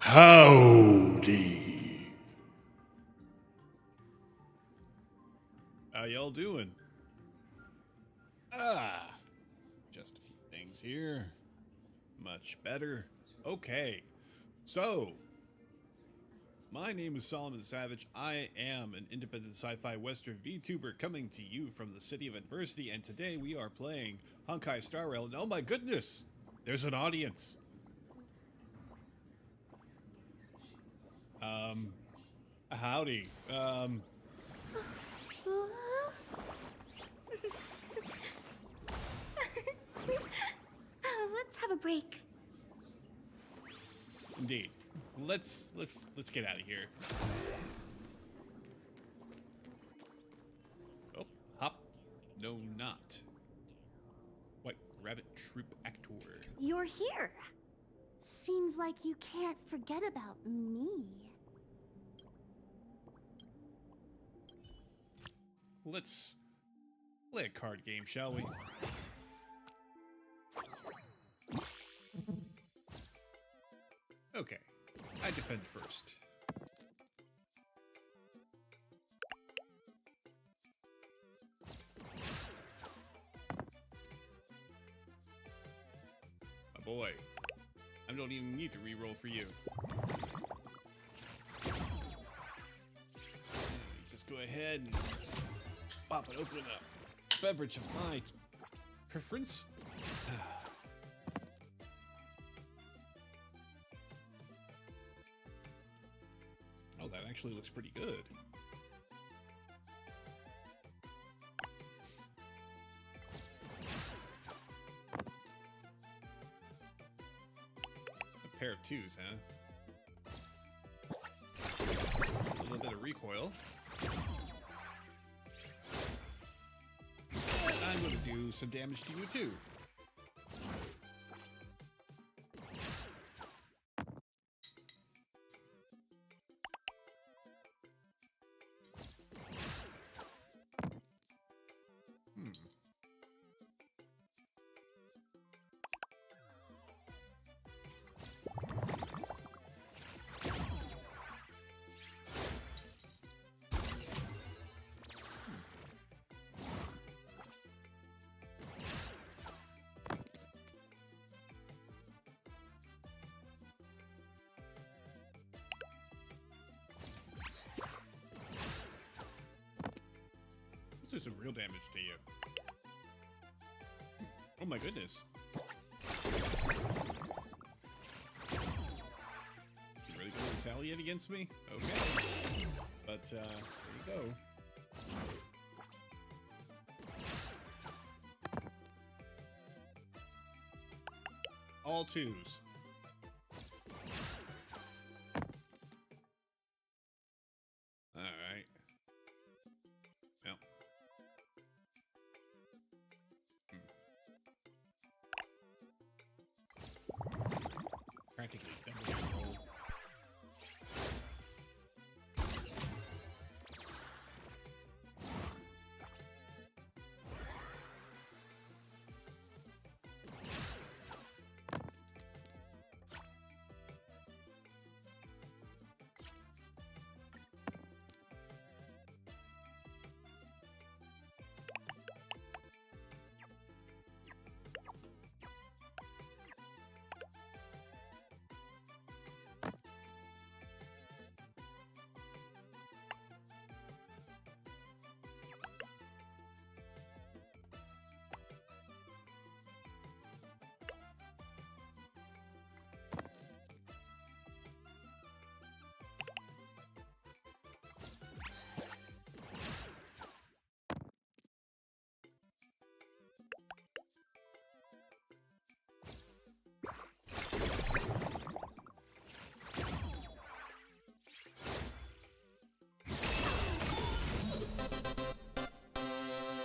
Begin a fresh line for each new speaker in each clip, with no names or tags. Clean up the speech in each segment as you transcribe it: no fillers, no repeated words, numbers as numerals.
Howdy. How y'all doing? Just a few things here. Much better. Okay. So, my name is Solomon Savage. I am an independent sci-fi western VTuber coming to you from the city of adversity, and today we are playing Honkai Star Rail, and oh my goodness, there's an audience. Howdy.
Let's have a break.
Indeed. Let's get out of here. Oh, hop. No, not. What? Rabbit Troop Actor.
You're here. Seems like you can't forget about me.
Let's play a card game, shall we? Okay, I defend first. My boy, I don't even need to re-roll for you. Just go ahead and pop it open up. Beverage of my preference. Oh, that actually looks pretty good. A pair of twos, huh? A little bit of recoil. And I'm going to do some damage to you, too. Let's do some real damage to you. Oh my goodness. You really gonna retaliate against me? Okay. But, there you go. All twos. Alright. Well. Practically double roll.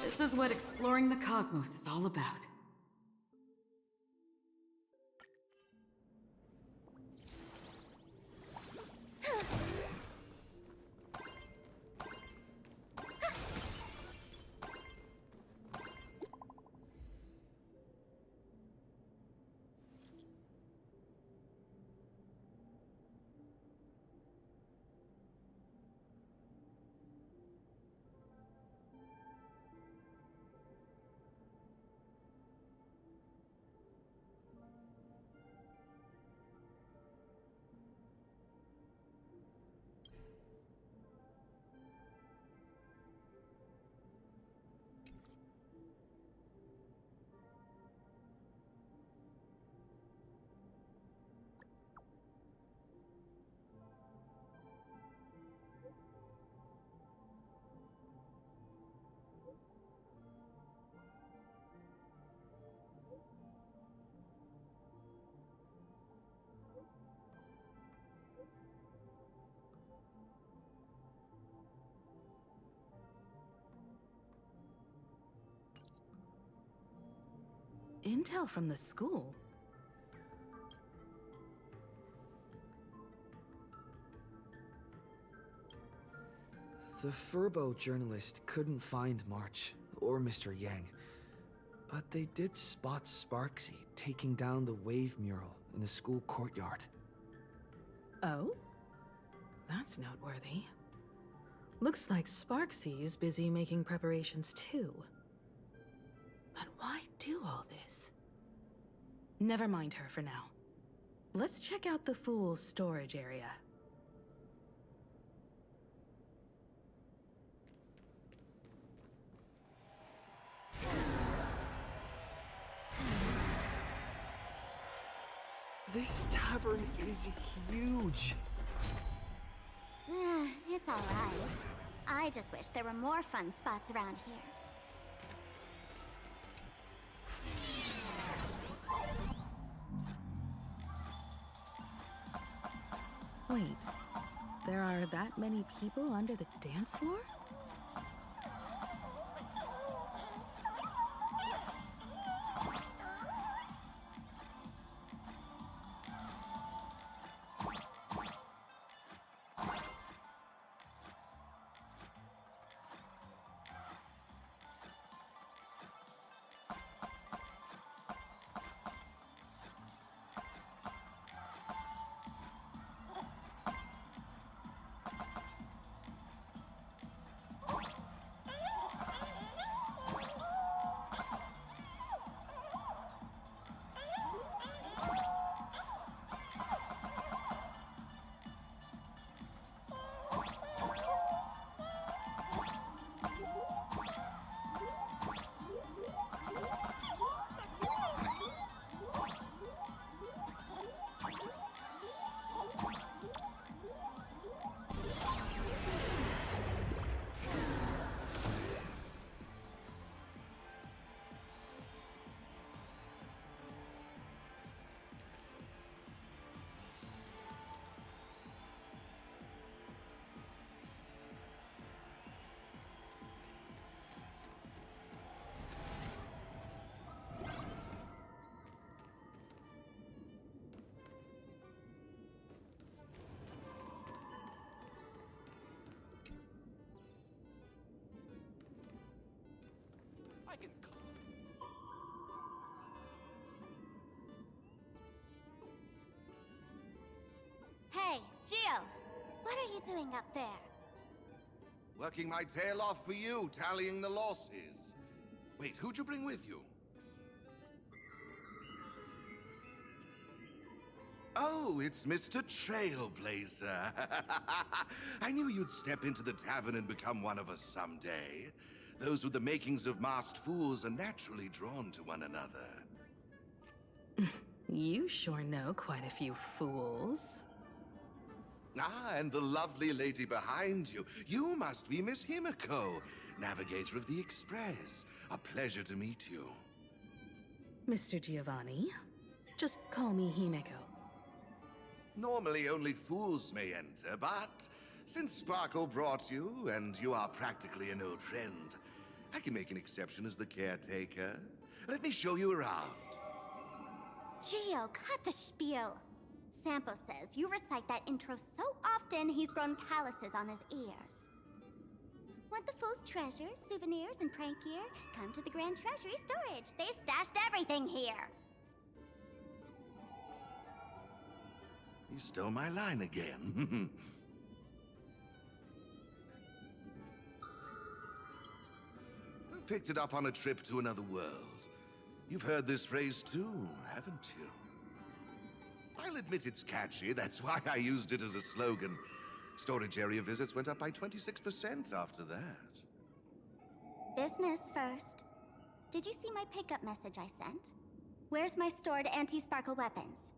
This is what exploring the cosmos is all about. intel from the school.
The Furbo journalist couldn't find March or Mr. Yang, but they did spot Sparksy taking down the wave mural in the school courtyard.
Oh? That's noteworthy. Looks like Sparksy is busy making preparations too. But why do all this? Never mind her for now. Let's check out the Fool's storage area.
This tavern is huge.
It's alright. I just wish there were more fun spots around here.
Wait, there are that many people under the dance floor?
Hey, Gio! What are you doing up there?
Working my tail off for you, tallying the losses. Wait, who'd you bring with you? Oh, it's Mr. Trailblazer. I knew you'd step into the tavern and become one of us someday. Those with the makings of masked fools are naturally drawn to one another.
You sure know quite a few fools.
Ah, and the lovely lady behind you. You must be Miss Himiko, navigator of the Express. A pleasure to meet you.
Mr. Giovanni, just call me Himeko.
Normally only fools may enter, but since Sparkle brought you, and you are practically an old friend, I can make an exception as the caretaker. Let me show you around.
Gio, cut the spiel. Sampo says you recite that intro so often he's grown calluses on his ears. Want the Fool's treasures, souvenirs, and prank gear? Come to the Grand Treasury Storage. They've stashed everything here.
You stole my line again. Picked it up on a trip to another world. You've heard this phrase too, haven't you? I'll admit it's catchy, that's why I used it as a slogan. Storage area visits went up by 26% after that.
Business first. Did you see my pickup message I sent? Where's my stored anti-sparkle weapons?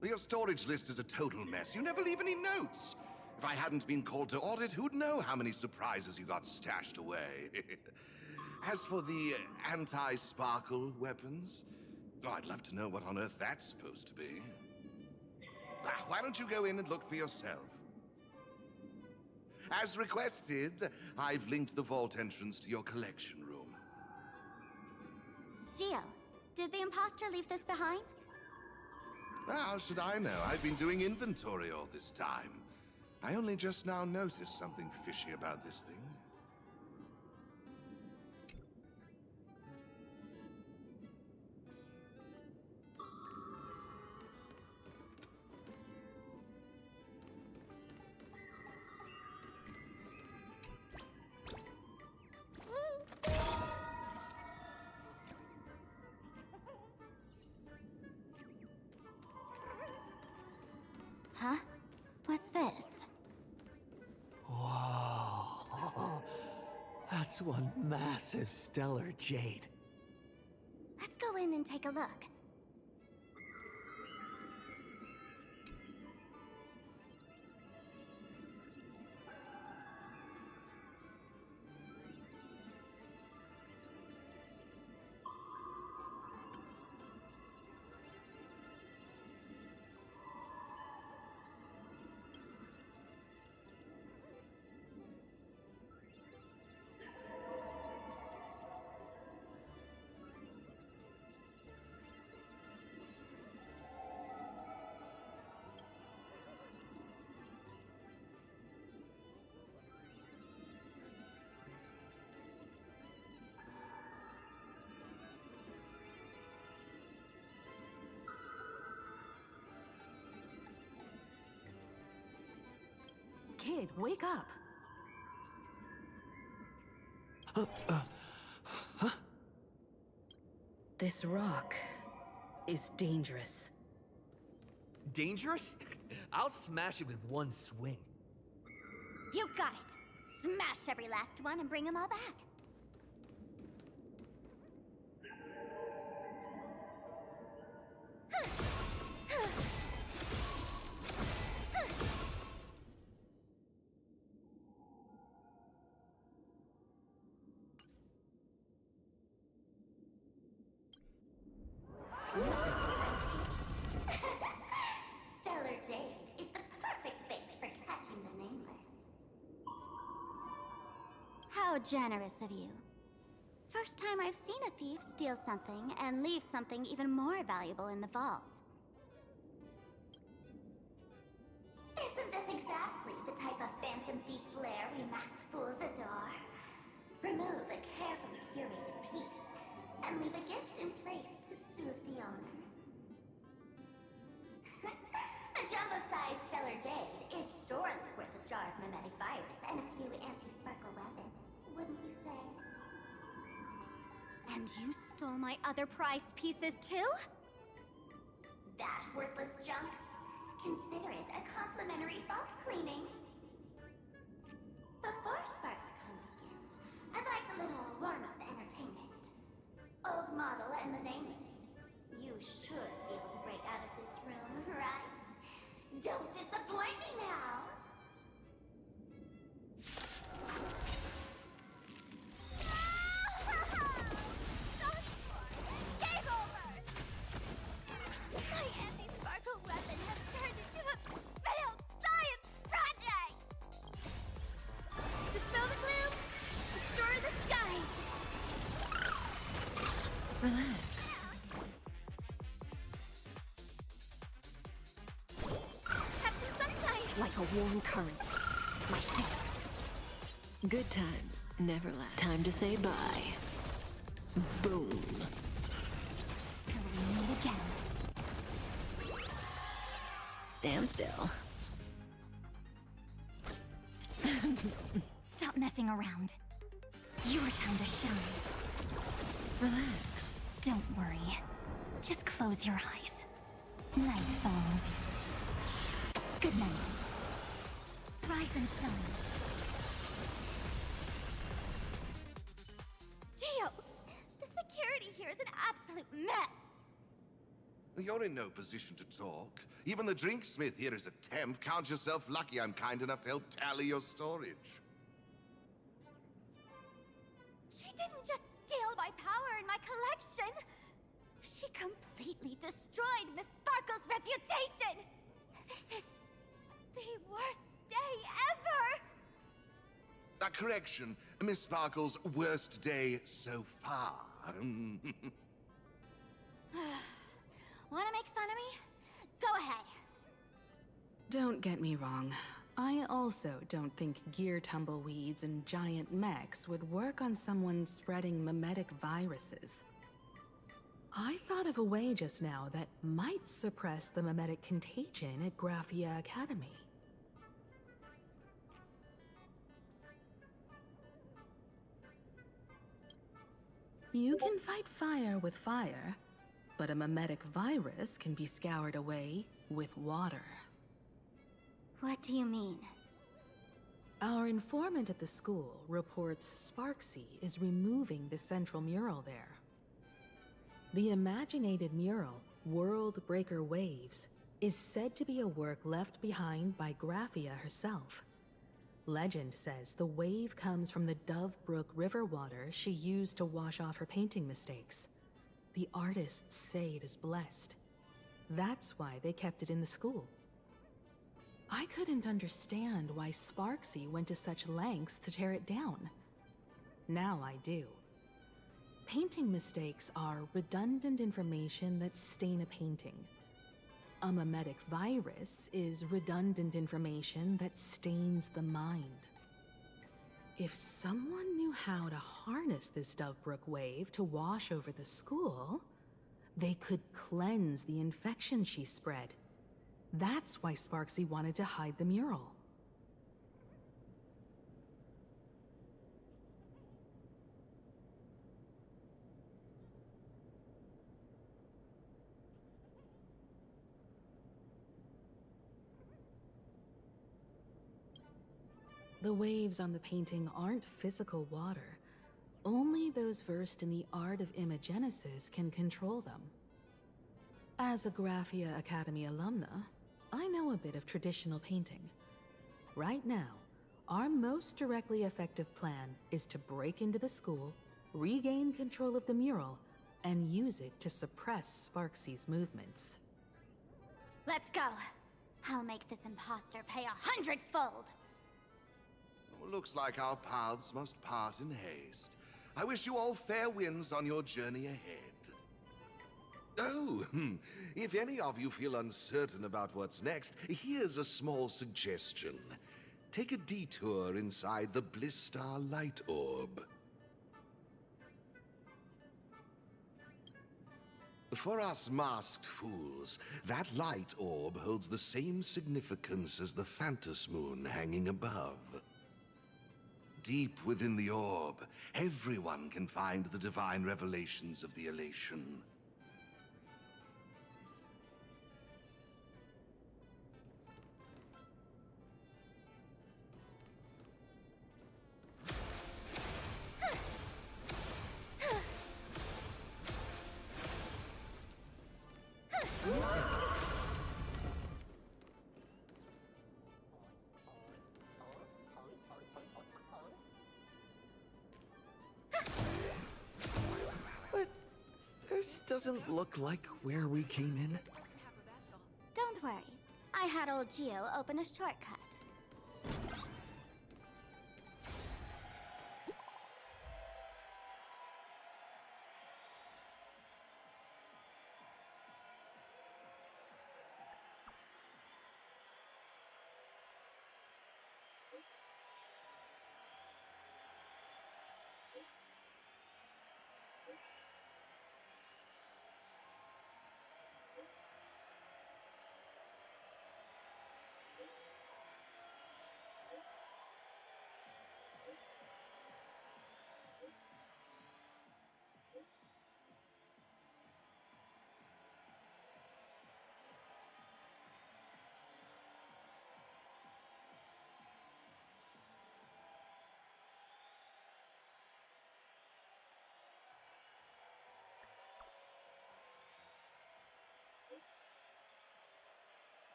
Well, your storage list is a total mess. You never leave any notes. If I hadn't been called to audit, who'd know how many surprises you got stashed away? As for the anti-sparkle weapons, oh, I'd love to know what on earth that's supposed to be. Why don't you go in and look for yourself? As requested, I've linked the vault entrance to your collection room.
Gio, Did the imposter leave this behind?
How should I know? I've been doing inventory all this time. I only just now noticed something fishy about this thing.
Huh? What's this?
Whoa. That's one massive stellar jade.
Let's go in and take a look.
Kid, wake up. This rock is dangerous.
Dangerous? I'll smash it with one swing.
You got it! Smash every last one and bring them all back. Stellar Jade is the perfect bait for catching the nameless. How generous of you. First time I've seen a thief steal something and leave something even more valuable in the vault. Isn't this exactly the type of phantom thief flair we masked fools adore? Remove a carefully curated piece and leave a gift in place to soothe the owner. A jumbo-sized stellar jade is surely worth a jar of mimetic virus and a few anti-sparkle weapons, wouldn't you say? And you stole my other prized pieces too? That worthless junk? Consider it a complimentary vault cleaning. Before SparksCon begins, I'd like a little warm-up entertainment. Old model and the nameless. You should be able to break out of this room, right? Don't disappoint me now! Game over! My anti-sparkle weapon has turned into a failed science project! Dispel the gloom! Restore the skies!
Relax.
Have some sunshine!
Like a warm current. My thanks.
Good times never last. Time to say bye. Boom.
Till we meet again.
Stand still.
Stop messing around. Your time to shine.
Relax.
Don't worry. Just close your eyes. Night falls. Good night. Rise and shine. Gio! The security here is an absolute mess!
You're in no position to talk. Even the drinksmith here is a temp. Count yourself lucky I'm kind enough to help tally your storage.
She didn't just steal my power and my collection! She completely destroyed Miss Sparkle's reputation! This is the worst day ever!
A correction, Miss Sparkle's worst day so far.
Don't get me wrong. I also don't think gear tumbleweeds and giant mechs would work on someone spreading mimetic viruses. I thought of a way just now that might suppress the mimetic contagion at Graphia Academy. You can fight fire with fire, but a mimetic virus can be scoured away with water.
What do you mean?
Our informant at the school reports Sparksy is removing the central mural there. The imaginated mural, World Breaker Waves, is said to be a work left behind by Graphia herself. Legend says the wave comes from the Dove Brook river water she used to wash off her painting mistakes. The artists say it is blessed. That's why they kept it in the school. I couldn't understand why Sparksy went to such lengths to tear it down. Now I do. Painting mistakes are redundant information that stain a painting. A mimetic virus is redundant information that stains the mind. If someone knew how to harness this Dovebrook wave to wash over the school, they could cleanse the infection she spread. That's why Sparksy wanted to hide the mural. The waves on the painting aren't physical water. Only those versed in the art of imagenesis can control them. As a Graphia Academy alumna, I know a bit of traditional painting. Right now, our most directly effective plan is to break into the school, regain control of the mural, and use it to suppress Sparksy's movements.
Let's go. I'll make this imposter pay 100-fold.
Looks like our paths must part in haste. I wish you all fair winds on your journey ahead. Oh, if any of you feel uncertain about what's next, here's a small suggestion. Take a detour inside the Blistar Light Orb. For us masked fools, that light orb holds the same significance as the Phantasmoon hanging above. Deep within the orb, everyone can find the divine revelations of the elation.
But this doesn't look like where we came in.
Don't worry. I had old Geo open a shortcut.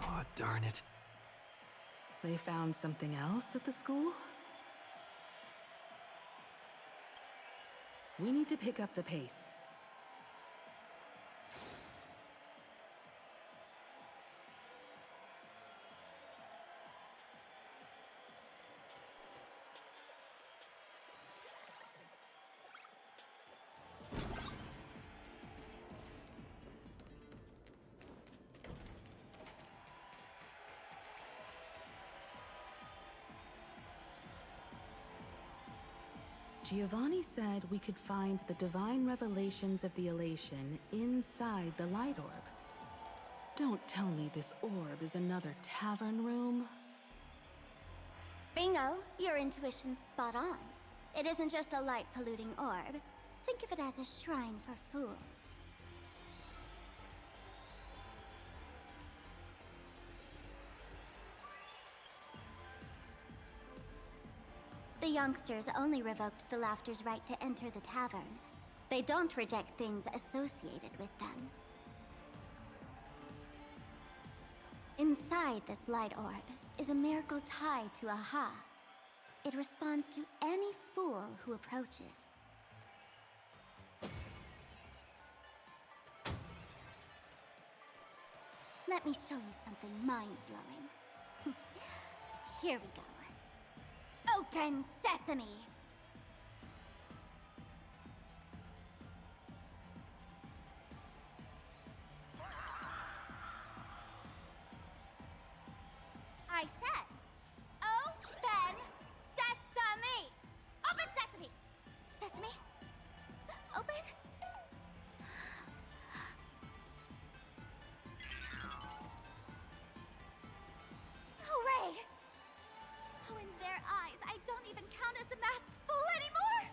Oh, darn it.
They found something else at the school? We need to pick up the pace. Giovanni said we could find the divine revelations of the elation inside the light orb. Don't tell me this orb is another tavern room.
Bingo! Your intuition's spot on. It isn't just a light-polluting orb. Think of it as a shrine for fools. The youngsters only revoked the Laughter's right to enter the tavern. They don't reject things associated with them. Inside this light orb is a miracle tied to Aha. It responds to any fool who approaches. Let me show you something mind-blowing. Here we go. Open sesame! I said, open sesame! Open sesame! Sesame? Open? Hooray! So in their eyes, I don't even count as a masked fool anymore!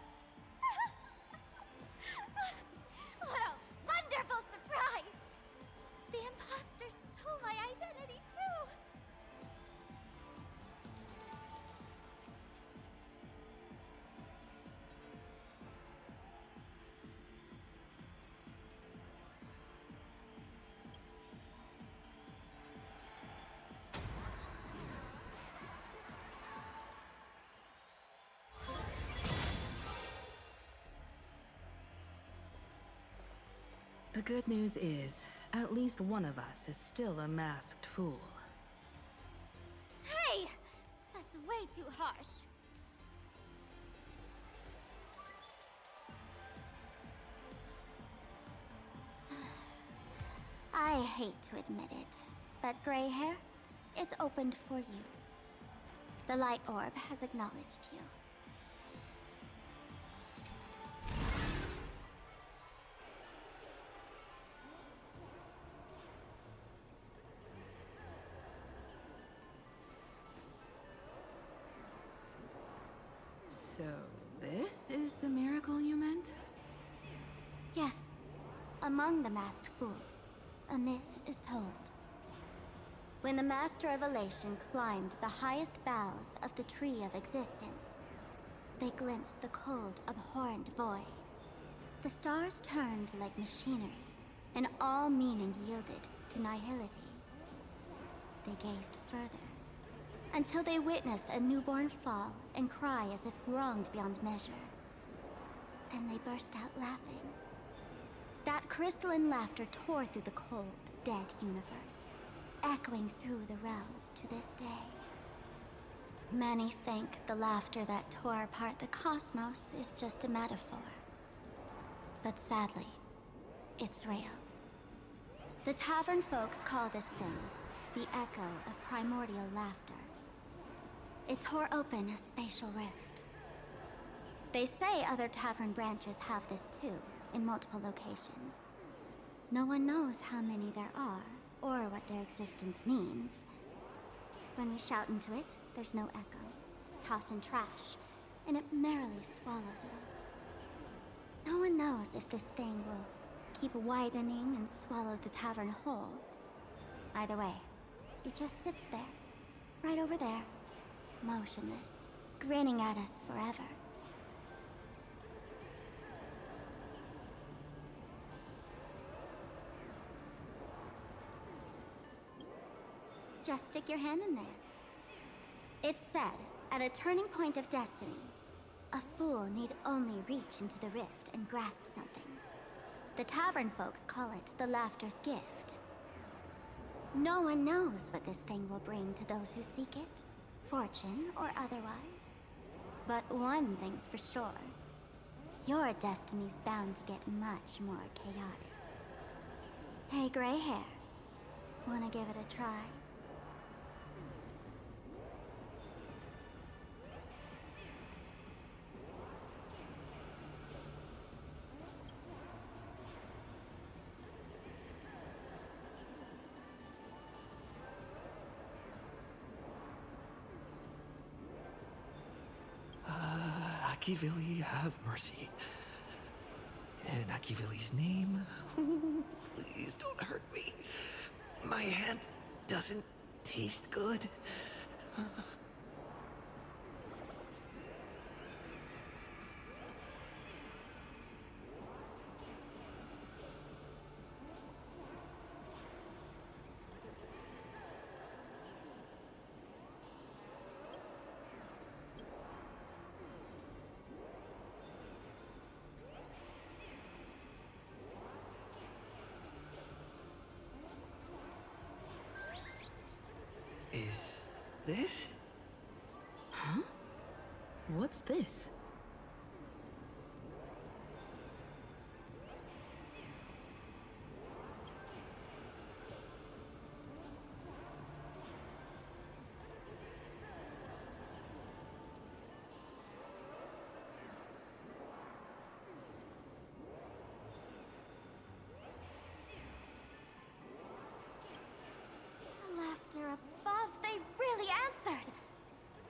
What a wonderful surprise! The imposter stole my identity too!
The good news is, at least one of us is still a masked fool.
Hey! That's way too harsh. I hate to admit it, but gray hair, it's opened for you. The light orb has acknowledged you.
So, this is the miracle you meant?
Yes. Among the masked fools, a myth is told. When the Master of Elation climbed the highest boughs of the Tree of Existence, they glimpsed the cold, abhorrent void. The stars turned like machinery, and all meaning yielded to nihility. They gazed further, until they witnessed a newborn fall and cry as if wronged beyond measure. Then they burst out laughing. That crystalline laughter tore through the cold, dead universe, echoing through the realms to this day. Many think the laughter that tore apart the cosmos is just a metaphor. But sadly, it's real. The tavern folks call this thing the echo of primordial laughter. It tore open a spatial rift. They say other tavern branches have this too, in multiple locations. No one knows how many there are, or what their existence means. When we shout into it, there's no echo. Toss in trash, and it merrily swallows it up. No one knows if this thing will keep widening and swallow the tavern whole. Either way, it just sits there, right over there, motionless, grinning at us forever. Just stick your hand in there. It's said, at a turning point of destiny, A fool need only reach into the rift and grasp something. The tavern folks call it the Laughter's Gift. No one knows what this thing will bring to those who seek it, fortune or otherwise. But one thing's for sure. Your destiny's bound to get much more chaotic. Hey, gray hair. Wanna give it a try?
Akivili, have mercy. In Akivili's name, please don't hurt me. My hand doesn't taste good. Is this?
Huh? What's this?
Laughter above, they really answered!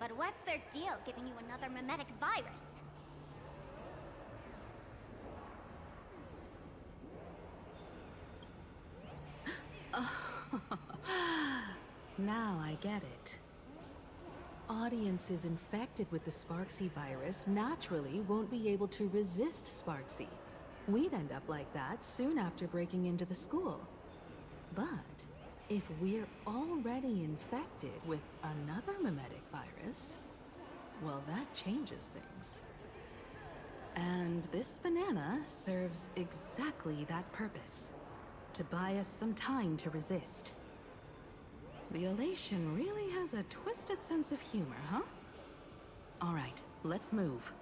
But what's their deal giving you another mimetic virus?
Now I get it. Audiences infected with the Sparksy virus naturally won't be able to resist Sparksy. We'd end up like that soon after breaking into the school. But if we're already infected with another mimetic virus, well, that changes things. And this banana serves exactly that purpose. To buy us some time to resist. The elation really has a twisted sense of humor, huh? All right, let's move.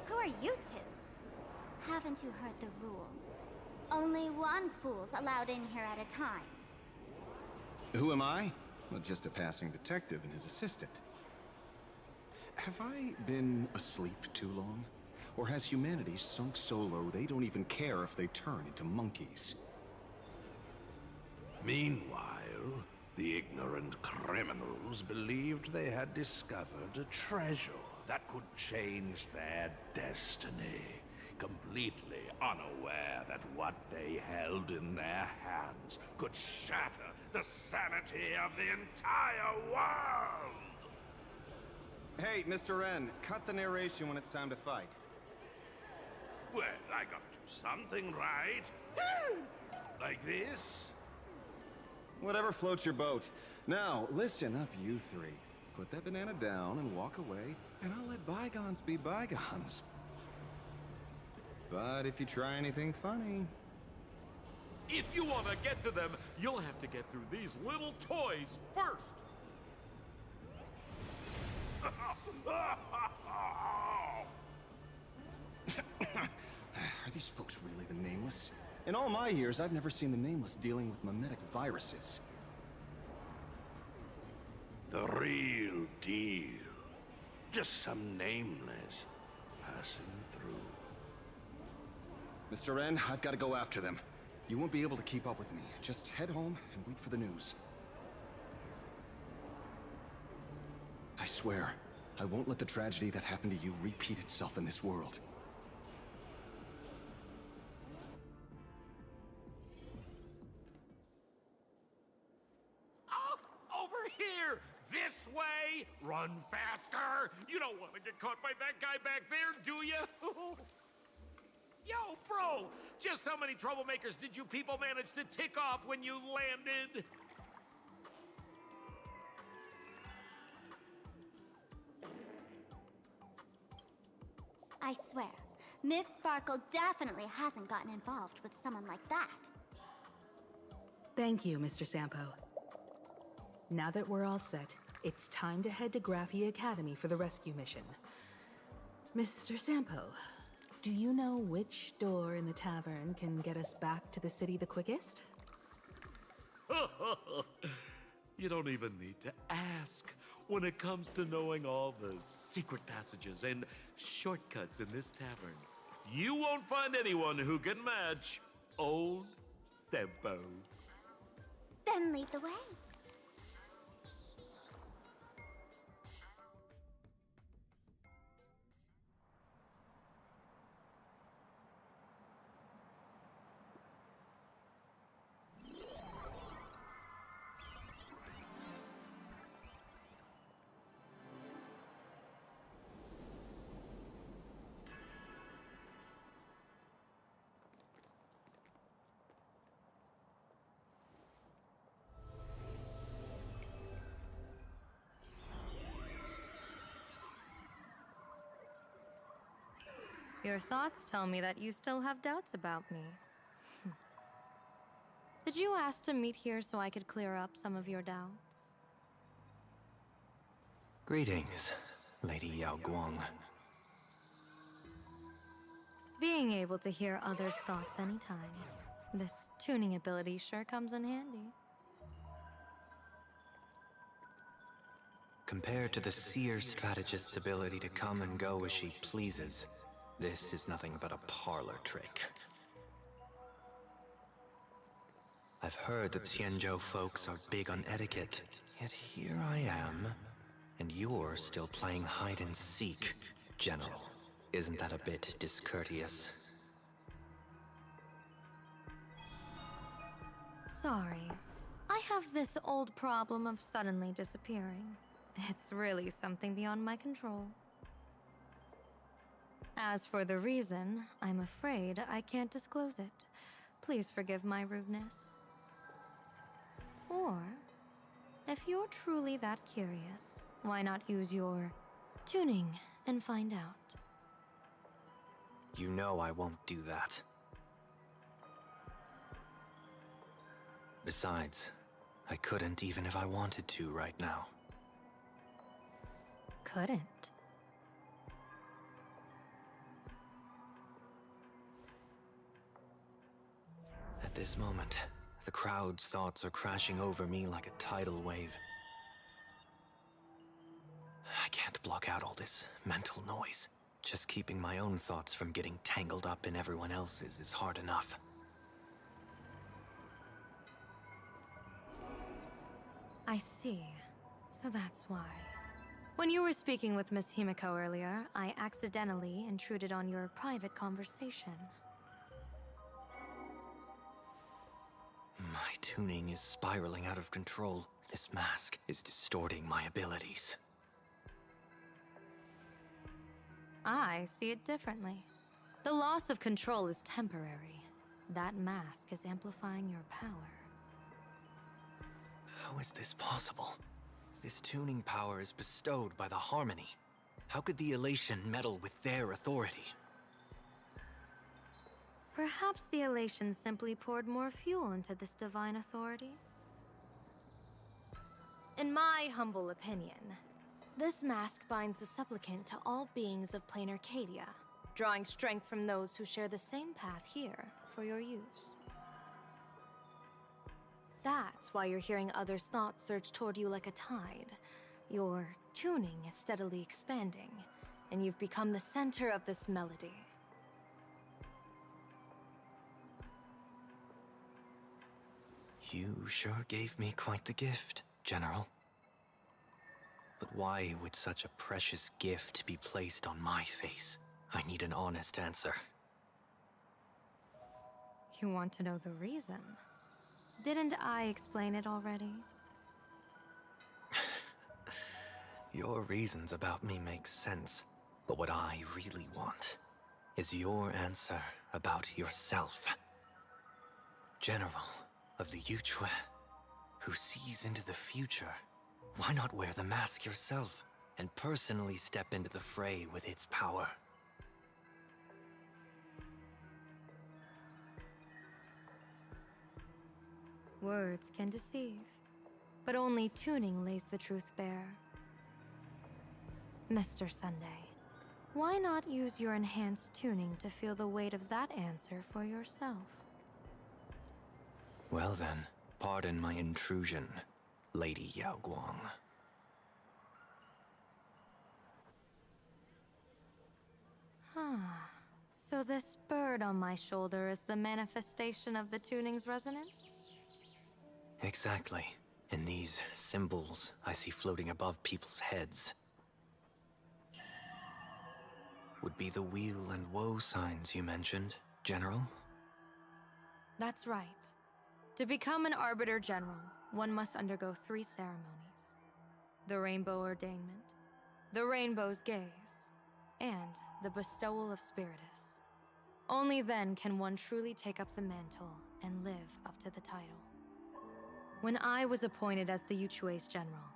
Who are you two? Haven't you heard the rule? Only one fool's allowed in here at a time.
Who am I? Well, just a passing detective and his assistant. Have I been asleep too long? Or has humanity sunk so low they don't even care if they turn into monkeys?
Meanwhile, the ignorant criminals believed they had discovered a treasure that could change their destiny, completely unaware that what they held in their hands could shatter the sanity of the entire world!
Hey, Mr. N, cut the narration when it's time to fight.
Well, I gotta do something, right? Like this?
Whatever floats your boat. Now, listen up, you three. Put that banana down and walk away, and I'll let bygones be bygones. But if you try anything funny...
If you want to get to them, you'll have to get through these little toys first.
Are these folks really the Nameless? In all my years, I've never seen the Nameless dealing with mimetic viruses.
The real deal. Just some nameless passing through.
Mr. N, I've got to go after them. You won't be able to keep up with me. Just head home and wait for the news. I swear, I won't let the tragedy that happened to you repeat itself in this world.
Over here! This way! Run faster! You don't want to get caught by that guy back there, do you? Yo, bro! Just how many troublemakers did you people manage to tick off when you landed?
I swear, Miss Sparkle definitely hasn't gotten involved with someone like that.
Thank you, Mr. Sampo. Now that we're all set, it's time to head to Graphia Academy for the rescue mission. Mr. Sampo, do you know which door in the tavern can get us back to the city the quickest?
You don't even need to ask. When it comes to knowing all the secret passages and shortcuts in this tavern, you won't find anyone who can match old Sempo.
Then lead the way.
Your thoughts tell me that you still have doubts about me. Did you ask to meet here so I could clear up some of your doubts?
Greetings, Lady Yao Guang.
Being able to hear others' thoughts anytime. This tuning ability sure comes in handy.
Compared to the seer strategist's ability to come and go as she pleases, this is nothing but a parlor trick. I've heard that Xianzhou folks are big on etiquette, yet here I am, and you're still playing hide and seek, General. Isn't that a bit discourteous?
Sorry. I have this old problem of suddenly disappearing. It's really something beyond my control. As for the reason, I'm afraid I can't disclose it. Please forgive my rudeness. Or, if you're truly that curious, why not use your tuning and find out?
You know I won't do that. Besides, I couldn't even if I wanted to right now.
Couldn't.
At this moment, the crowd's thoughts are crashing over me like a tidal wave. I can't block out all this mental noise. Just keeping my own thoughts from getting tangled up in everyone else's is hard enough.
I see. So that's why. When you were speaking with Miss Himiko earlier, I accidentally intruded on your private conversation.
My tuning is spiraling out of control. This mask is distorting my abilities.
I see it differently. The loss of control is temporary. That mask is amplifying your power.
How is this possible? This tuning power is bestowed by the Harmony. How could the Elation meddle with their authority?
Perhaps the Elation simply poured more fuel into this divine authority? In my humble opinion, this mask binds the supplicant to all beings of plain Arcadia, drawing strength from those who share the same path here for your use. That's why you're hearing others' thoughts surge toward you like a tide. Your tuning is steadily expanding, and you've become the center of this melody.
You sure gave me quite the gift, General. But why would such a precious gift be placed on my face? I need an honest answer.
You want to know the reason? Didn't I explain it already?
Your reasons about me make sense, but what I really want is your answer about yourself. General of the Yuchua, who sees into the future. Why not wear the mask yourself and personally step into the fray with its power?
Words can deceive, but only tuning lays the truth bare. Mr. Sunday, why not use your enhanced tuning to feel the weight of that answer for yourself?
Well then, pardon my intrusion, Lady Yao Guang.
So this bird on my shoulder is the manifestation of the tuning's resonance?
Exactly. And these symbols I see floating above people's heads would be the weal and woe signs you mentioned, General?
That's right. To become an Arbiter General, one must undergo 3 ceremonies. The Rainbow Ordainment, the Rainbow's Gaze, and the Bestowal of Spiritus. Only then can one truly take up the mantle and live up to the title. When I was appointed as the Yuchue's General,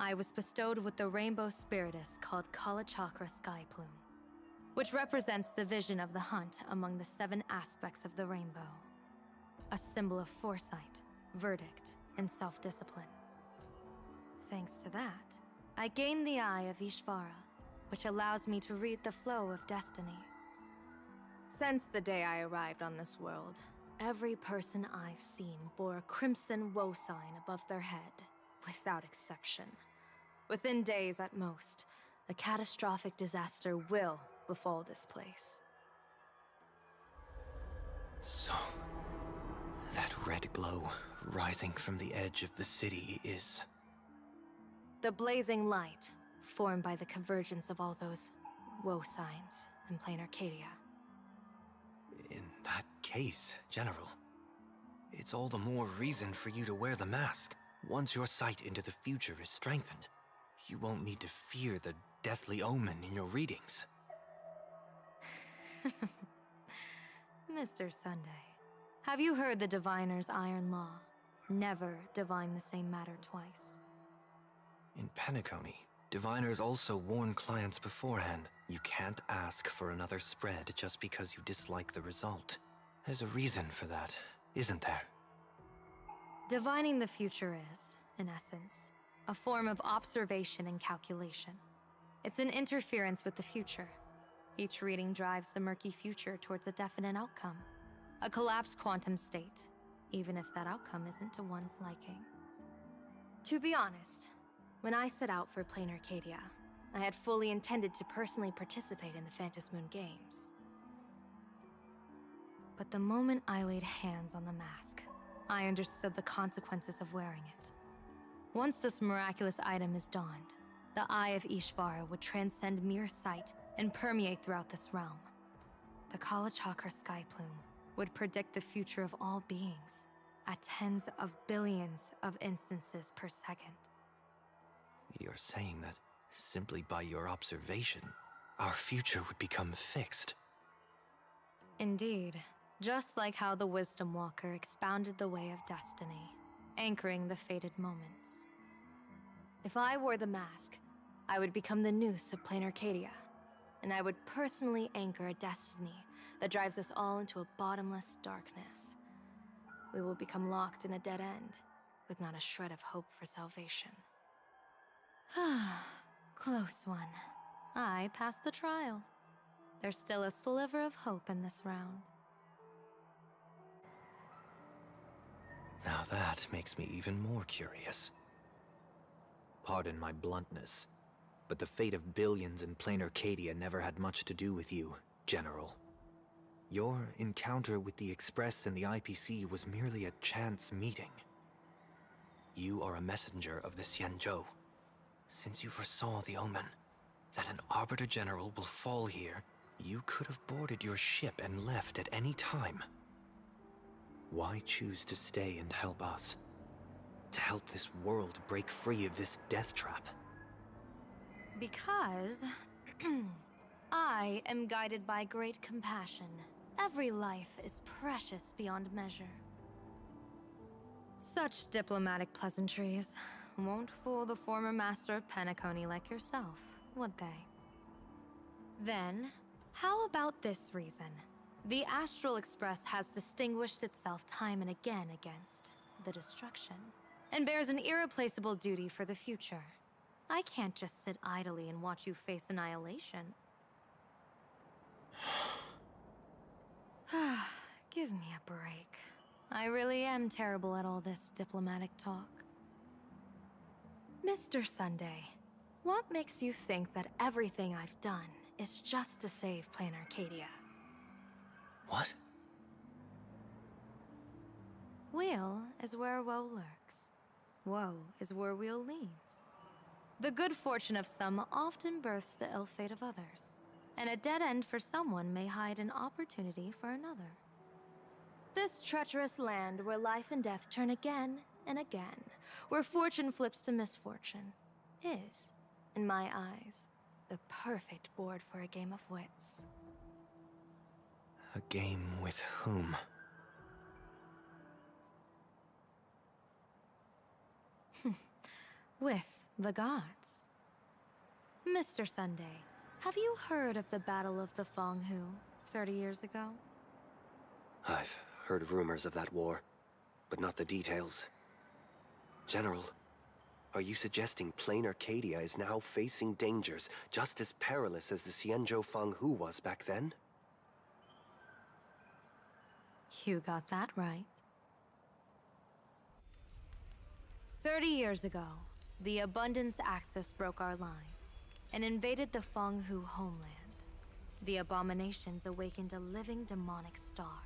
I was bestowed with the Rainbow Spiritus called Kalachakra Sky Plume, which represents the vision of the hunt among the 7 aspects of the rainbow. A symbol of foresight, verdict, and self-discipline. Thanks to that, I gained the Eye of Ishvara, which allows me to read the flow of destiny. Since the day I arrived on this world, every person I've seen bore a crimson woe sign above their head, without exception. Within days at most, a catastrophic disaster will befall this place.
So, that red glow rising from the edge of the city is...
The blazing light, formed by the convergence of all those woe signs in plain Arcadia.
In that case, General, it's all the more reason for you to wear the mask. Once your sight into the future is strengthened, you won't need to fear the deathly omen in your readings.
Mr. Sunday, have you heard the diviner's iron law? Never divine the same matter twice.
In Penacony, diviners also warn clients beforehand. You can't ask for another spread just because you dislike the result. There's a reason for that, isn't there?
Divining the future is, in essence, a form of observation and calculation. It's an interference with the future. Each reading drives the murky future towards a definite outcome. A collapsed quantum state, even if that outcome isn't to one's liking. To be honest, when I set out for plain Arcadia, I had fully intended to personally participate in the Phantasmoon games. But the moment I laid hands on the mask, I understood the consequences of wearing it. Once this miraculous item is donned, the Eye of Ishvara would transcend mere sight and permeate throughout this realm. The Kalachakra Sky Plume would predict the future of all beings at tens of billions of instances per second.
You're saying that simply by your observation, our future would become fixed.
Indeed, just like how the Wisdom Walker expounded the way of destiny, anchoring the fated moments. If I wore the mask, I would become the noose of plain Arcadia, and I would personally anchor a destiny that drives us all into a bottomless darkness. We will become locked in a dead end, with not a shred of hope for salvation. Close one. I passed the trial. There's still a sliver of hope in this round.
Now that makes me even more curious. Pardon my bluntness, but the fate of billions in plain Arcadia never had much to do with you, General. Your encounter with the Express and the IPC was merely a chance meeting. You are a messenger of the Xianzhou. Since you foresaw the omen, that an Arbiter General will fall here, you could have boarded your ship and left at any time. Why choose to stay and help us? To help this world break free of this death trap?
Because I am guided by great compassion. Every life is precious beyond measure. Such diplomatic pleasantries won't fool the former master of Penacony like yourself, would they? Then, how about this reason? The Astral Express has distinguished itself time and again against the destruction, and bears an irreplaceable duty for the future. I can't just sit idly and watch you face annihilation. Give me a break. I really am terrible at all this diplomatic talk. Mr. Sunday, what makes you think that everything I've done is just to save Plan Arcadia?
What?
Weal is where woe lurks. Woe is where weal leads. The good fortune of some often births the ill fate of others, and a dead end for someone may hide an opportunity for another. This treacherous land where life and death turn again and again, where fortune flips to misfortune, is, in my eyes, the perfect board for a game of wits.
A game with whom?
With the gods. Mr. Sunday, have you heard of the Battle of the Fanghu 30 years ago?
I've heard rumors of that war, but not the details. General, are you suggesting Plain Arcadia is now facing dangers just as perilous as the Xianzhou Fanghu was back then?
You got that right. 30 years ago, the Abundance Axis broke our lines and invaded the Fanghu homeland. The abominations awakened a living demonic star,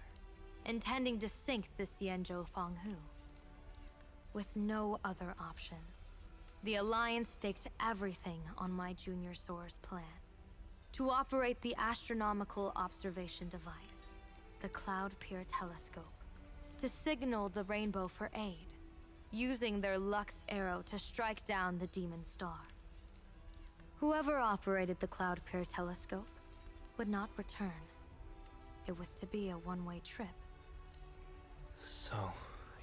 intending to sink the Xianzhou Fanghu. With no other options, the Alliance staked everything on my Junior Soarer's plan to operate the astronomical observation device, the Cloud Pier Telescope, to signal the Rainbow for aid, using their Lux arrow to strike down the demon star. Whoever operated the Cloud Pier Telescope would not return. It was to be a one-way trip.
So,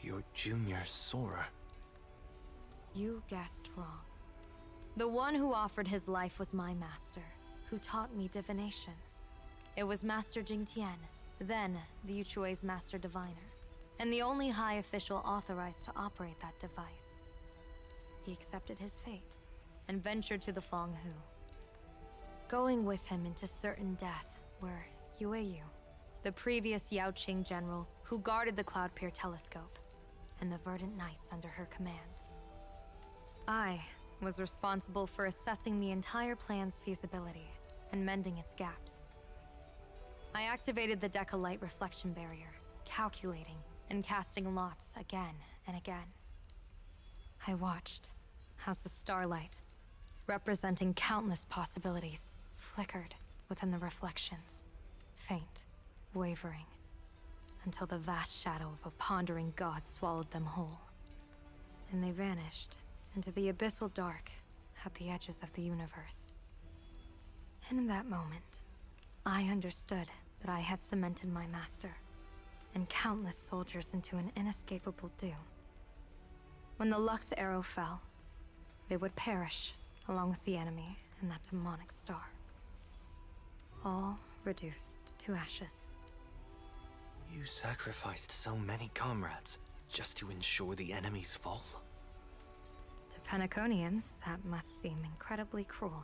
you're Junior Soarer.
You guessed wrong. The one who offered his life was my master, who taught me divination. It was Master Jingtian, then the Yuchui's Master Diviner, and the only high official authorized to operate that device. He accepted his fate and ventured to the Fanghu, going with him into certain death were Yueyu, the previous Yaoqing general who guarded the Cloud Pier Telescope, and the Verdant Knights under her command. I was responsible for assessing the entire plan's feasibility and mending its gaps. I activated the Decalite reflection barrier, calculating and casting lots again and again. I watched as the starlight, representing countless possibilities, flickered within the reflections, faint, wavering, until the vast shadow of a pondering god swallowed them whole. And they vanished into the abyssal dark at the edges of the universe. And in that moment, I understood that I had cemented my master and countless soldiers into an inescapable doom. When the Lux arrow fell, they would perish along with the enemy and that demonic star. All reduced to ashes.
You sacrificed so many comrades just to ensure the enemy's fall?
To Penaconians, that must seem incredibly cruel,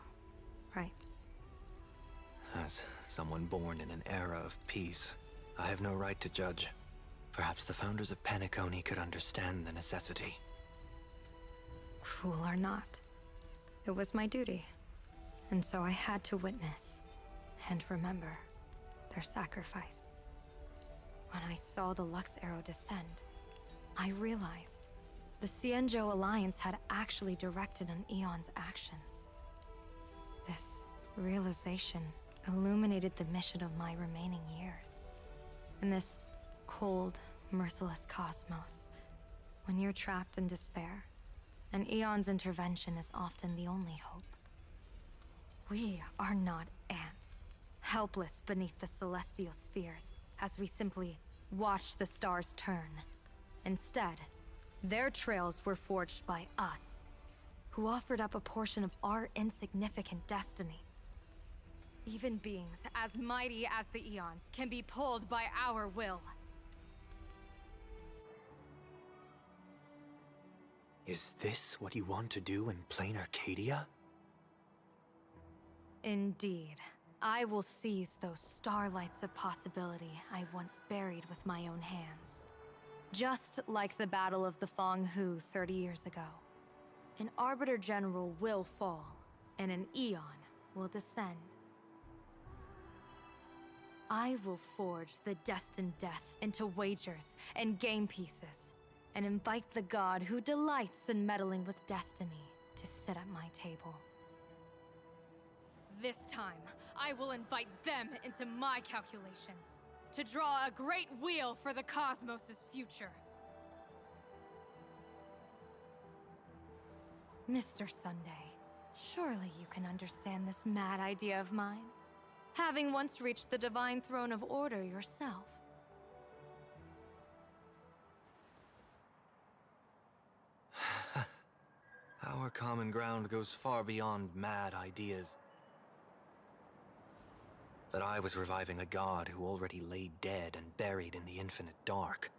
right?
As someone born in an era of peace, I have no right to judge. Perhaps the founders of Penacony could understand the necessity.
Cruel or not, it was my duty. And so I had to witness and remember their sacrifice. When I saw the Lux arrow descend, I realized the Xianzhou Alliance had actually directed an Eon's actions. This realization illuminated the mission of my remaining years. In this cold, merciless cosmos, when you're trapped in despair, an Eon's intervention is often the only hope. We are not ants, helpless beneath the celestial spheres as we simply watch the stars turn. Instead, their trails were forged by us, who offered up a portion of our insignificant destiny. Even beings as mighty as the Eons can be pulled by our will.
Is this what you want to do in plain Arcadia?
Indeed. I will seize those starlights of possibility I once buried with my own hands. Just like the Battle of the Fong Hu 30 years ago. An Arbiter General will fall, and an Eon will descend. I will forge the destined death into wagers and game pieces, and invite the god who delights in meddling with destiny to sit at my table. This time, I will invite them into my calculations, to draw a great wheel for the cosmos' future. Mr. Sunday, surely you can understand this mad idea of mine, having once reached the divine throne of order yourself.
Our common ground goes far beyond mad ideas. But I was reviving a god who already lay dead and buried in the infinite dark.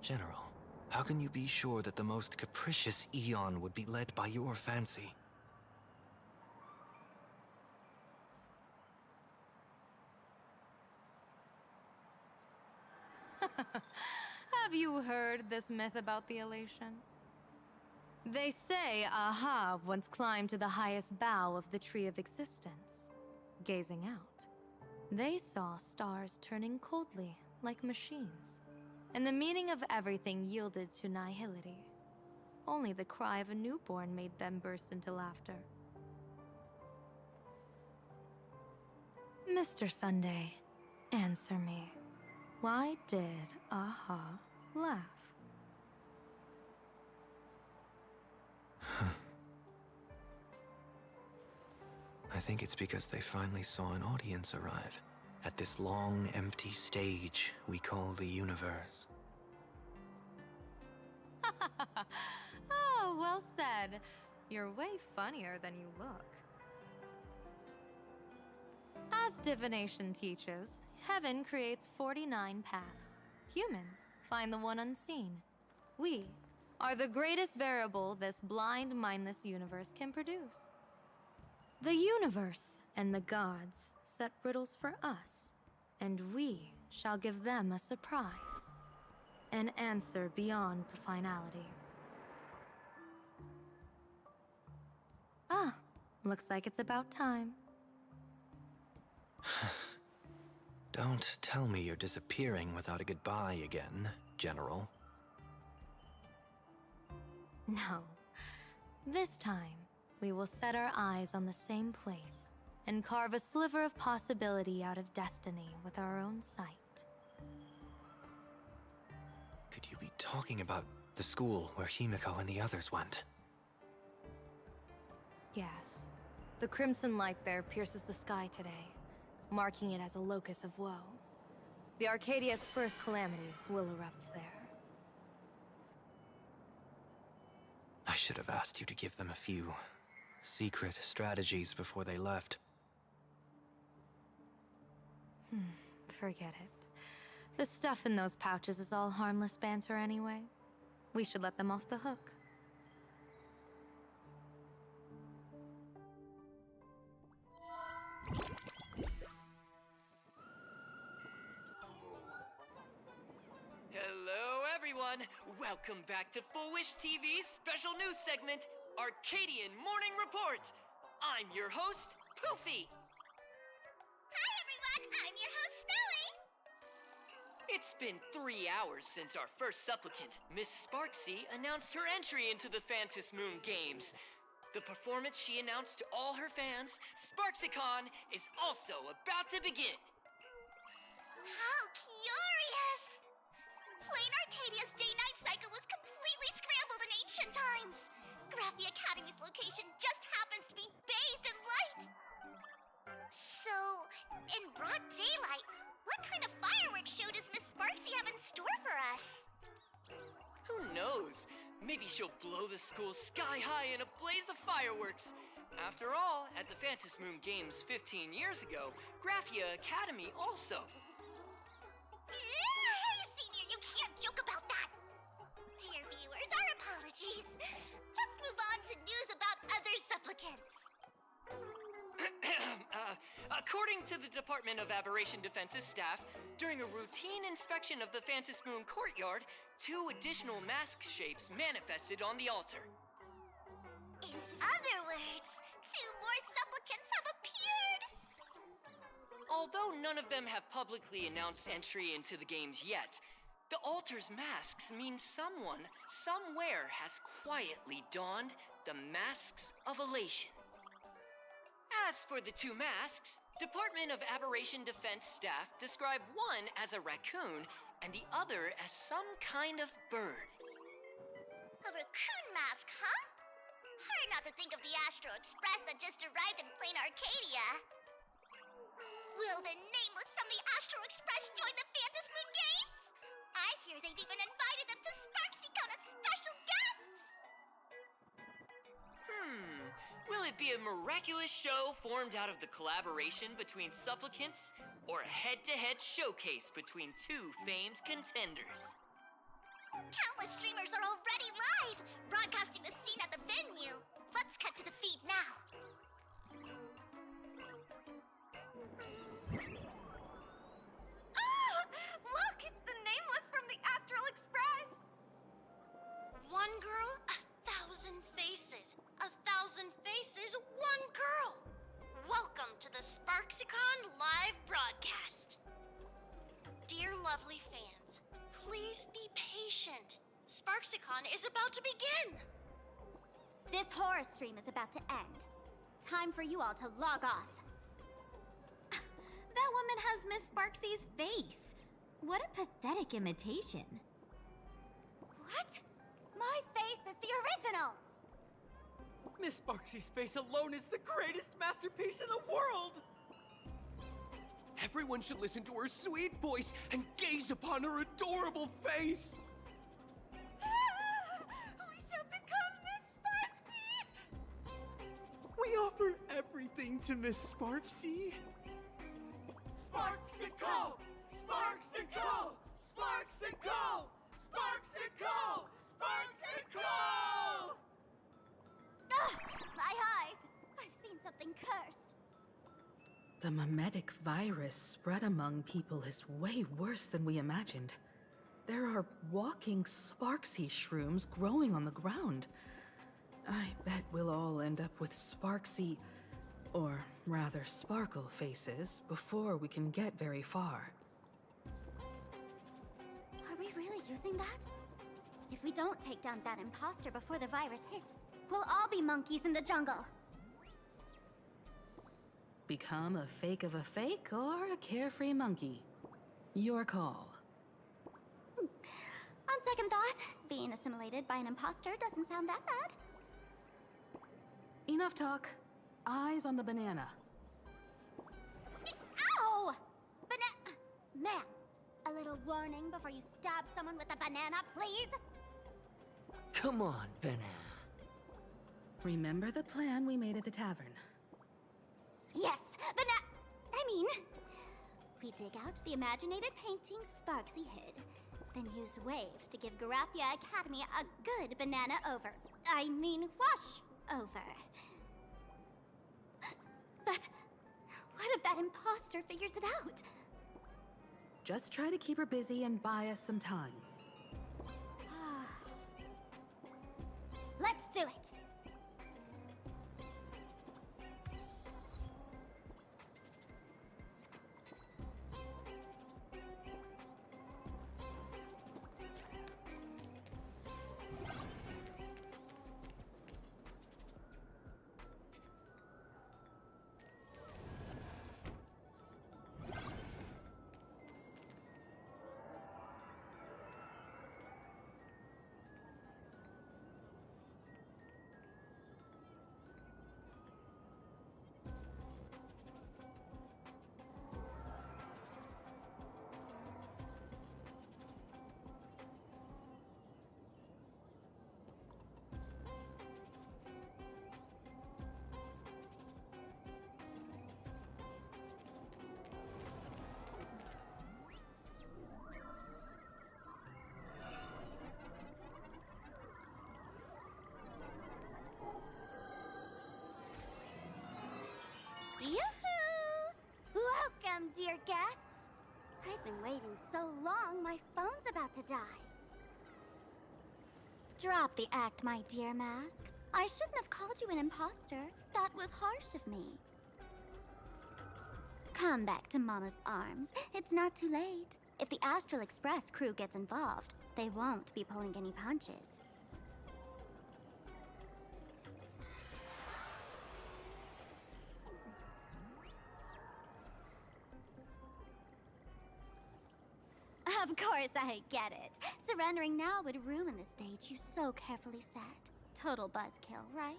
General, how can you be sure that the most capricious Eon would be led by your fancy?
Have you heard this myth about the elation? They say Ahab once climbed to the highest bough of the Tree of Existence, gazing out. They saw stars turning coldly, like machines, and the meaning of everything yielded to nihility. Only the cry of a newborn made them burst into laughter. Mr. Sunday, answer me. Why did Aha laugh?
I think it's because they finally saw an audience arrive at this long, empty stage we call the universe.
Oh, well said. You're way funnier than you look. As divination teaches, heaven creates 49 paths. Humans find the one unseen. We are the greatest variable this blind, mindless universe can produce. The universe and the gods set riddles for us, and we shall give them a surprise. An answer beyond the finality. Ah, looks like it's about time.
Don't tell me you're disappearing without a goodbye again, General.
No. This time, we will set our eyes on the same place and carve a sliver of possibility out of destiny with our own sight.
Could you be talking about the school where Himiko and the others went?
Yes. The crimson light there pierces the sky today, marking it as a locus of woe. The Arcadia's first calamity will erupt there.
I should have asked you to give them a few secret strategies before they left.
Forget it. The stuff in those pouches is all harmless banter anyway. We should let them off the hook.
Hello, everyone. Welcome back to Full Wish TV's special news segment, Arcadian Morning Report. I'm your host, Poofy.
Hi, everyone! I'm your host, Snowy!
It's been 3 hours since our first supplicant, Miss Sparksy, announced her entry into the Phantasmoon games. The performance she announced to all her fans, SparksyCon, is also about to begin.
How curious! Plain Arcadia's day-night cycle was completely scrambled in ancient times. Graphia Academy's location just happens to be bathed in light. So, in broad daylight, what kind of fireworks show does Miss Sparksy have in store for us?
Who knows? Maybe she'll blow the school sky high in a blaze of fireworks. After all, at the Phantasmoon Games 15 years ago, Graphia Academy also.
Hey, Senior, you can't joke about that! Dear viewers, our apologies. news about other supplicants?
According to the Department of Aberration Defense's staff, during a routine inspection of the Phantasmoon courtyard, 2 additional mask shapes manifested on the altar.
In other words, 2 more supplicants have appeared!
Although none of them have publicly announced entry into the games yet, the altar's masks mean someone, somewhere has quietly donned the masks of elation. As for the 2 masks, Department of Aberration Defense staff describe one as a raccoon and the other as some kind of bird.
A raccoon mask, huh? Hard not to think of the Astro Express that just arrived in plain Arcadia. Will the nameless from the Astro Express join the Phantasmoon games? I hear they've even invited them to SparksyCon as special guests!
Will it be a miraculous show formed out of the collaboration between supplicants, or a head-to-head showcase between 2 famed contenders?
Countless streamers are already live, broadcasting the scene at the venue. Let's cut to the feed now.
Ah! Look, it's the nameless from the Astral Express!
One girl, 1,000 faces. 1,000 faces, one girl. Welcome to the SparksyCon live broadcast. Dear lovely fans, please be patient. SparksyCon is about to begin. This horror stream is about to end. Time for you all to log off.
That woman has Miss Sparksy's face. What a pathetic imitation.
What? My face is the original.
Miss Sparksy's face alone is the greatest masterpiece in the world! Everyone should listen to her sweet voice and gaze upon her adorable face!
We shall become Miss Sparksy!
We offer everything to Miss Sparksy. Sparksicle! Sparksicle! Sparksicle! Sparksicle! Sparksicle!
Ugh, my eyes! I've seen something cursed.
The mimetic virus spread among people is way worse than we imagined. There are walking Sparksy shrooms growing on the ground. I bet we'll all end up with Sparksy, or rather Sparkle faces before we can get very far.
Are we really using that? If we don't take down that imposter before the virus hits, we'll all be monkeys in the jungle.
Become a fake of a fake or a carefree monkey. Your call.
On second thought, being assimilated by an imposter doesn't sound that bad.
Enough talk. Eyes on the banana.
Ow! Ma'am, a little warning before you stab someone with a banana, please?
Come on, banana.
Remember the plan we made at the tavern.
Yes, we dig out the imaginated painting Sparksy hid, then use waves to give Garafia Academy a good banana over. Wash over. But what if that imposter figures it out?
Just try to keep her busy and buy us some time.
Let's do it. Yoo-hoo! Welcome, dear guests. I've been waiting so long, my phone's about to die. Drop the act, my dear Mask. I shouldn't have called you an imposter. That was harsh of me. Come back to Mama's arms. It's not too late. If the Astral Express crew gets involved, they won't be pulling any punches. Of course I get it. Surrendering now would ruin the stage you so carefully set. Total buzzkill, right?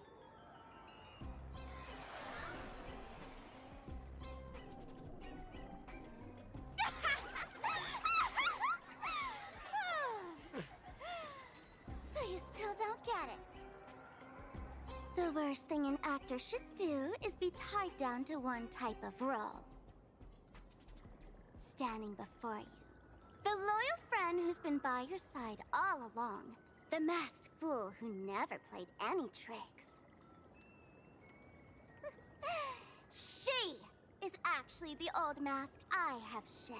So you still don't get it? The worst thing an actor should do is be tied down to one type of role. Standing before you, the loyal friend who's been by your side all along. The masked fool who never played any tricks. She is actually the old mask I have shed.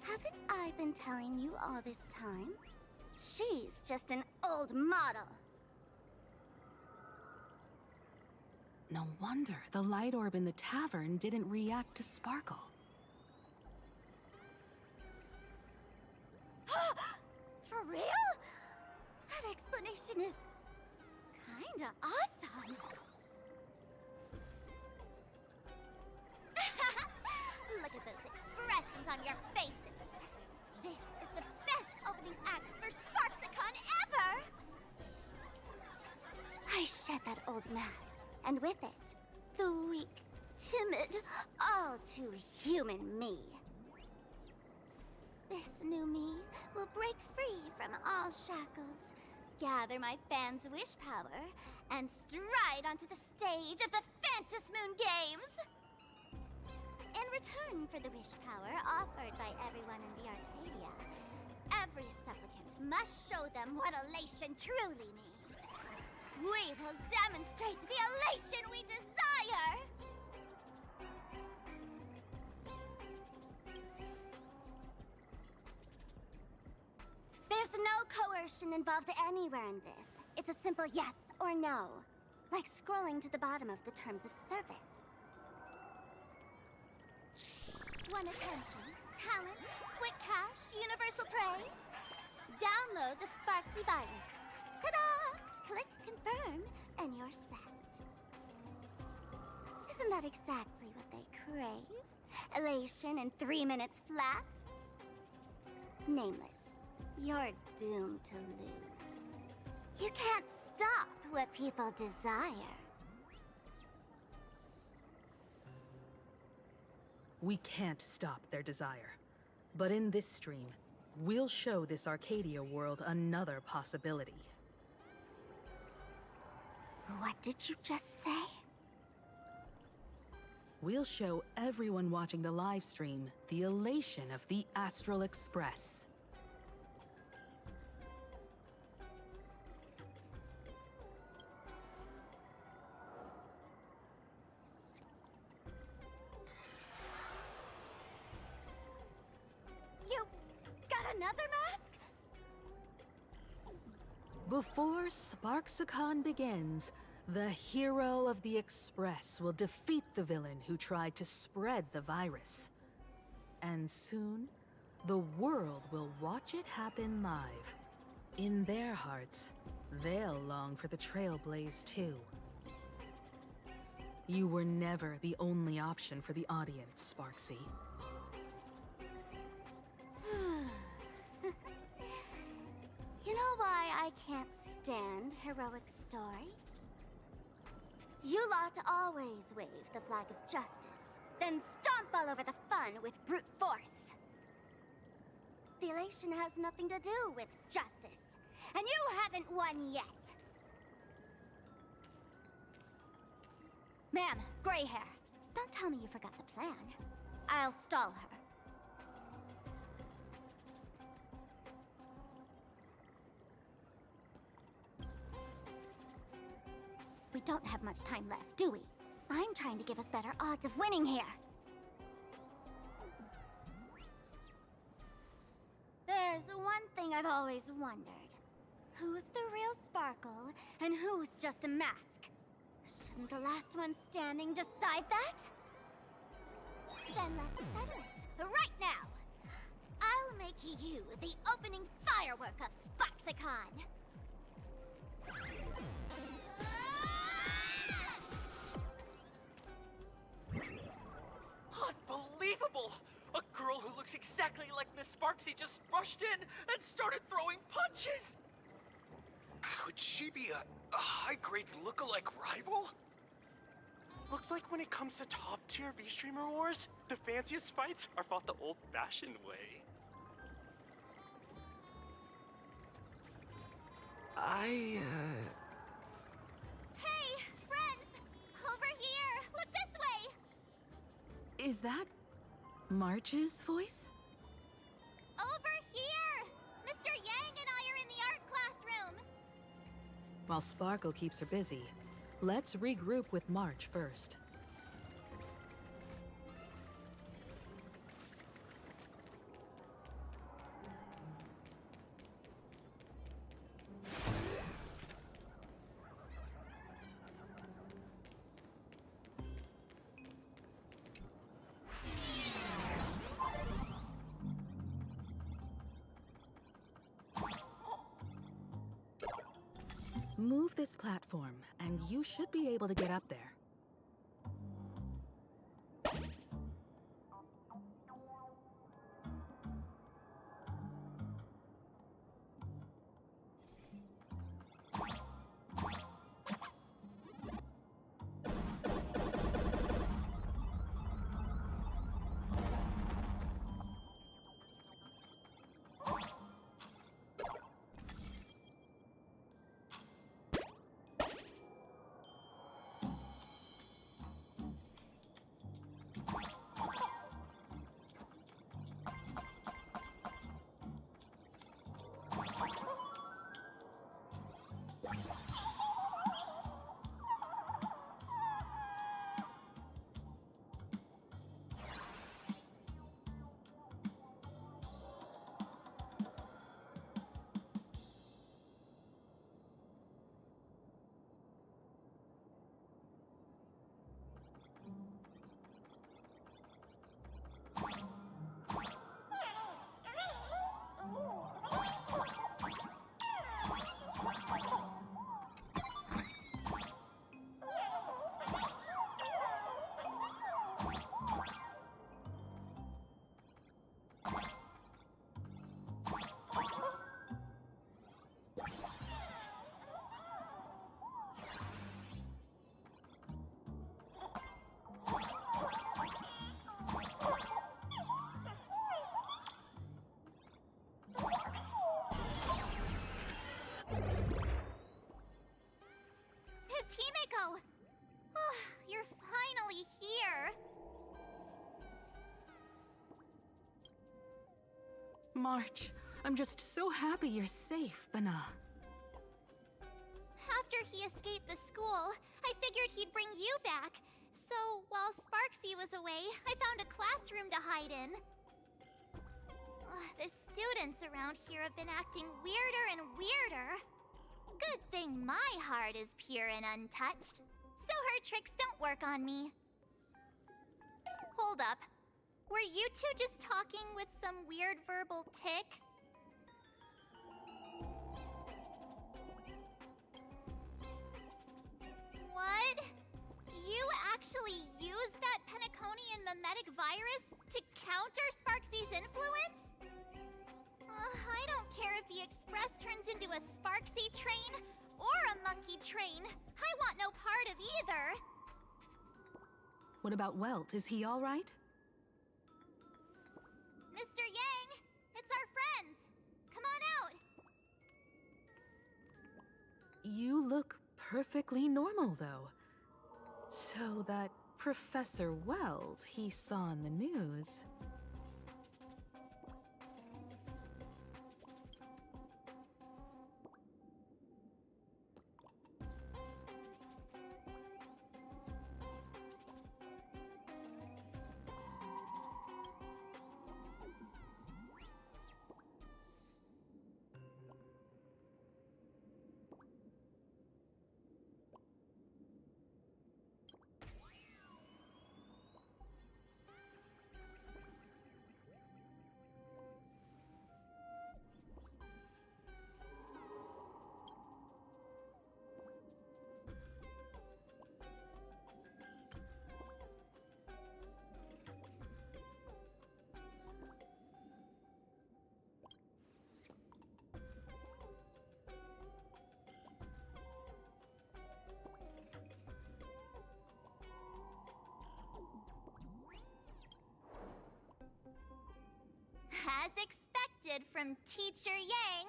Haven't I been telling you all this time? She's just an old model.
No wonder the light orb in the tavern didn't react to Sparkle.
For real? That explanation is kinda awesome. Look at those expressions on your faces. This is the best opening act for Sparksicon ever! I shed that old mask, and with it, the weak, timid, all too human me. This new me will break free from all shackles, gather my fans' wish power, and stride onto the stage of the Phantasmoon Games! In return for the wish power offered by everyone in the Arcadia, every supplicant must show them what elation truly means. We will demonstrate the elation we desire! There's no coercion involved anywhere in this. It's a simple yes or no, like scrolling to the bottom of the terms of service. Want attention, talent, quick cash, universal praise? Download the Sparksy virus. Ta-da! Click confirm, and you're set. Isn't that exactly what they crave? Elation in 3 minutes flat? Nameless, you're doomed to lose. You can't stop what people desire.
We can't stop their desire. But in this stream, we'll show this Arcadia world another possibility.
What did you just say?
We'll show everyone watching the live stream the elation of the Astral Express.
You got another mask?
Before Sparksicon begins, the hero of the Express will defeat the villain who tried to spread the virus. And soon, the world will watch it happen live. In their hearts, they'll long for the Trailblaze too. You were never the only option for the audience, Sparksy.
You know why I can't stand heroic stories? You lot always wave the flag of justice, then stomp all over the fun with brute force. The elation has nothing to do with justice, and you haven't won yet. Man, gray hair. Don't tell me you forgot the plan. I'll stall her. We don't have much time left, do we? I'm trying to give us better odds of winning here. There's one thing I've always wondered. Who's the real Sparkle, and who's just a mask? Shouldn't the last one standing decide that? Then let's settle it, right now! I'll make you the opening firework of Sparksicon!
Unbelievable! A girl who looks exactly like Miss Sparksy just rushed in and started throwing punches!
Could she be a high-grade look-alike rival? Looks like when it comes to top-tier V-Streamer wars, the fanciest fights are fought the old-fashioned way.
Hey, friends! Over here! Look this way!
Is that March's voice?
Over here! Mr. Yang and I are in the art classroom!
While Sparkle keeps her busy, let's regroup with March first. Move this platform, and you should be able to get up there.
Himeko! Oh, you're finally here!
March, I'm just so happy you're safe, Bana.
After he escaped the school, I figured he'd bring you back. So, while Sparksy was away, I found a classroom to hide in. The students around here have been acting weirder and weirder. Good thing my heart is pure and untouched, so her tricks don't work on me. Hold up. Were you two just talking with some weird verbal tick? What? You actually used that Penaconian mimetic virus to counter Sparksy's influence? I don't care if the Express turns into a Sparksy train or a monkey train. I want no part of either.
What about Welt? Is he all right?
Mr. Yang, it's our friends. Come on out.
You look perfectly normal, though. So that Professor Weld he saw in the news.
As expected from Teacher Yang.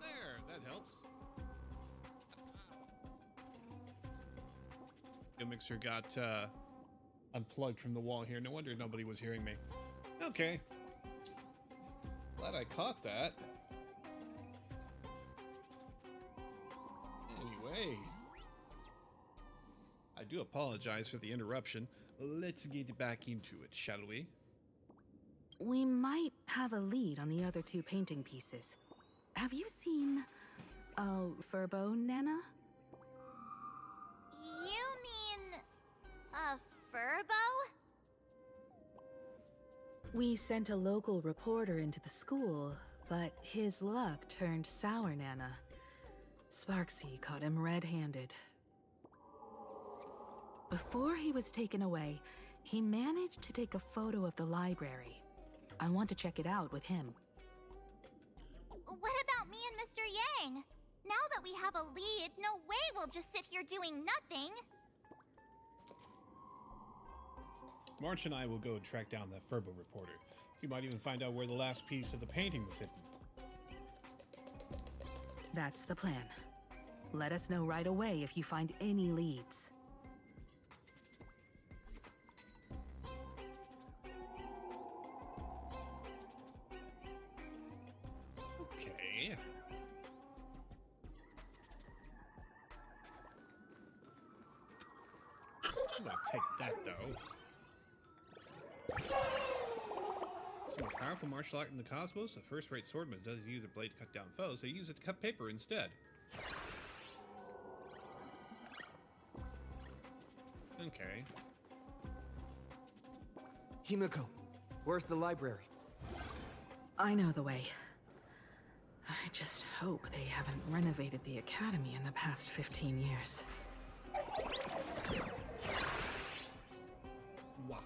There, that helps. The mixer got unplugged from the wall here. No wonder nobody was hearing me. Okay. Glad I caught that. Anyway, I do apologize for the interruption. Let's get back into it, shall we?
We might have a lead on the other two painting pieces. Have you seen Furbo, Nana?
You mean a furbo?
We sent a local reporter into the school, but his luck turned sour, Nana. Sparksy caught him red-handed. Before he was taken away, he managed to take a photo of the library. I want to check it out with him.
What about me and Mr. Yang? Now that we have a lead, no way we'll just sit here doing nothing.
March and I will go track down that Furbo reporter. We might even find out where the last piece of the painting was hidden.
That's the plan. Let us know right away if you find any leads.
Okay. I'm gonna take that, though. It's the most powerful martial art in the cosmos. A first-rate swordman doesn't use a blade to cut down foes. They use it to cut paper instead. Okay.
Himiko, where's the library?
I know the way. I just hope they haven't renovated the academy in the past 15 years.
Wow.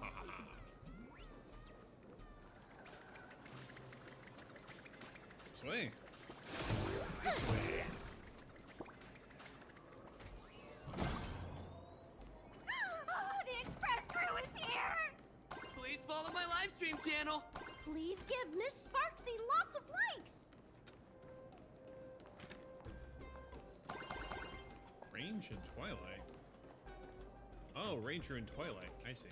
This way. This way.
The express crew is here!
Please follow my live stream channel.
Please give Miss Sparksy lots of likes!
Range and Twilight. Oh, Ranger and Twilight. I see.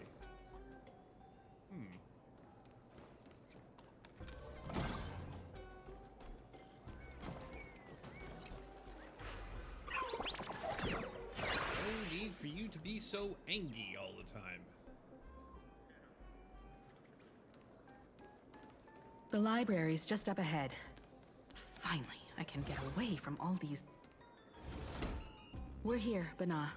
No need for you to be so angry all the time.
The library's just up ahead. Finally, I can get away from all these... We're here, Bana.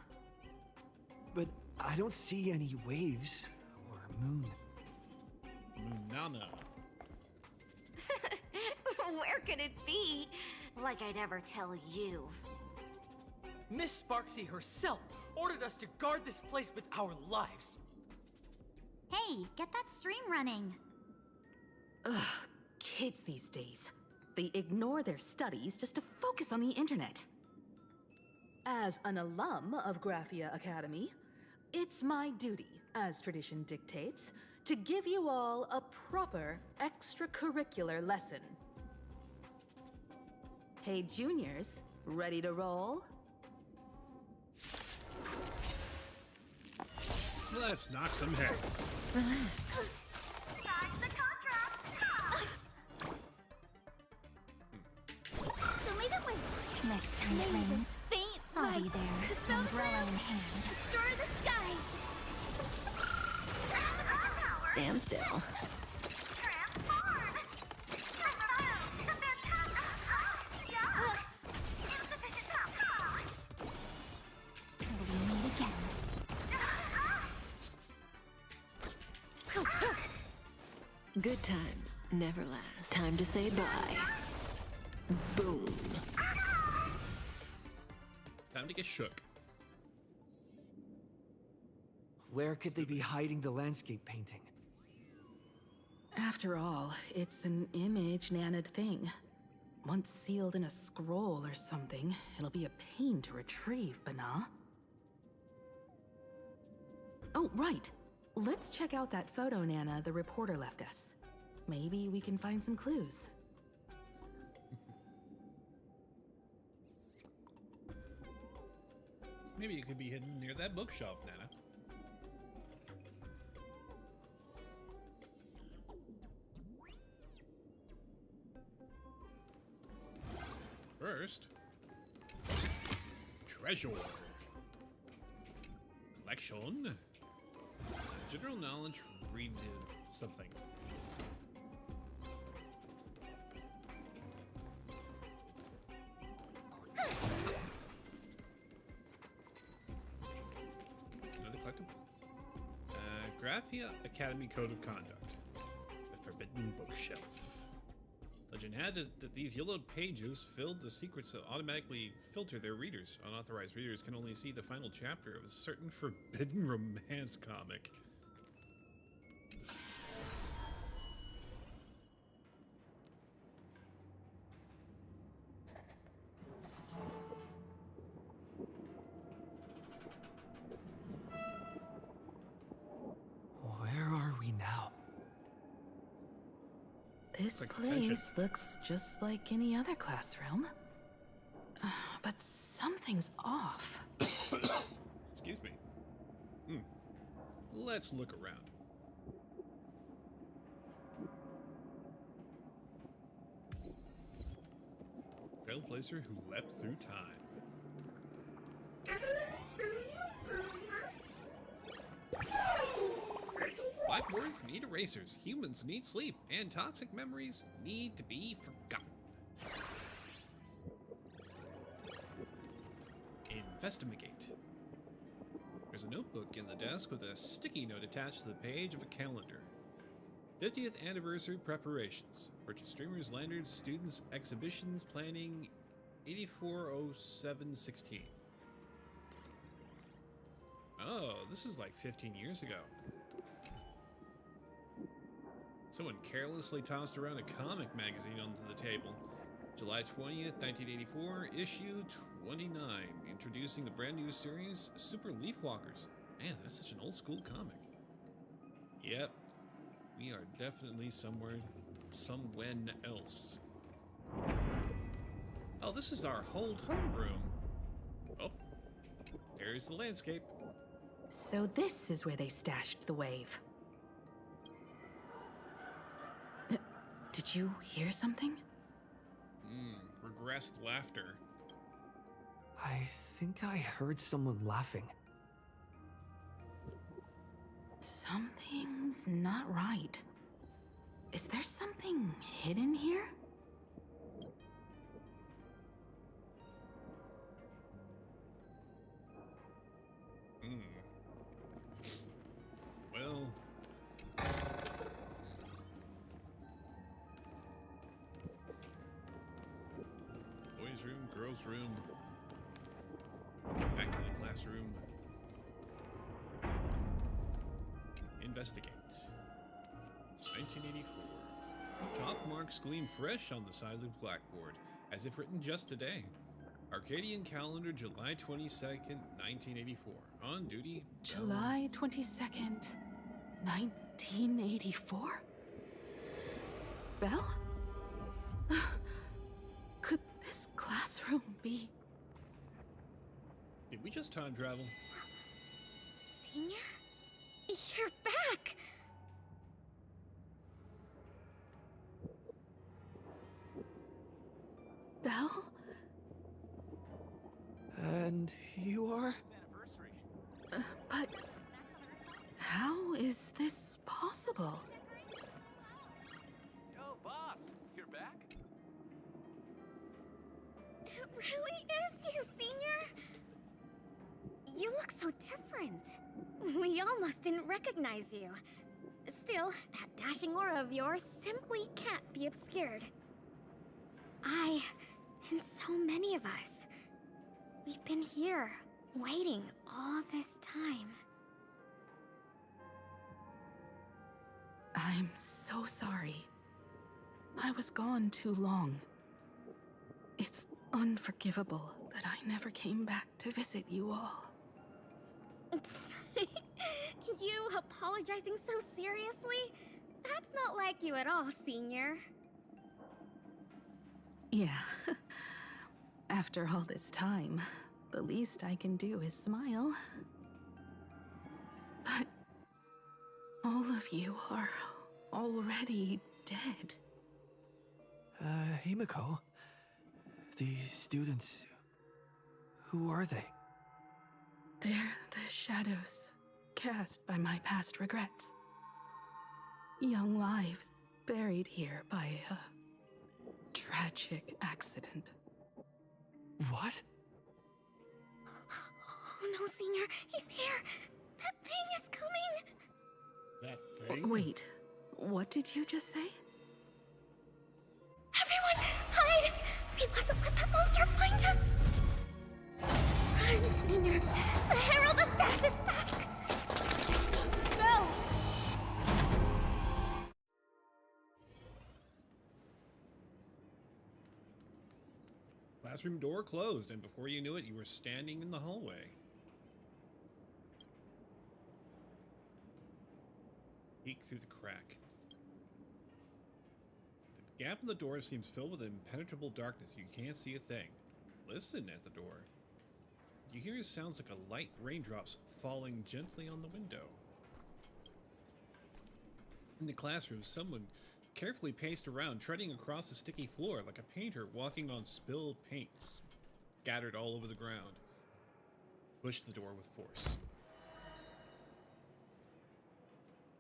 But I don't see any waves or moon.
Nana.
Where could it be? Like I'd ever tell you.
Miss Sparksy herself ordered us to guard this place with our lives.
Hey, get that stream running.
Ugh, kids these days. They ignore their studies just to focus on the internet. As an alum of Graphia Academy, it's my duty, as tradition dictates, to give you all a proper extracurricular lesson. Hey, juniors, ready to roll?
Let's knock some heads.
Relax.
Show me the way.
Next time it rains,
Faint
I'll be
light.
there,
Dispel the
umbrella
clouds.
in hand.
Destroy the skies.
Stand still.
Till we meet again.
Good times never last. Time to say bye. Boom.
Time to get shook.
Where could they be hiding the landscape painting?
After all, it's an image Nana'd thing. Once sealed in a scroll or something, it'll be a pain to retrieve, Bana. Oh, right. Let's check out that photo Nana the reporter left us. Maybe we can find some clues.
Maybe it could be hidden near that bookshelf, Nana. First, treasure. Collection. General knowledge, read something. Another collectible. Graphia Academy Code of Conduct. The Forbidden Bookshelf. Legend had it that these yellowed pages filled the secrets that automatically filter their readers. Unauthorized readers can only see the final chapter of a certain forbidden romance comic.
Where are we now?
This
like
place
detention.
looks just like any other classroom. But something's off.
Excuse me. Let's look around. Trailblazer who leapt through time. Blackboards need erasers, humans need sleep, and toxic memories need to be forgotten. Investigate. There's a notebook in the desk with a sticky note attached to the page of a calendar. 50th anniversary preparations. Purchase streamers, lanyards, students, exhibitions, planning 840716. Oh, this is like 15 years ago. Someone carelessly tossed around a comic magazine onto the table. July 20th, 1984, issue 29, introducing the brand new series, Super Leafwalkers. Man, that's such an old school comic. Yep, we are definitely somewhen else. Oh, this is our old homeroom. Oh, there's the landscape.
So this is where they stashed the wave. Did you hear something?
Regressed laughter.
I think I heard someone laughing.
Something's not right. Is there something hidden here?
boys' room, girls' room. Back to the classroom. Investigate. 1984. Chalk marks gleam fresh on the side of the blackboard, as if written just today. Arcadian calendar, July 22nd, 1984. On duty.
July 22nd, 1984? Belle? Could this classroom be...
Did we just time travel?
Senior? You're back!
Belle?
And you are?
But... how is this possible?
Yo, boss, you're back?
It really is you, Senior! You look so different. We almost didn't recognize you. Still, that dashing aura of yours simply can't be obscured. I, and so many of us, we've been here, waiting all this time.
I'm so sorry. I was gone too long. It's unforgivable that I never came back to visit you all.
You apologizing so seriously? That's not like you at all, Senior.
Yeah. After all this time, the least I can do is smile. But all of you are already dead.
Himiko? These students... who are they?
They're the shadows cast by my past regrets. Young lives buried here by a tragic accident.
What?
Oh no, Senior, he's here! That thing is coming!
That thing?
Wait, what did you just say?
Everyone, hide! We mustn't let that monster find us! Run, Senior! The Herald of Death is back! Go!
Classroom door closed, and before you knew it, you were standing in the hallway. Peek through the crack. The gap in the door seems filled with impenetrable darkness. You can't see a thing. Listen at the door. You hear sounds like a light raindrops falling gently on the window. In the classroom, someone carefully paced around, treading across the sticky floor like a painter walking on spilled paints, scattered all over the ground. Push the door with force.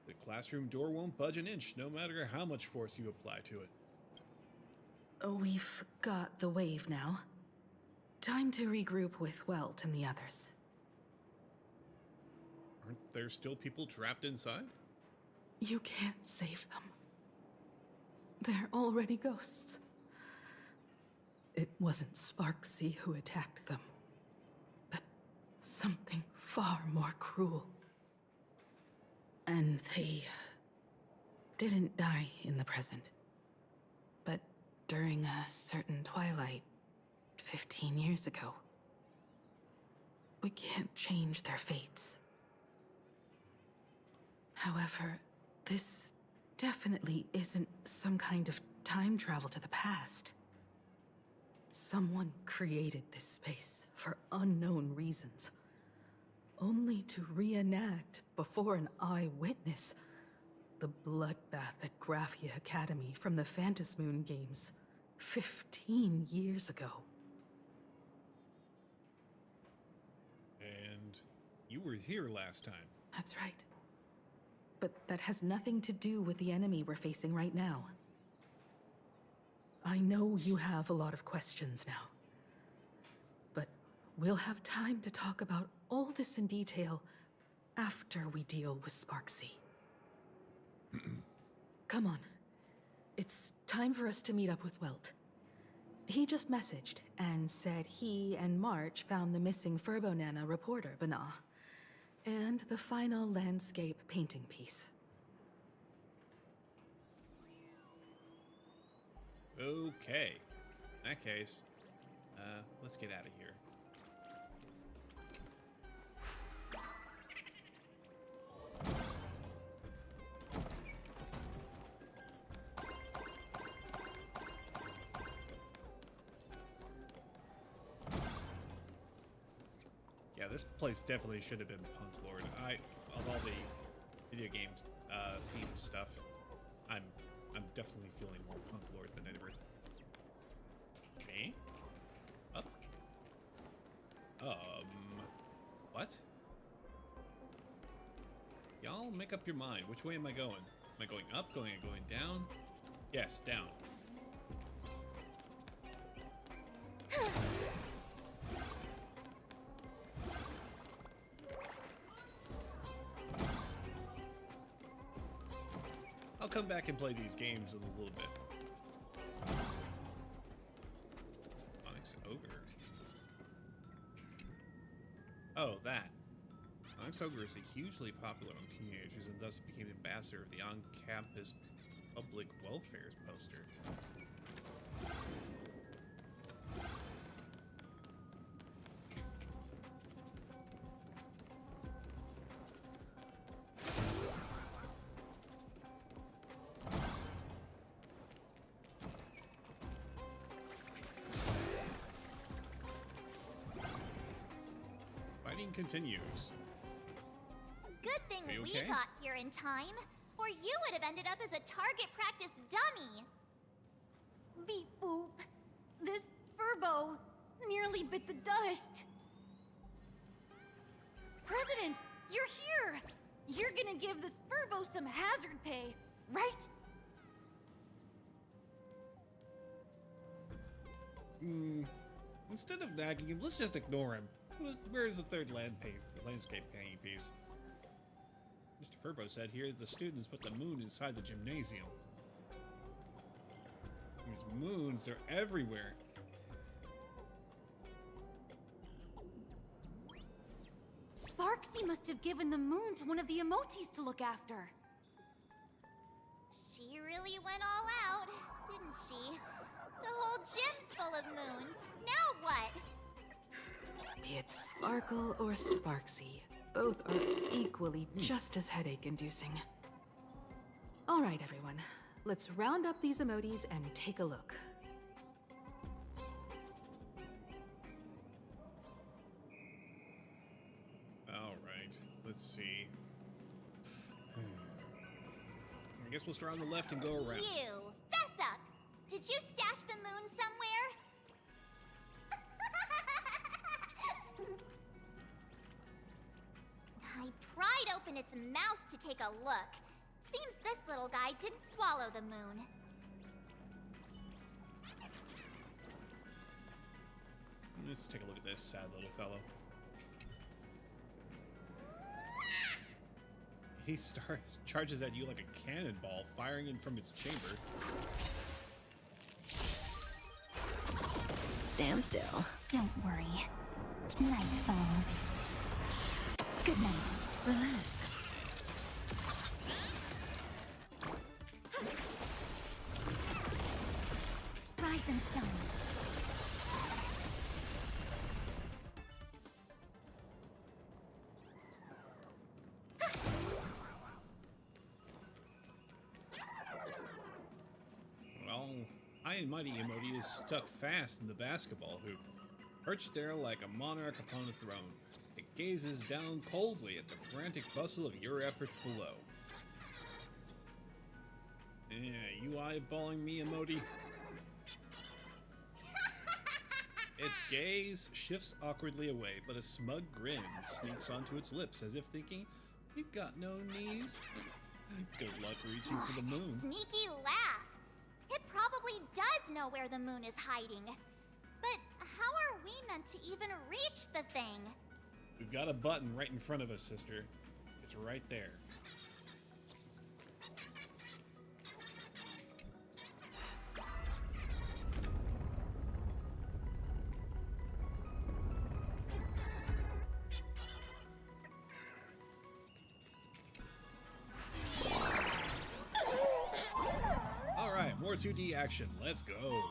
The classroom door won't budge an inch, no matter how much force you apply to it.
We've got the wave now. Time to regroup with Welt and the others.
Aren't there still people trapped inside?
You can't save them. They're already ghosts. It wasn't Sparksy who attacked them, but something far more cruel. And they didn't die in the present, but during a certain twilight 15 years ago. We can't change their fates. However, this definitely isn't some kind of time travel to the past. Someone created this space for unknown reasons, only to reenact before an eyewitness the bloodbath at Graphia Academy from the Phantasmoon games 15 years ago.
And you were here last time.
That's right. But that has nothing to do with the enemy we're facing right now. I know you have a lot of questions now. But we'll have time to talk about all this in detail after we deal with Sparksy. Come on. It's time for us to meet up with Welt. He just messaged and said he and March found the missing Furbo Nana reporter, Bana, and the final landscape painting piece.
Okay. In that case, let's get out of here. Yeah, this place definitely should have been Punk Lord. Of all the video games theme stuff, I'm definitely feeling more Punk Lord than ever. Me? Up? What? Y'all make up your mind. Which way am I going? Am I going up? Going down? Yes, down. I'll come back and play these games in a little bit. Onyx Ogre. Oh, that. Onyx Ogre is hugely popular among teenagers and thus became ambassador of the on-campus public welfare poster. Fighting continues.
Good thing
Are you
we
okay?
got here in time, or you would have ended up as a target practice dummy.
Beep boop. This Furbo nearly bit the dust. President, you're here! You're gonna give this Furbo some hazard pay, right?
Instead of nagging him, let's just ignore him. Where's the third landscape painting piece? Mr. Furbo said here the students put the moon inside the gymnasium. These moons are everywhere.
Sparksy must have given the moon to one of the emotes to look after.
She really went all out, didn't she? The whole gym's full of moons. Now what?
Be it Sparkle or Sparksy, both are equally just as headache-inducing. All right, everyone. Let's round up these emotes and take a look.
All right, let's see. I guess we'll start on the left and go around.
You, fess up. Did you stash the moon somewhere? I pried open its mouth to take a look. Seems this little guy didn't swallow the moon.
Let's take a look at this sad little fellow. He charges at you like a cannonball, firing in from its chamber.
Stand still. Don't worry. Night falls. Good night.
Relax.
Rise and shine.
Well, High and Mighty Emote is stuck fast in the basketball hoop, perched there like a monarch upon a throne. It gazes down coldly at the frantic bustle of your efforts below. Yeah, you eyeballing me, Emote? Its gaze shifts awkwardly away, but a smug grin sneaks onto its lips as if thinking, "You got no knees?" Good luck reaching for the moon.
Sneaky laugh. It probably does know where the moon is hiding. But how are we meant to even reach the thing?
We've got a button right in front of us, sister. It's right there. more 2D action. Let's go.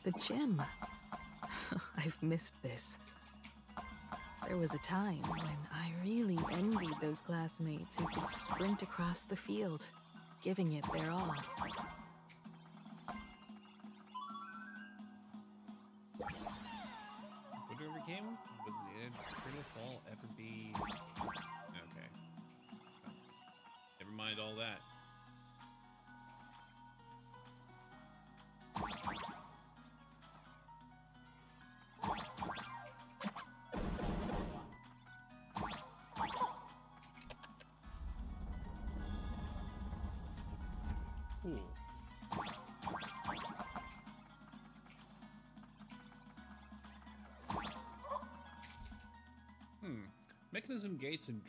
The gym. I've missed this. There was a time when I really envied those classmates who could sprint across the field, giving it their all.
Would overcame? Would the eternal fall ever be? Okay. Never mind all that. Cool. Mechanism gates and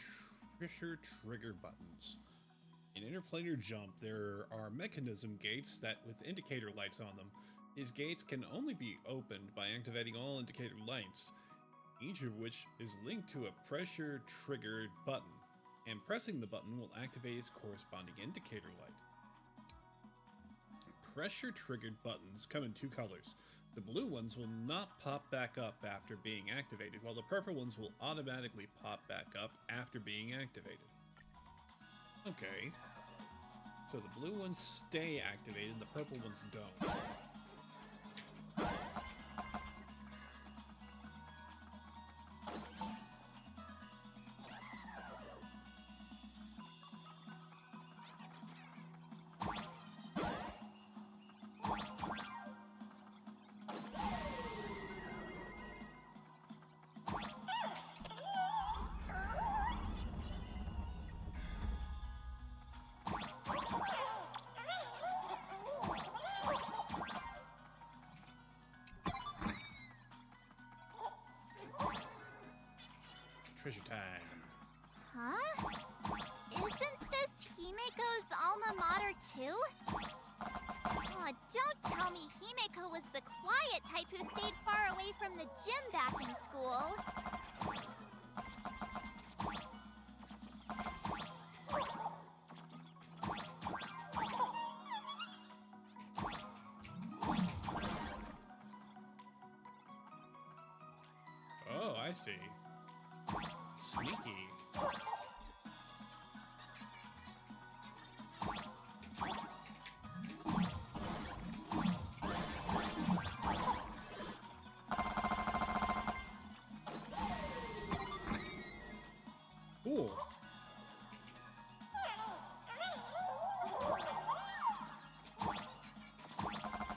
pressure trigger buttons. In interplanar jump, there are mechanism gates that with indicator lights on them. These gates can only be opened by activating all indicator lights, each of which is linked to a pressure triggered button, and pressing the button will activate its corresponding indicator light. Pressure triggered buttons come in two colors. The blue ones will not pop back up after being activated, while the purple ones will automatically pop back up after being activated. Okay. So the blue ones stay activated, the purple ones don't. Treasure time.
Huh? Isn't this Himiko's alma mater too? Aw, don't tell me Himiko was the quiet type who stayed far away from the gym back in school.
Oh, I see. Sneaky. Cool.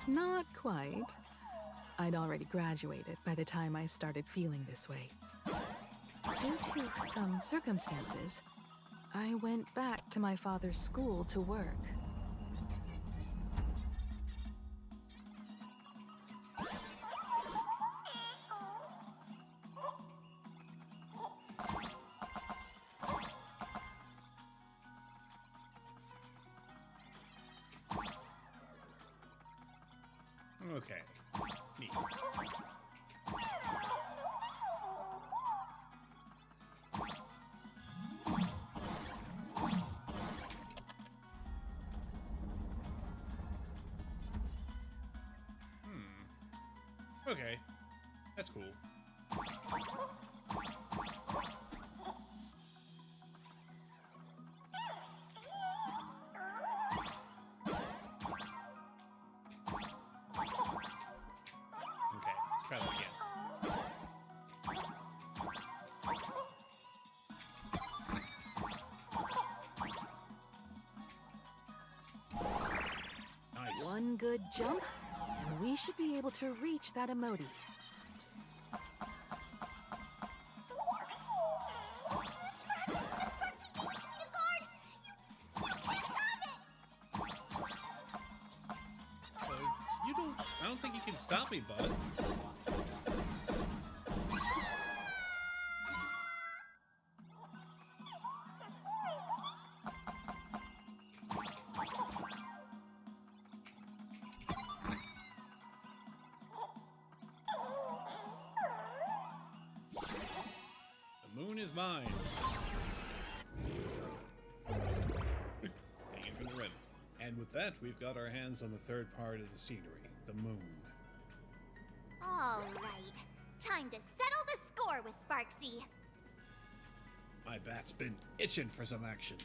Not quite. I'd already graduated by the time I started feeling this way. Due to some circumstances, I went back to my father's school to work.
Okay. Neat. Okay. That's cool. Okay, let's try that again. Nice.
One good jump, and we should be able to reach that emoji.
So, I don't think you can stop me, bud. mine. Hanging from the rim. And with that, we've got our hands on the third part of the scenery, the moon.
All right. Time to settle the score with Sparksy.
My bat's been itching for some action.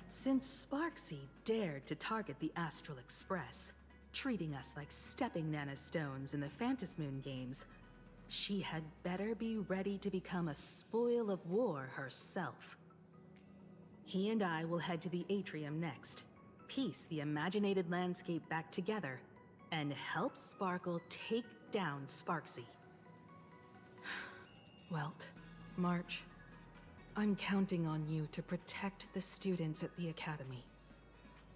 Since Sparksy dared to target the Astral Express, treating us like stepping Nana Stones in the Phantasmoon games, she had better be ready to become a spoil of war herself. He and I will head to the atrium next, piece the imaginated landscape back together, and help Sparkle take down Sparksy. Welt, March, I'm counting on you to protect the students at the Academy.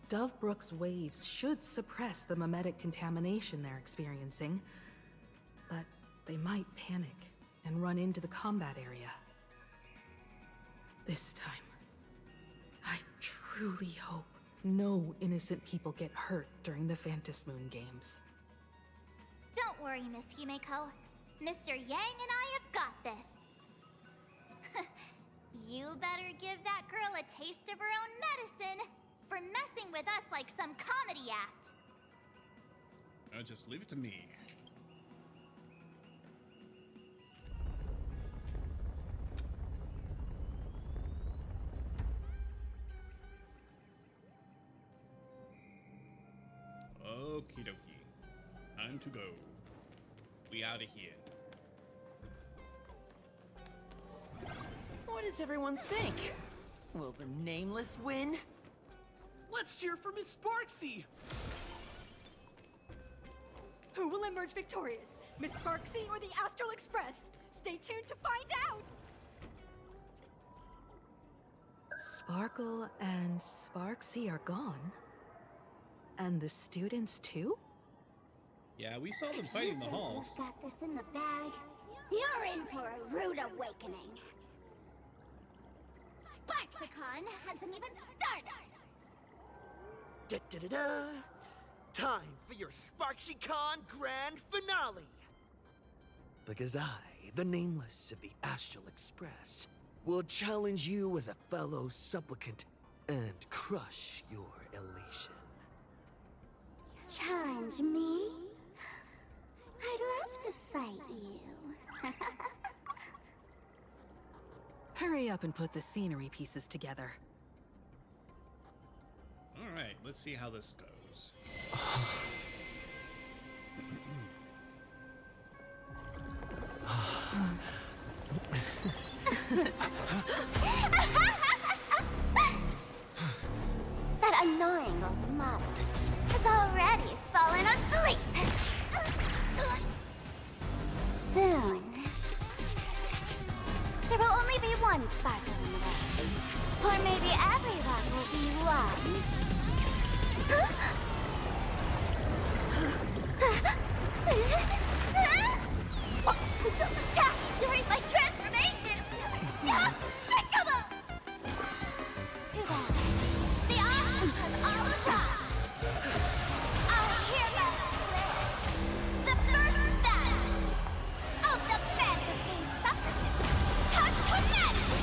Dovebrook's waves should suppress the mimetic contamination they're experiencing, but they might panic and run into the combat area. This time, I truly hope no innocent people get hurt during the Phantasmoon games.
Don't worry, Miss Himeko. Mr. Yang and I have got this. You better give that girl a taste of her own medicine for messing with us like some comedy act.
Just leave it to me. Okie dokie. Time to go. We out of here.
What does everyone think? Will the Nameless win? Let's cheer for Miss Sparksy!
Who will emerge victorious? Miss Sparksy or the Astral Express? Stay tuned to find out!
Sparkle and Sparksy are gone. And the students too?
Yeah, we saw them fighting in the halls.
Got this in the bag. You're in for a rude awakening. Sparksicon hasn't even started!
Da-da-da-da! Time for your SparksyCon grand finale!
Because I, the Nameless of the Astral Express, will challenge you as a fellow supplicant and crush your elation.
Challenge me? I'd love to fight you.
Hurry up and put the scenery pieces together.
Alright, let's see how this goes.
That annoying old model has already fallen asleep. Soon, there will only be one sparkle in the world. Or maybe everyone will be one. Don't attack during my transformation! Despicable! Too bad. The awesome has all arrived. Our heroes play the first battle of the Phantasmoon supplement has commenced!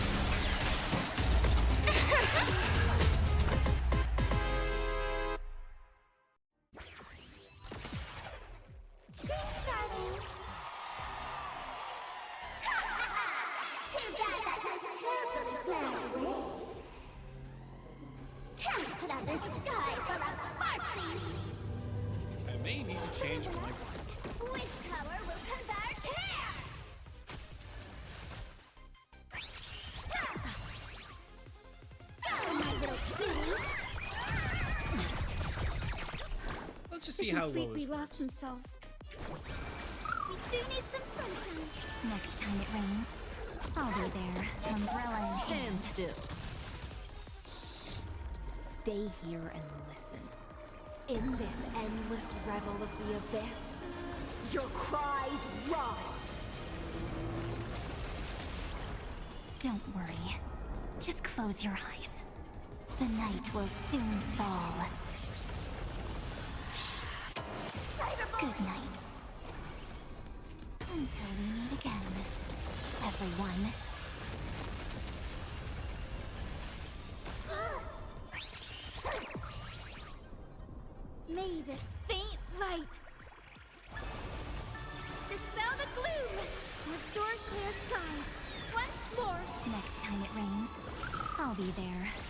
Stream starting! Too bad that was carefully planned away. Can't put out this sky full of sparksies!
I may need to change my...
Which power will convert here? My little cutie!
Let's just see how well
completely
this
lost
works.
themselves.
We do need some sunshine.
Next time it rains, I'll be there, umbrella in
Stand
hand.
still.
Stay here and listen. In this endless revel of the abyss, your cries rise. Don't worry. Just close your eyes. The night will soon fall. Good night. Until we meet again, everyone.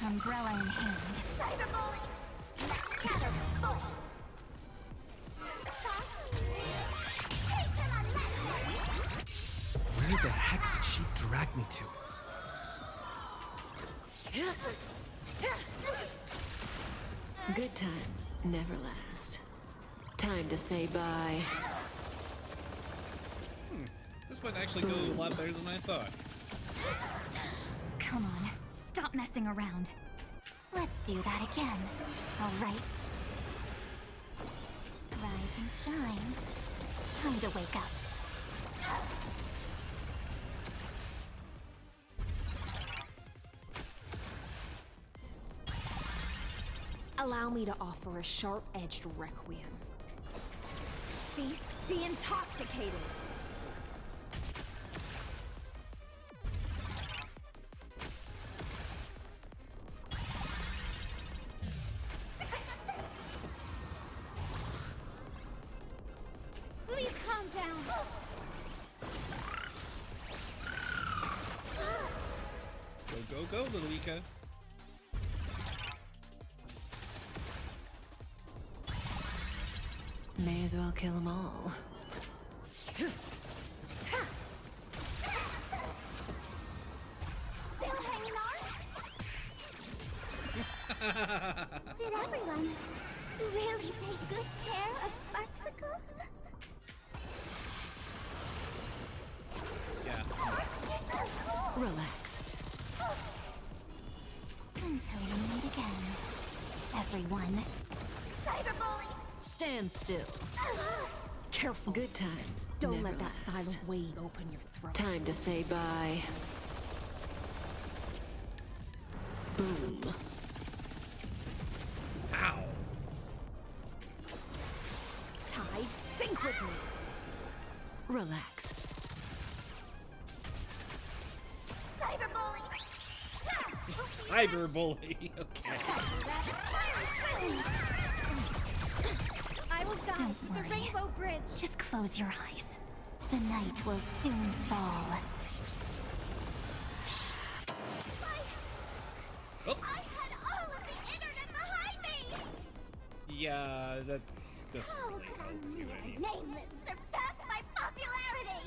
umbrella in hand. Cyberbully! Shadow voice!
Where the heck did she drag me to?
Good times never last. Time to say bye.
This might actually go a lot better than I thought.
Come on, stop messing around. Let's do that again. All right. Rise and shine. Time to wake up.
Allow me to offer a sharp-edged requiem.
Feast, be intoxicated. Please calm down.
Go, little Ika.
May as well kill them all.
Still hanging on? Did everyone really take good care of Sparksicle?
Yeah.
You're so cool!
Relax.
Until we meet again, everyone. Cyberbully!
Stand still.
Careful.
Good times
Don't
never
let that
last.
silent wave open your throat.
Time to say bye. Boom.
Ow.
Tide, sync with me.
Relax.
Cyberbully!
Cyberbully. Okay.
I will guide
Don't
the
worry.
Rainbow Bridge.
Just close your eyes. The night will soon fall.
Oh.
I had all of the internet behind me!
Yeah, that doesn't
How
really help
come
you
my
any.
nameless surpassed my popularity?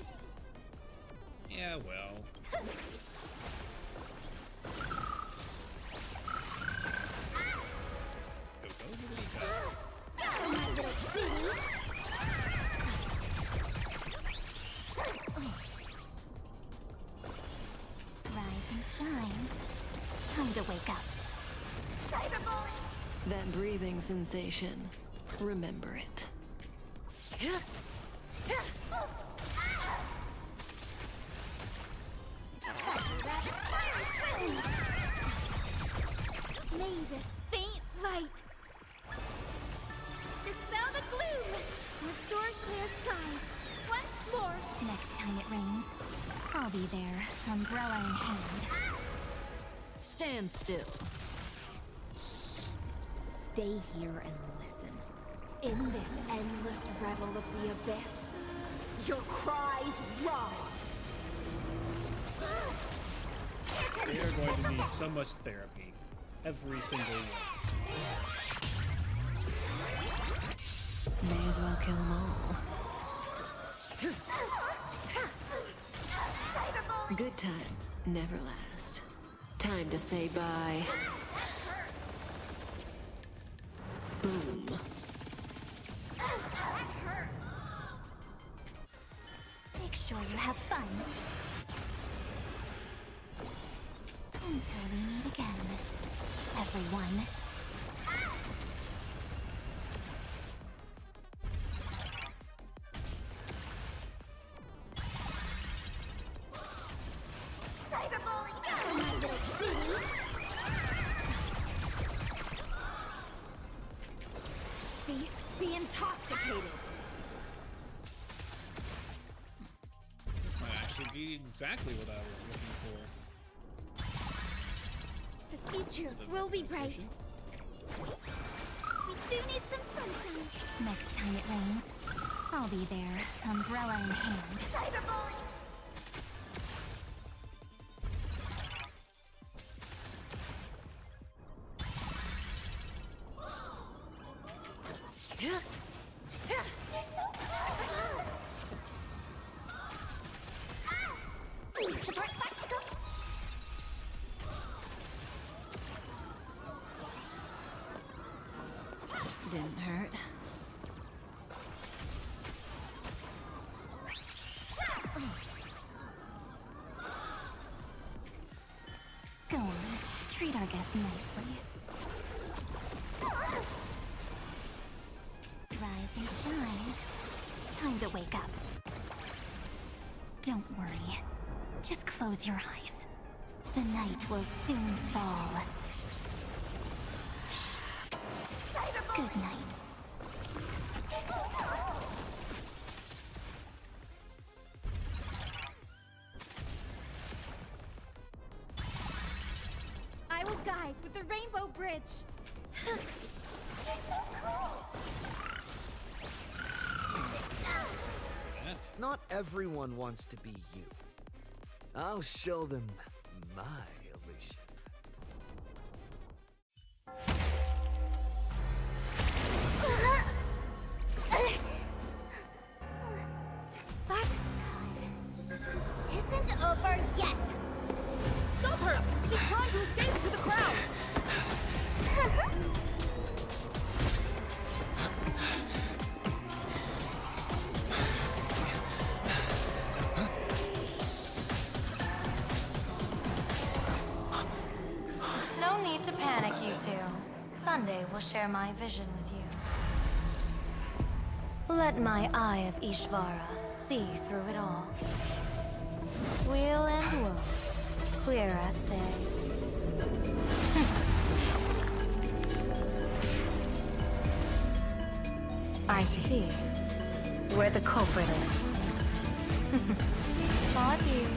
Yeah, well. Go, little Ika.
My little cutie! Rise and shine. Time to wake up. Cyberbully!
That breathing sensation. Remember it.
May this faint light dispel the gloom, restore clear skies. Once more.
Next time it rains, I'll be there, umbrella in hand.
Stand still.
Stay here and listen. In this endless revel of the abyss, your cries rise.
They are going to need so much therapy. Every single one.
May as well kill them all. Good times never last. Time to say bye. Boom.
Make sure you have fun. Until we meet again, everyone. Cyberbully! My little cutie!
Feast, be intoxicated.
This might actually be exactly what I was looking for.
The future will be bright. We do need some sunshine.
Next time it rains, I'll be there, umbrella in hand. Cyberbully!
Didn't hurt.
Go on, treat our guests nicely. Rise and shine. Time to wake up. Don't worry. Just close your eyes. The night will soon fall. Good night.
I will guide with the Rainbow Bridge.
You're so cool.
Not everyone wants to be you. I'll show them my illusion.
SparksCon isn't over yet.
Stop her! She's trying to escape to the crowd!
No need to panic, you two. Sunday will share my vision with you. Let my eye of Ishvara see through it all. Weal and woe, clear as day. I see where the culprit is. Not you.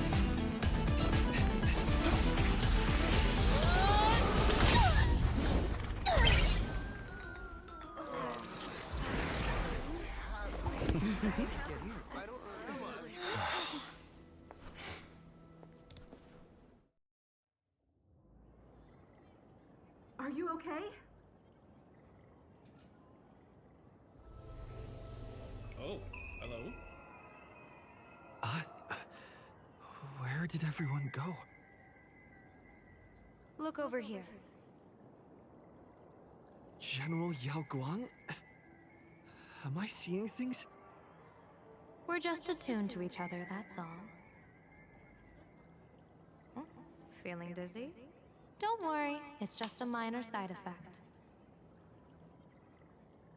Are you okay?
Oh, hello.
Where did everyone go?
Look over here.
General Yao Guang? Am I seeing things?
We're just attuned to each other, that's all. Oh, feeling dizzy? Don't worry, it's just a minor side effect.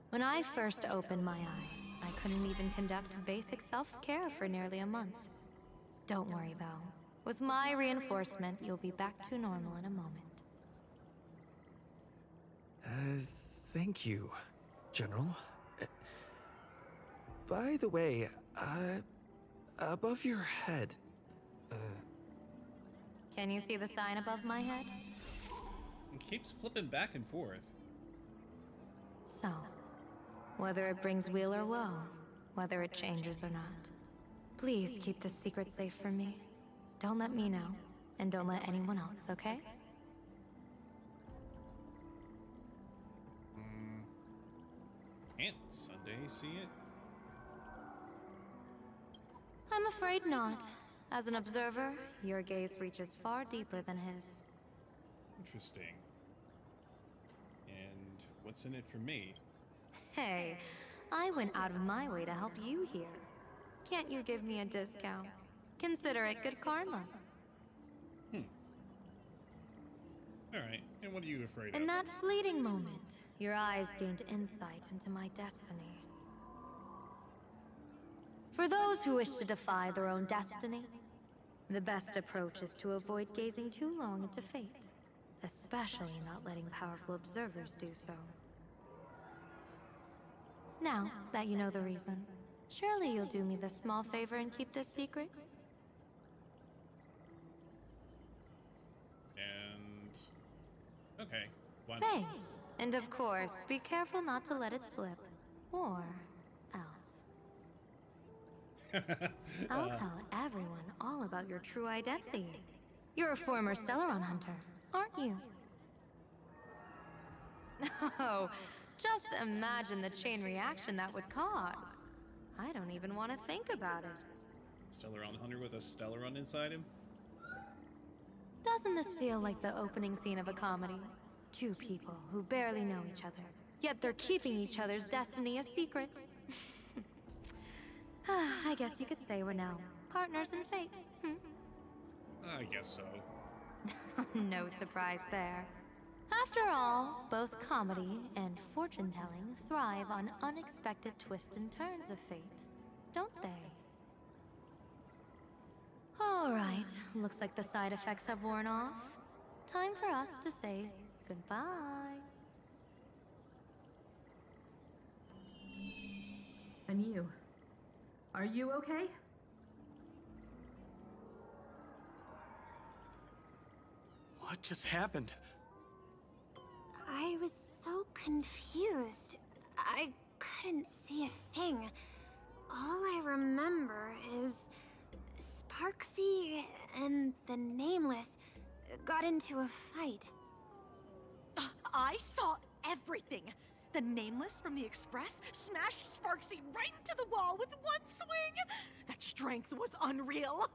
When I first opened my eyes, I couldn't even conduct basic self-care for nearly a month. Don't worry though. With my reinforcement, you'll be back to normal in a moment.
Thank you, General. By the way, above your head,
Can you see the sign above my head?
It keeps flipping back and forth.
So, whether it brings weal or woe, whether it changes or not, please keep this secret safe from me. Don't let me know, and don't let anyone else, okay?
Can't Sunday see it?
I'm afraid not. As an observer, your gaze reaches far deeper than his.
Interesting. And what's in it for me?
Hey, I went out of my way to help you here. Can't you give me a discount? Consider it good karma.
Alright, and what are you afraid
In
of?
that fleeting moment, your eyes gained insight into my destiny. For those who wish to defy their own destiny, the best approach is to avoid gazing too long into fate, especially not letting powerful observers do so. Now that you know the reason, surely you'll do me this small favor and keep this secret?
And... okay, why not?
Thanks. And of course, be careful not to let it slip. Or else. I'll tell everyone all about your true identity. You're a former Stellaron hunter, aren't you? Oh, just imagine the chain reaction that would cause. I don't even want to think about it.
Stellaron hunter with a Stellaron inside him?
Doesn't this feel like the opening scene of a comedy? Two people who barely know each other, Yet they're keeping each other's destiny a secret. I guess you could say we're now partners in fate.
I guess so.
No surprise there. After all, both comedy and fortune-telling thrive on unexpected twists and turns of fate, don't they? All right, looks like the side effects have worn off. Time for us to say goodbye.
And you? Are you okay?
What just happened?
I was so confused. I couldn't see a thing. All I remember is Sparksy and the Nameless got into a fight.
I saw everything. The Nameless from the Express smashed Sparksy right into the wall with one swing. That strength was unreal.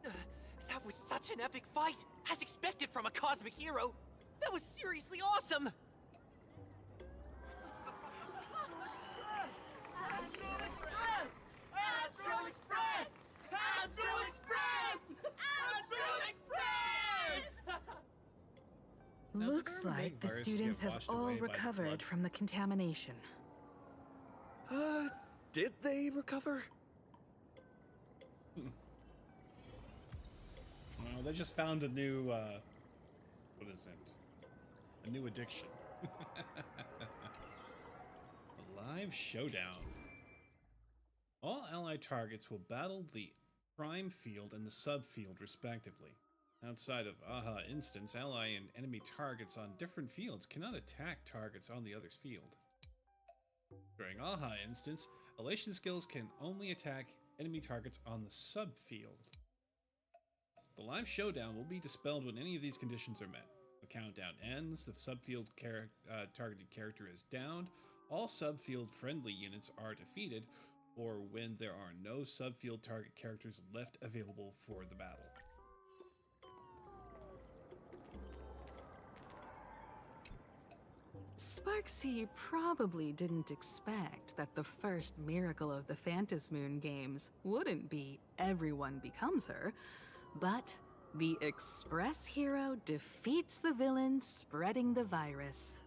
That was such an epic fight, as expected from a cosmic hero. That was seriously awesome.
Astral Express! Astral Express! Astral Express! Astral Express!
Looks like the students have all recovered from the contamination.
Did they recover?
Well, they just found a new, what is it? A new addiction. A live showdown. All allied targets will battle the prime field and the subfield, respectively. Outside of AHA instance, ally and enemy targets on different fields cannot attack targets on the other's field. During AHA instance, elation skills can only attack enemy targets on the subfield. The live showdown will be dispelled when any of these conditions are met. The countdown ends, the subfield targeted character is downed, all subfield friendly units are defeated, or when there are no subfield target characters left available for the battle.
Sparksy probably didn't expect that the first miracle of the Phantasmoon games wouldn't be everyone becomes her, but the Express hero defeats the villain spreading the virus.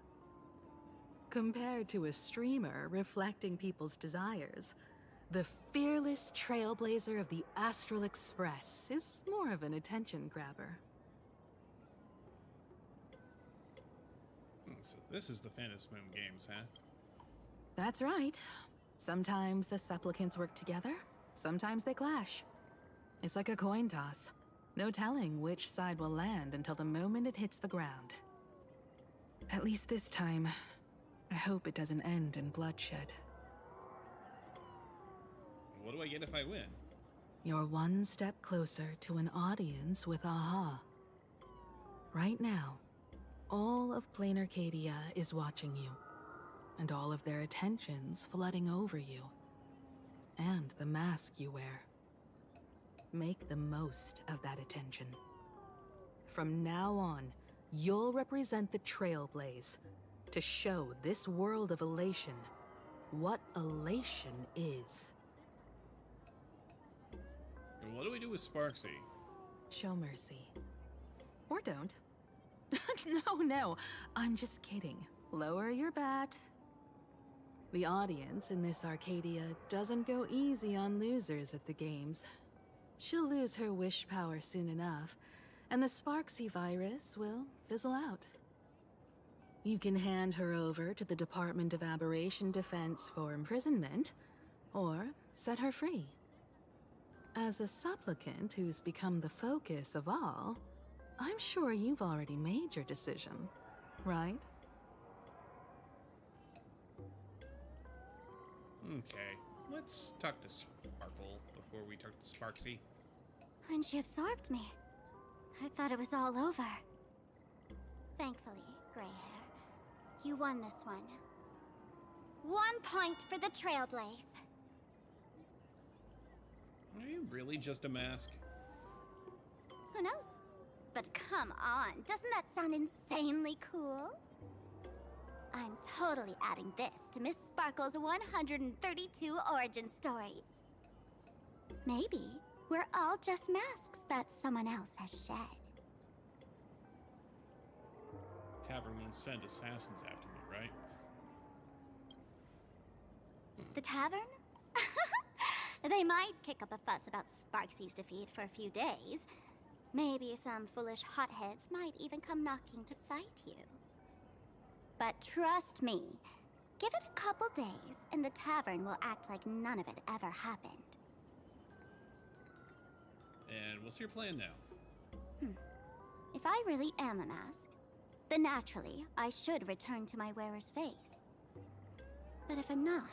Compared to a streamer reflecting people's desires, the fearless trailblazer of the Astral Express is more of an attention grabber.
So this is the Phantasmoon games, huh?
That's right. Sometimes the supplicants work together, sometimes they clash. It's like a coin toss. No telling which side will land until the moment it hits the ground. At least this time, I hope it doesn't end in bloodshed.
What do I get if I win?
You're one step closer to an audience with AHA. Right now, all of Plain Arcadia is watching you, and all of their attention's flooding over you, and the mask you wear. Make the most of that attention. From now on, you'll represent the Trailblaze to show this world of elation what elation is.
And what do we do with Sparksy?
Show mercy. Or don't. No, I'm just kidding. Lower your bat. The audience in this Arcadia doesn't go easy on losers at the games. She'll lose her wish power soon enough, and the Sparksy virus will fizzle out. You can hand her over to the Department of Aberration Defense for imprisonment, or set her free. As a supplicant who's become the focus of all, I'm sure you've already made your decision, right?
Okay, let's talk to Sparkle before we talk to Sparksy.
When she absorbed me, I thought it was all over. Thankfully, Gray Hair, you won this one. 1 point for the Trailblaze.
Are you really just a mask?
Who knows? But come on, doesn't that sound insanely cool? I'm totally adding this to Miss Sparkle's 132 origin stories. Maybe we're all just masks that someone else has shed.
Tavern won't send assassins after me, right?
The tavern? They might kick up a fuss about Sparksy's defeat for a few days. Maybe some foolish hotheads might even come knocking to fight you. But trust me, give it a couple days and the tavern will act like none of it ever happened.
And what's your plan now?
If I really am a mask, then naturally I should return to my wearer's face. But if I'm not,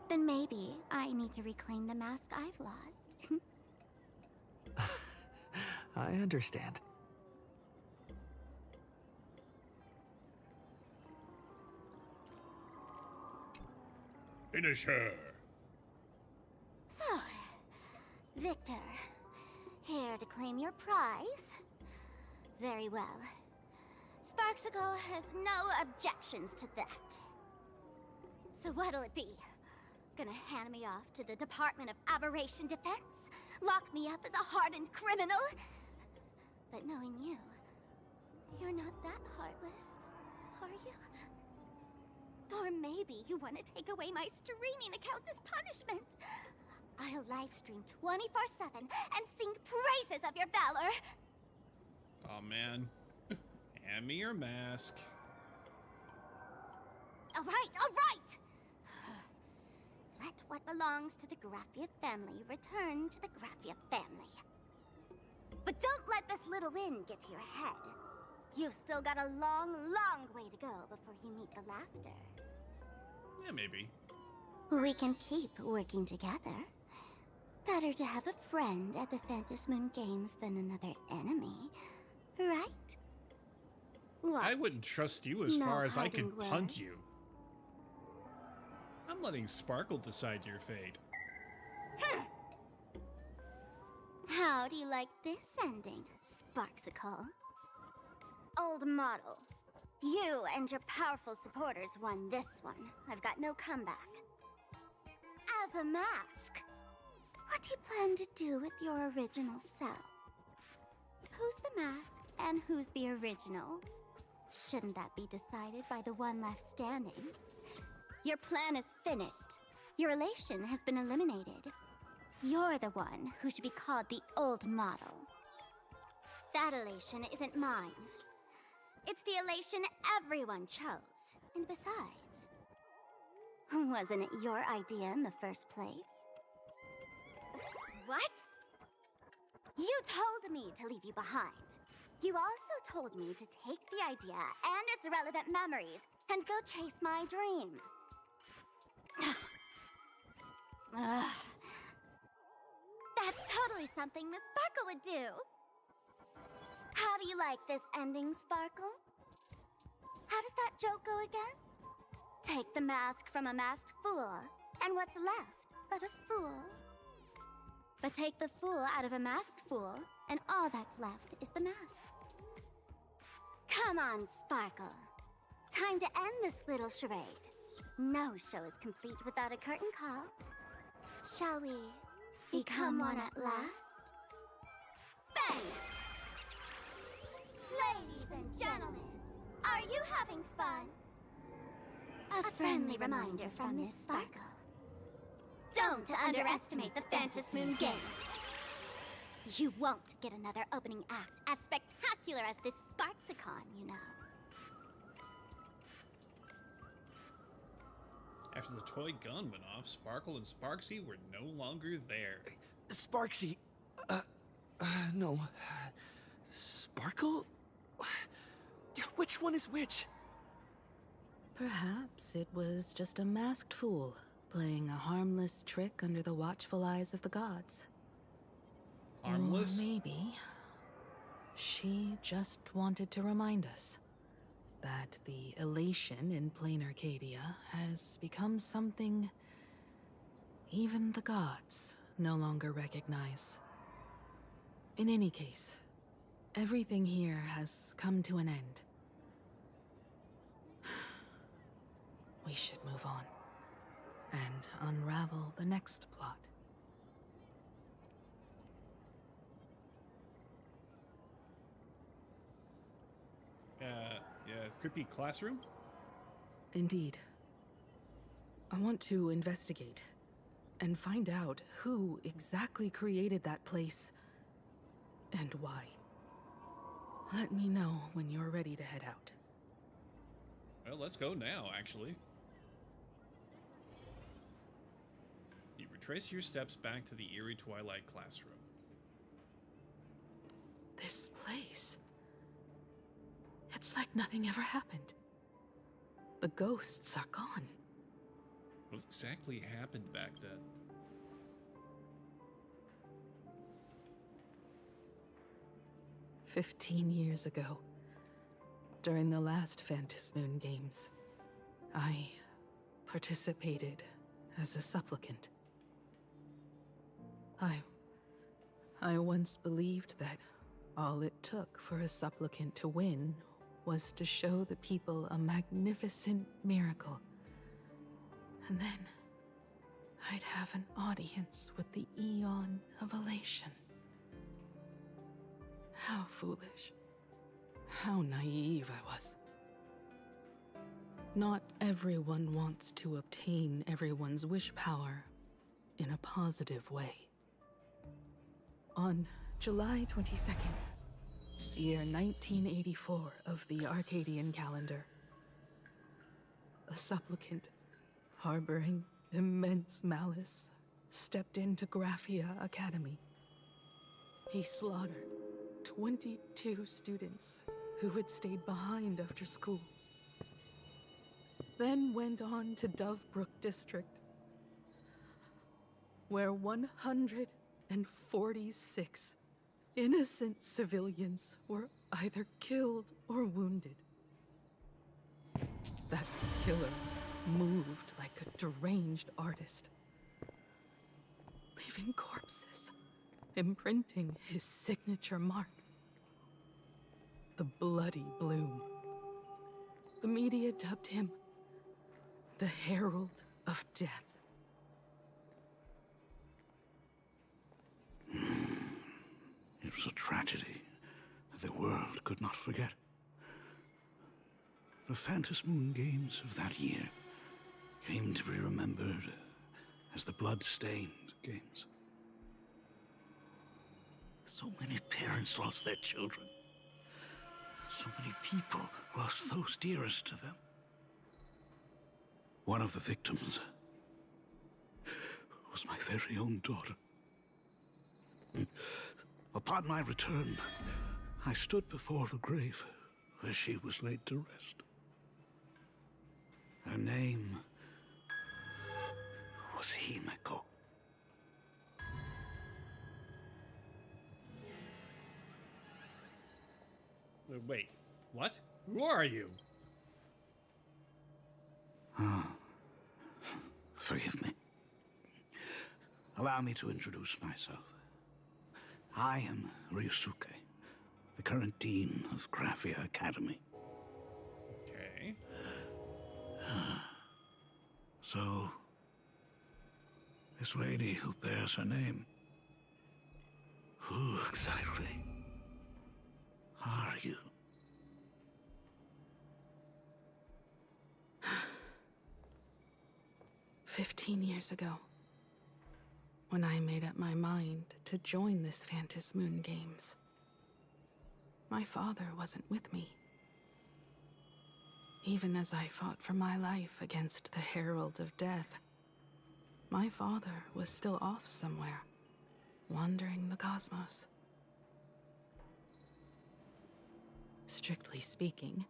then maybe I need to reclaim the mask I've lost.
I understand.
Finish her!
So, Victor, here to claim your prize? Very well. Sparksicle has no objections to that. So what'll it be? Gonna hand me off to the Department of Aberration Defense? Lock me up as a hardened criminal? But knowing you, you're not that heartless, are you? Or maybe you want to take away my streaming account as punishment. I'll livestream 24/7 and sing praises of your valor.
Oh man. Hand me your mask.
All right. Let what belongs to the Graffia family return to the Graffia family. But don't let this little win get to your head. You've still got a long, long way to go before you meet the laughter.
Yeah, maybe.
We can keep working together. Better to have a friend at the Phantasmoon Games than another enemy, right? What?
I wouldn't trust you as
No
far as I
hiding
could punt
words.
you. I'm letting Sparkle decide your fate.
How do you like this ending, Sparksicle? Old model. You and your powerful supporters won this one. I've got no comeback. As a mask, what do you plan to do with your original self? Who's the mask and who's the original? Shouldn't that be decided by the one left standing? Your plan is finished. Your elation has been eliminated. You're the one who should be called the old model. That elation isn't mine. It's the elation everyone chose. And besides, wasn't it your idea in the first place? What? You told me to leave you behind. You also told me to take the idea and its relevant memories and go chase my dream. Ugh. That's totally something Miss Sparkle would do. How do you like this ending, Sparkle? How does that joke go again? Take the mask from a masked fool, and what's left but a fool? But take the fool out of a masked fool, and all that's left is the mask. Come on, Sparkle. Time to end this little charade. No show is complete without a curtain call. Shall we become one at last? Bang! Ladies and gentlemen, are you having fun? A friendly reminder from Miss Sparkle. Don't underestimate the Phantasmoon Games. You won't get another opening act as spectacular as this Sparksicon, you know.
After the toy gun went off, Sparkle and Sparksy were no longer there.
Sparksy, no. Sparkle? Which one is which?
Perhaps it was just a masked fool, playing a harmless trick under the watchful eyes of the gods.
Harmless?
Or maybe she just wanted to remind us that the elation in plain Arcadia has become something even the gods no longer recognize. In any case, everything here has come to an end. We should move on and unravel the next plot.
Yeah, creepy classroom?
Indeed. I want to investigate and find out who exactly created that place and why. Let me know when you're ready to head out.
Well, let's go now, actually. You retrace your steps back to the eerie Twilight classroom.
This place. It's like nothing ever happened. The ghosts are gone.
What exactly happened back then?
"15 years ago, during the last Phantasmoon games, I participated as a supplicant. I once believed that all it took for a supplicant to win was to show the people a magnificent miracle. And then I'd have an audience with the Eon of Elation. How foolish. How naive I was. Not everyone wants to obtain everyone's wish power in a positive way. On July 22nd, year 1984 of the Arcadian calendar, a supplicant harboring immense malice stepped into Graphia Academy. He slaughtered 22 students who had stayed behind after school. Then went on to Dovebrook District, where 146 innocent civilians were either killed or wounded. That killer moved like a deranged artist, leaving corpses, imprinting his signature mark. The Bloody Bloom. The media dubbed him the Herald of Death.
It was a tragedy the world could not forget. The Phantasmoon games of that year came to be remembered as the Blood-Stained games. So many parents lost their children. So many people lost those dearest to them. One of the victims was my very own daughter. Upon my return, I stood before the grave where she was laid to rest. Her name was Himeko.
Wait, what? Who are you?
Forgive me. Allow me to introduce myself. I am Ryusuke, the current dean of Graphia Academy.
Okay.
So, this lady who bears her name, who exactly are you?
15 years ago, when I made up my mind to join this Phantasmoon games, my father wasn't with me. Even as I fought for my life against the Herald of Death, my father was still off somewhere, wandering the cosmos. Strictly speaking,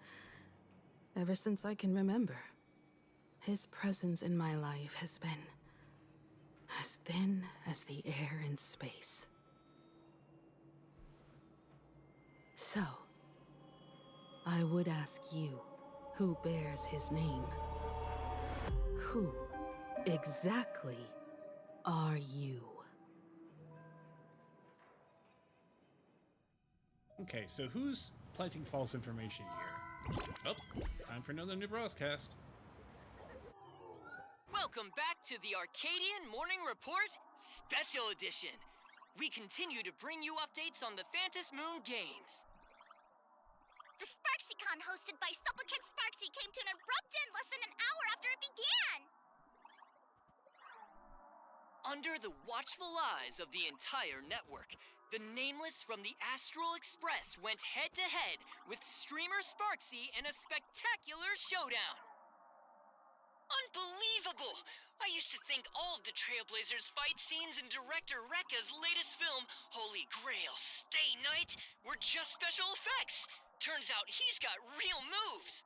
ever since I can remember, his presence in my life has been as thin as the air in space. So, I would ask you, who bears his name? Who exactly are you?
Okay, so who's planting false information here? Oh, time for another new broadcast.
Welcome back to the Arcadian Morning Report Special Edition. We continue to bring you updates on the Phantasmoon games.
The SparksyCon hosted by Supplicant Sparksy came to an abrupt end less than an hour after it began.
Under the watchful eyes of the entire network, the Nameless from the Astral Express went head-to-head with streamer Sparksy in a spectacular showdown. Unbelievable! I used to think all of the Trailblazers' fight scenes in director Rekka's latest film, Holy Grail Stay Night, were just special effects. Turns out he's got real moves.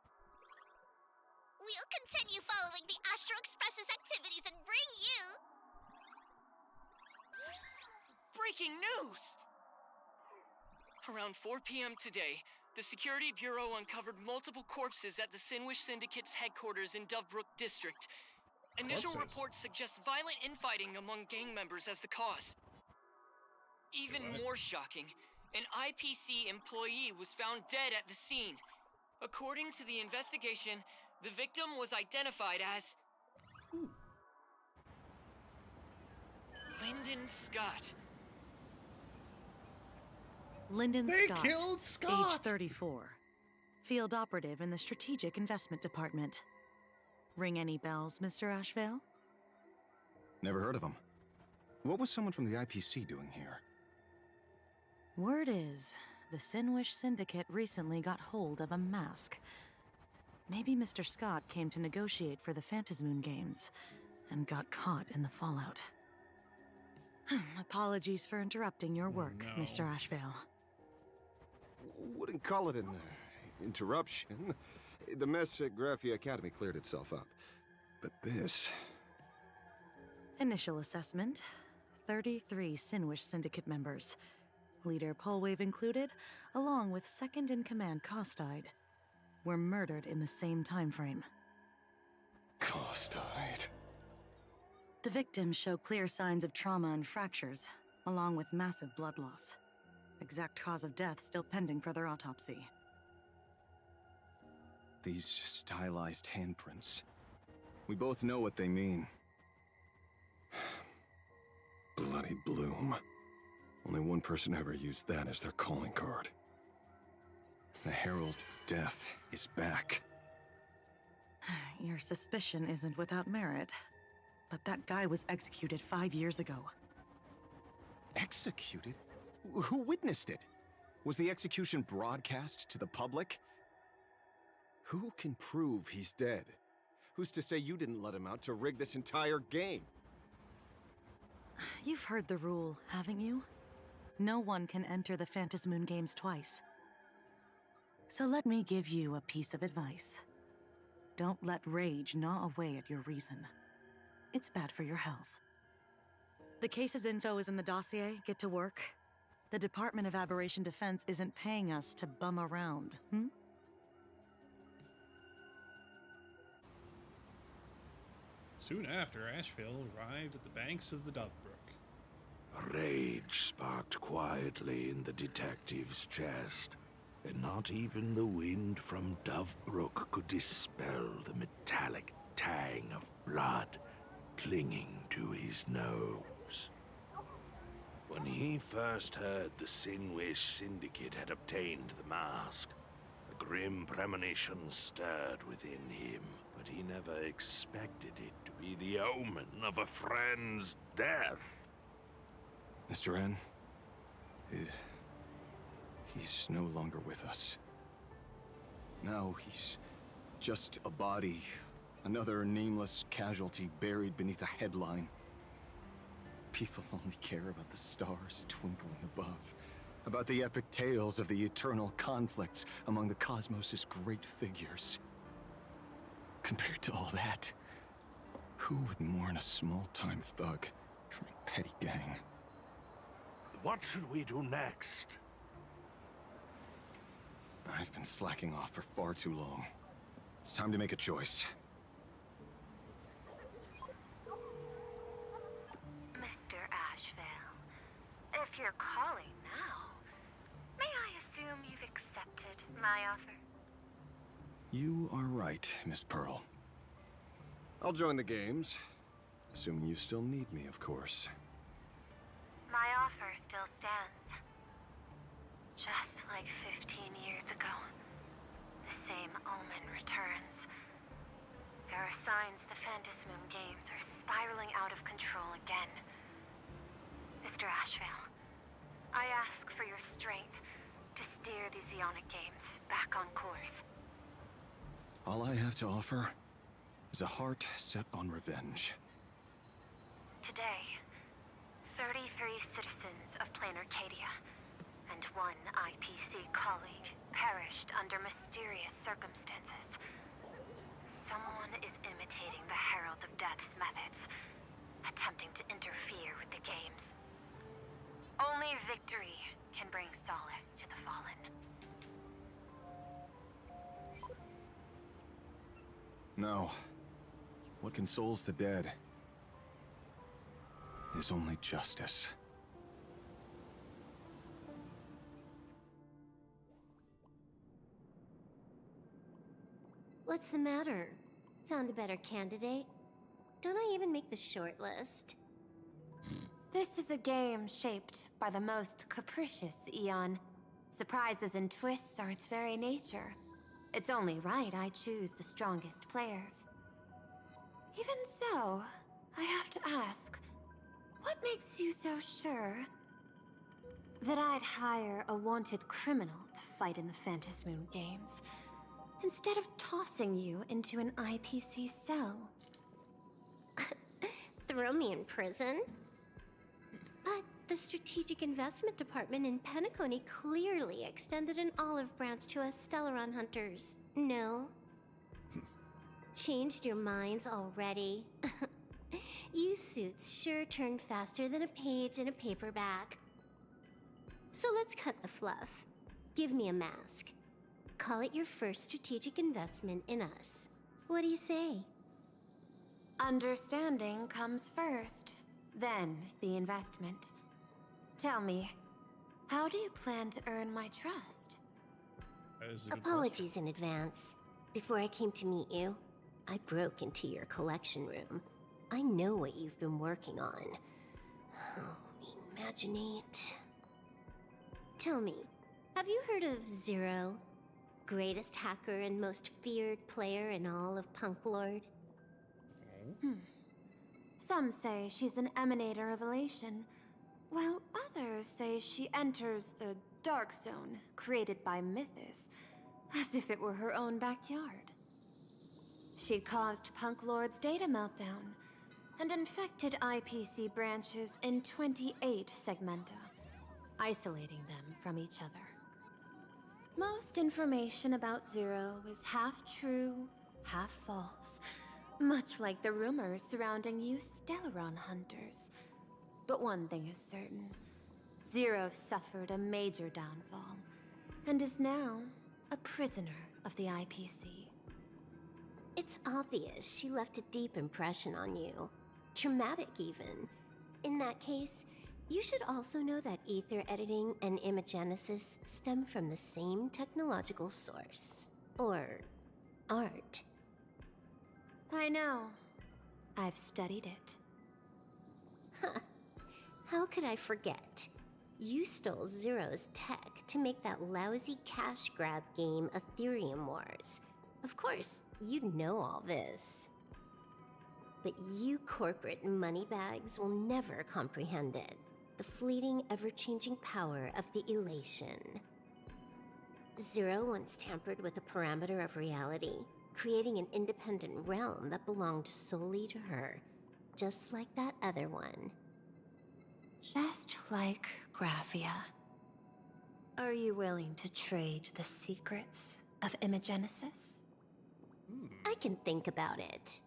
We'll continue following the Astro Express's activities and bring you...
Breaking news! Around 4 p.m. today, the Security Bureau uncovered multiple corpses at the Sinwish Syndicate's headquarters in Dovebrook District. Initial reports suggest violent infighting among gang members as the cause. Even more shocking, an IPC employee was found dead at the scene. According to the investigation, the victim was identified as... Lyndon Scott.
Lyndon
They
Scott,
killed Scott!
age 34. Field operative in the Strategic Investment Department. Ring any bells, Mr. Ashvale?
Never heard of him. What was someone from the IPC doing here?
Word is, the Sinwish Syndicate recently got hold of a mask. Maybe Mr. Scott came to negotiate for the Phantasmoon games, and got caught in the fallout. Apologies for interrupting your work, Mr. Ashvale.
Wouldn't call it an interruption. The mess at Graphia Academy cleared itself up. But this...
Initial assessment. 33 Sinwish Syndicate members. Leader Polwave included, along with second-in-command Costide, were murdered in the same time frame.
Costide.
The victims show clear signs of trauma and fractures, along with massive blood loss. Exact cause of death still pending further autopsy.
These stylized handprints. We both know what they mean. Bloody Bloom. Only one person ever used that as their calling card. The Herald of Death is back.
Your suspicion isn't without merit, but that guy was executed 5 years ago.
Executed? Who witnessed it? Was the execution broadcast to the public? Who can prove he's dead? Who's to say you didn't let him out to rig this entire game?
You've heard the rule, haven't you? No one can enter the Phantasmoon games twice. So let me give you a piece of advice. Don't let rage gnaw away at your reason. It's bad for your health. The case's info is in the dossier. Get to work. The Department of Aberration Defense isn't paying us to bum around,
Soon after, Asheville arrived at the banks of the Dovebrook.
Rage sparked quietly in the detective's chest, and not even the wind from Dovebrook could dispel the metallic tang of blood clinging to his nose. When he first heard the Sinwish Syndicate had obtained the mask, a grim premonition stirred within him, but he never expected it to be the omen of a friend's death.
Mr. N, he's no longer with us. Now he's just a body, another nameless casualty buried beneath a headline. People only care about the stars twinkling above, about the epic tales of the eternal conflicts among the cosmos' great figures. Compared to all that, who would mourn a small-time thug from a petty gang?
What should we do next?
I've been slacking off for far too long. It's time to make a choice.
Mr. Ashvale, if you're calling now, may I assume you've accepted my offer?
You are right, Miss Pearl. I'll join the games. Assuming you still need me, of course.
My offer still stands. Just like 15 years ago, the same omen returns. There are signs the Phantasmoon games are spiraling out of control again. Mr. Ashvale, I ask for your strength to steer the Zeonic games back on course.
All I have to offer is a heart set on revenge.
Today, 33 citizens of Plain Arcadia and one IPC colleague perished under mysterious circumstances. Someone is imitating the Herald of Death's methods, attempting to interfere with the games. Only victory can bring solace to the fallen.
No. What consoles the dead is only justice.
What's the matter? Found a better candidate? Don't I even make the short list?
This is a game shaped by the most capricious Eon. Surprises and twists are its very nature. It's only right I choose the strongest players. Even so, I have to ask, what makes you so sure that I'd hire a wanted criminal to fight in the Phantasmoon games, instead of tossing you into an IPC cell?
Throw me in prison? But the Strategic Investment Department in Penacony clearly extended an olive branch to us Stellaron hunters. No? Changed your minds already? You suits sure turn faster than a page in a paperback. So let's cut the fluff. Give me a mask. Call it your first strategic investment in us. What do you say?
Understanding comes first, then the investment. Tell me, how do you plan to earn my trust?
Apologies in advance. Before I came to meet you, I broke into your collection room. I know what you've been working on. Oh, imaginate. Tell me, have you heard of Zero? Greatest hacker and most feared player in all of Punk Lord?
Some say she's an emanator of elation, while others say she enters the dark zone created by Mythos, as if it were her own backyard. She'd caused Punk Lord's data meltdown, and infected IPC branches in 28 segmenta, isolating them from each other. Most information about Zero is half true, half false, much like the rumors surrounding you Stellaron hunters. But one thing is certain. Zero suffered a major downfall, and is now a prisoner of the IPC.
It's obvious she left a deep impression on you. Traumatic, even. In that case, you should also know that ether editing and imagenesis stem from the same technological source. Or art.
I know. I've studied it.
Huh. How could I forget? You stole Zero's tech to make that lousy cash grab game Ethereum Wars. Of course, you'd know all this. But you corporate moneybags will never comprehend it. The fleeting, ever-changing power of the elation. Zero once tampered with a parameter of reality, creating an independent realm that belonged solely to her, just like that other one.
Just like Graphia. Are you willing to trade the secrets of imagenesis?
I can think about it.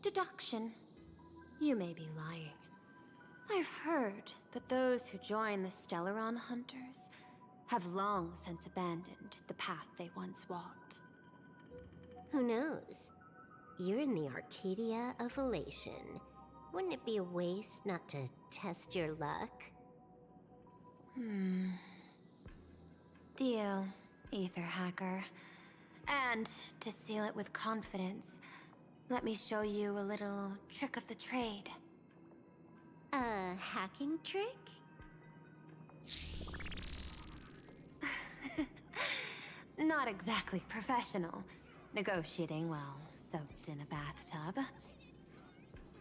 Deduction. You may be lying. I've heard that those who join the Stellaron Hunters have long since abandoned the path they once walked.
Who knows? You're in the Arcadia of Elation. Wouldn't it be a waste not to test your luck?
Deal, Ether Hacker. And to seal it with confidence,
Let me show you a little trick of the trade.
A hacking trick?
Not exactly professional. Negotiating while soaked in a bathtub.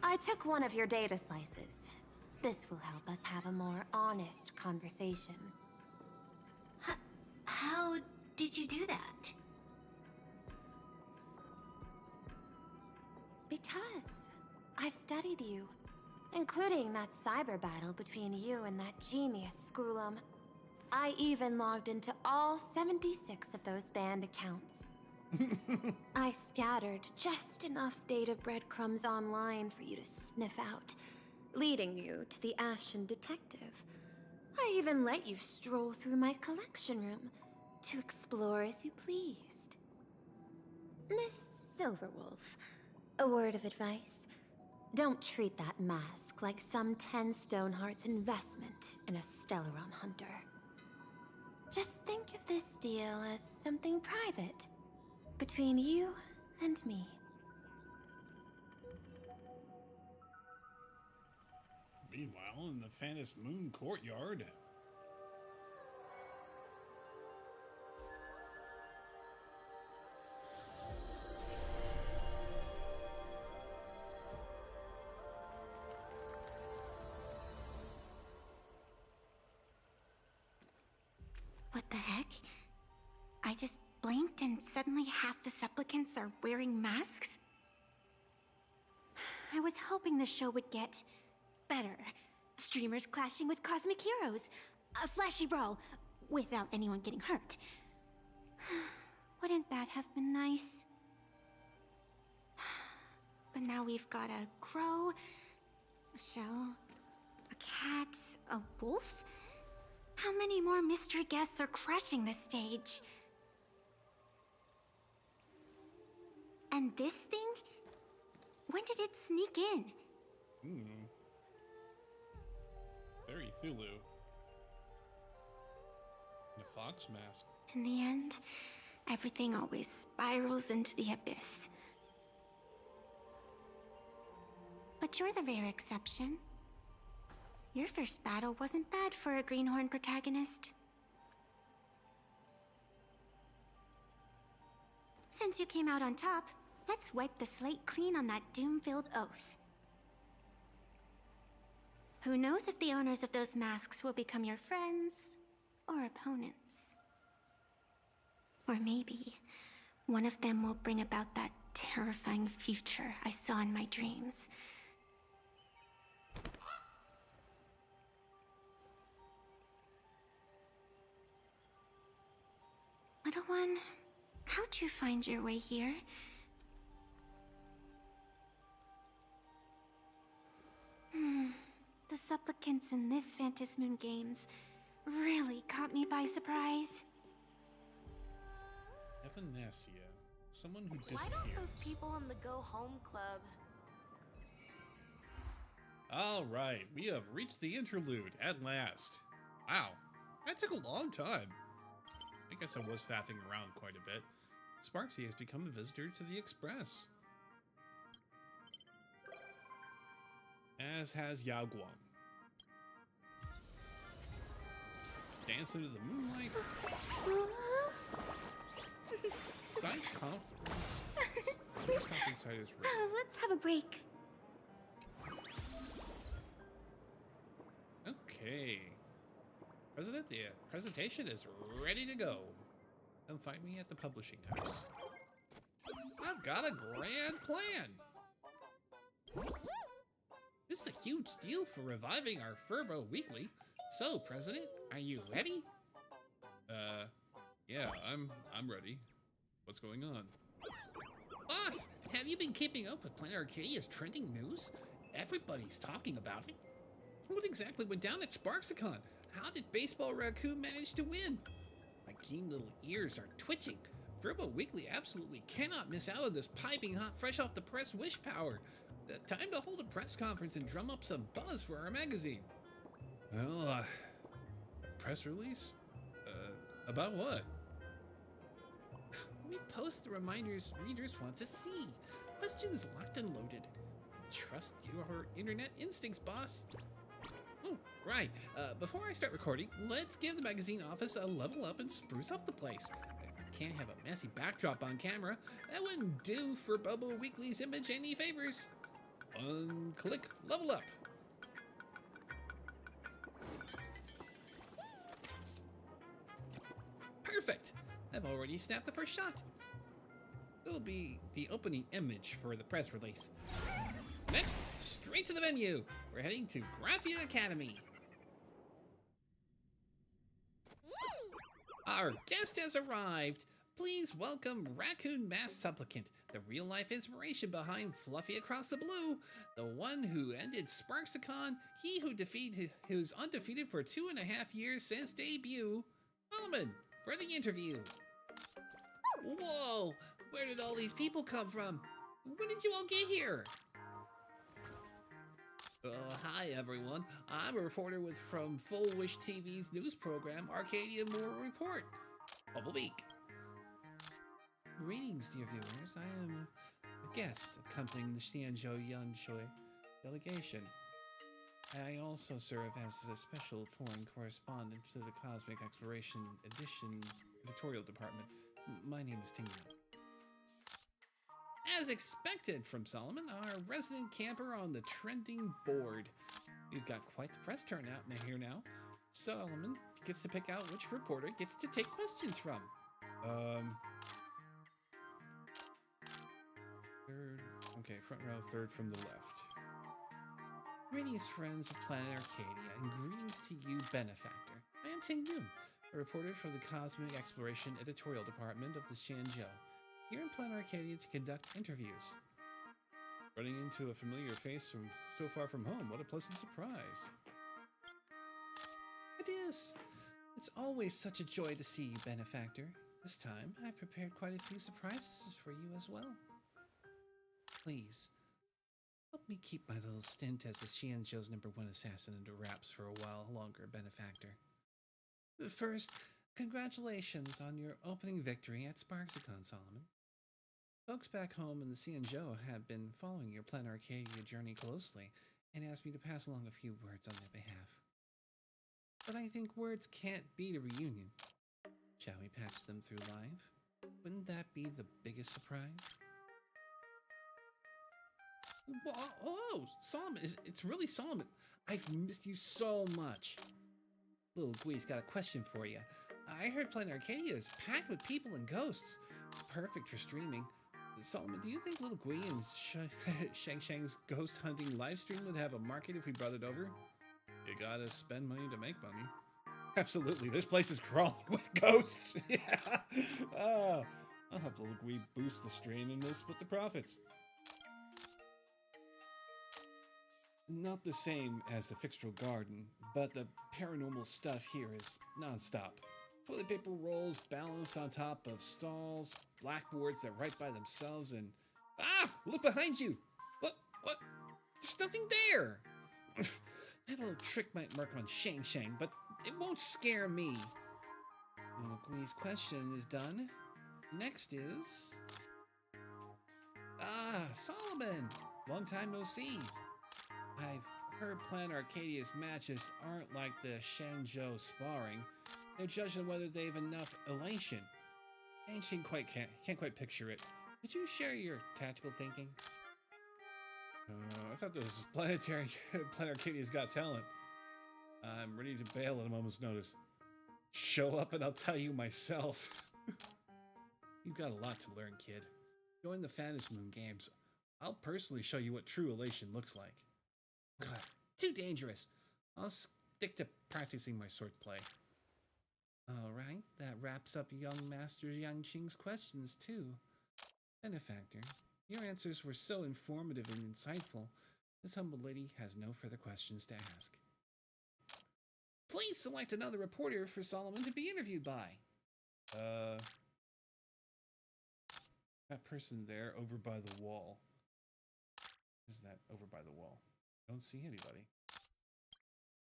I took one of your data slices. This will help us have a more honest conversation.
How did you do that?
Because I've studied you, including that cyber battle between you and that genius Schoolum. I even logged into all 76 of those banned accounts. I scattered just enough data breadcrumbs online for you to sniff out, leading you to the Ashen Detective. I even let you stroll through my collection room to explore as you pleased. Miss Silverwolf, a word of advice. Don't treat that mask like some 10 Stoneheart's investment in a Stellaron hunter. Just think of this deal as something private, between you and me.
Meanwhile, in the Phantasmoon courtyard.
What the heck? I just blinked and suddenly half the supplicants are wearing masks? I was hoping the show would get better. Streamers clashing with cosmic heroes. A flashy brawl without anyone getting hurt. Wouldn't that have been nice? But now we've got a crow, a shell, a cat, a wolf? How many more mystery guests are crashing the stage? And this thing? When did it sneak in?
Very Thulu. And a fox mask.
In the end, everything always spirals into the abyss. But you're the rare exception. Your first battle wasn't bad for a greenhorn protagonist. Since you came out on top, let's wipe the slate clean on that doom-filled oath. Who knows if the owners of those masks will become your friends or opponents? Or maybe one of them will bring about that terrifying future I saw in my dreams. Little one, how'd you find your way here? The supplicants in this Phantasmoon games really caught me by surprise.
Evanesia. Someone who
Why
disappears.
don't those people in the Go Home Club?
Alright, we have reached the interlude at last. Wow, that took a long time. I guess I was faffing around quite a bit. Sparksy has become a visitor to the Express. As has Yao Guang. Dance into the moonlight. Site conference. Press conference site is ready.
Let's have a break.
Okay. President, the presentation is ready to go. Come find me at the publishing house. I've got a grand plan. This is a huge deal for reviving our Furbo Weekly. So, President, are you ready? Yeah, I'm ready. What's going on? Boss, have you been keeping up with Planet Arcadia's trending news? Everybody's talking about it. What exactly went down at Sparksicon? How did Baseball Raccoon manage to win? My keen little ears are twitching. Furbo Weekly absolutely cannot miss out on this piping hot, fresh off the press wish power. Time to hold a press conference and drum up some buzz for our magazine. Well, a press release? About what? We post the reminders readers want to see. Questions locked and loaded. Trust your internet instincts, boss. Oh, right. Before I start recording, let's give the magazine office a level up and spruce up the place. I can't have a messy backdrop on camera. That wouldn't do for Bobo Weekly's image any favors. Click level up. Perfect. I've already snapped the first shot. It'll be the opening image for the press release. Next, straight to the venue. We're heading to Graphian Academy. Our guest has arrived. Please welcome Raccoon Mask Supplicant, the real-life inspiration behind Fluffy Across the Blue, the one who ended Sparksicon, he who's undefeated for 2.5 years since debut. Solomon, for the interview. Whoa! Where did all these people come from? When did you all get here? Hi everyone. I'm a reporter from Full Wish TV's news program, Arcadia Moore Report. Bubble Week. Greetings, dear viewers. I am a guest accompanying the Xianzhou Yanshui delegation. I also serve as a special foreign correspondent to the Cosmic Exploration Edition editorial department. My name is Ting Yun. As expected from Solomon, our resident camper on the trending board. We've got quite the press turnout here now. Solomon gets to pick out which reporter gets to take questions from. Third, okay, front row, third from the left. Greetings, friends of Planet Arcadia, and greetings to you, Benefactor. I am Ting Yun, a reporter for the Cosmic Exploration Editorial Department of the Xianzhou, here in Planet Arcadia to conduct interviews. Running into a familiar face from so far from home, what a pleasant surprise. It is. It's always such a joy to see you, Benefactor. This time, I prepared quite a few surprises for you as well. Please, help me keep my little stint as the Xianzhou's #1 assassin under wraps for a while longer, Benefactor. First, congratulations on your opening victory at Sparksicon, Solomon. Folks back home in the Xianzhou have been following your Planet Arcadia journey closely and asked me to pass along a few words on their behalf. But I think words can't beat a reunion. Shall we patch them through live? Wouldn't that be the biggest surprise? Oh, Solomon, it's really Solomon. I've missed you so much. Little Gui's got a question for you. I heard Planet Arcadia is packed with people and ghosts. Perfect for streaming. Solomon, do you think Little Gui and Shang Shang's ghost hunting livestream would have a market if we brought it over? You gotta spend money to make money. Absolutely, this place is crawling with ghosts. Yeah. I'll help Little Gui boost the stream and we'll split the profits. Not the same as the Fixtral Garden, but the paranormal stuff here is non-stop. Toilet paper rolls balanced on top of stalls, blackboards that write by themselves, and... Ah! Look behind you! What? There's nothing there! That little trick might work on Shang Shang, but it won't scare me. Little Gui's question is done. Next is... Solomon! Long time no see. I've heard Planet Arcadia's matches aren't like the Xianzhou sparring. They're judging whether they have enough elation. And she can't quite picture it. Could you share your tactical thinking? I thought this was Planet Arcadia's Got Talent. I'm ready to bail at a moment's notice. Show up and I'll tell you myself. You've got a lot to learn, kid. Join the Phantasmoon games. I'll personally show you what true elation looks like. God, too dangerous. I'll stick to practicing my swordplay. Alright, that wraps up young Master Yanqing's questions too. Benefactor, your answers were so informative and insightful, this humble lady has no further questions to ask. Please select another reporter for Solomon to be interviewed by. That person there over by the wall. Is that over by the wall? I don't see anybody.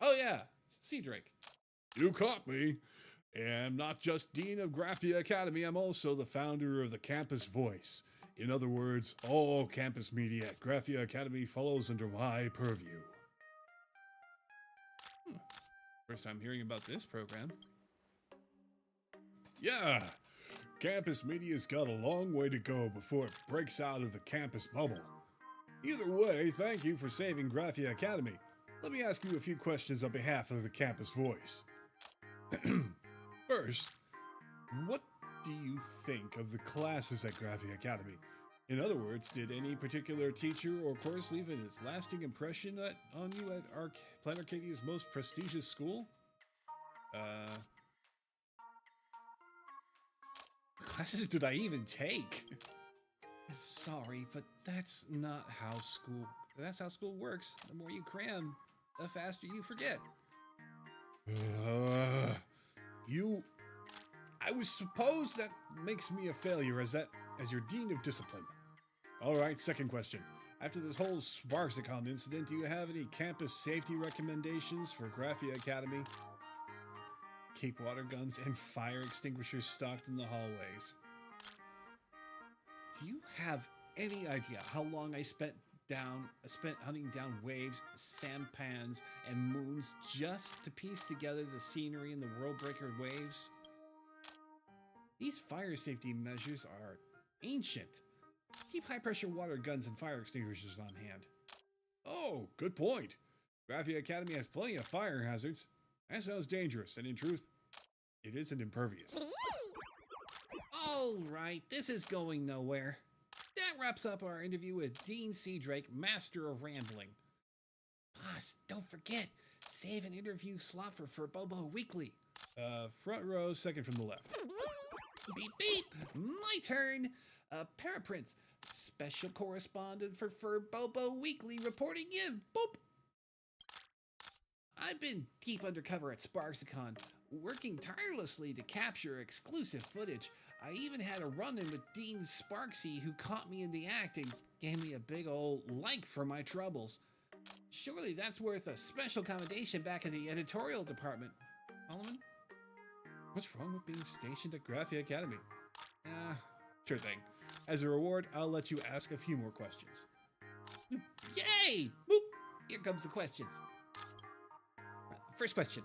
Oh yeah, Cedric.
You caught me.
And not just Dean of Graphia Academy, I'm also the founder of the Campus Voice. In other words, all campus media at Graphia Academy follows under my purview. First time hearing about this program. Yeah, campus media's got a long way to go before it breaks out of the campus bubble. Either way, thank you for saving Graphia Academy. Let me ask you a few questions on behalf of the Campus Voice. First, what do you think of the classes at Graphia Academy? In other words, did any particular teacher or course leave a lasting impression on you at our Planet Arcadia's most prestigious school? What classes did I even take? Sorry, but that's not how school... That's how school works. The more you cram, the faster you forget. I was supposed that makes me a failure as your Dean of Discipline. Alright, second question. After this whole Sparksicon incident, do you have any campus safety recommendations for Graphia Academy? Keep water guns and fire extinguishers stocked in the hallways. Do you have any idea how long I spent hunting down waves, sampans, and moons just to piece together the scenery in the Worldbreaker waves? These fire safety measures are ancient. Keep high-pressure water guns and fire extinguishers on hand. Oh, good point. Graphia Academy has plenty of fire hazards. That sounds dangerous, and in truth, it isn't impervious. All right, this is going nowhere. That wraps up our interview with Dean C. Drake, Master of Rambling. Boss, don't forget, save an interview slot for Furbobo Weekly. Front row, second from the left. Beep, beep, my turn. Paraprince, special correspondent for Furbobo Weekly reporting in. Boop. I've been deep undercover at Sparksicon, working tirelessly to capture exclusive footage. I even had a run-in with Dean Sparksy, who caught me in the act and gave me a big old like for my troubles. Surely that's worth a special commendation back in the editorial department. Solomon? What's wrong with being stationed at Graphia Academy? Sure thing. As a reward, I'll let you ask a few more questions. Yay! Boop! Here comes the questions. First question.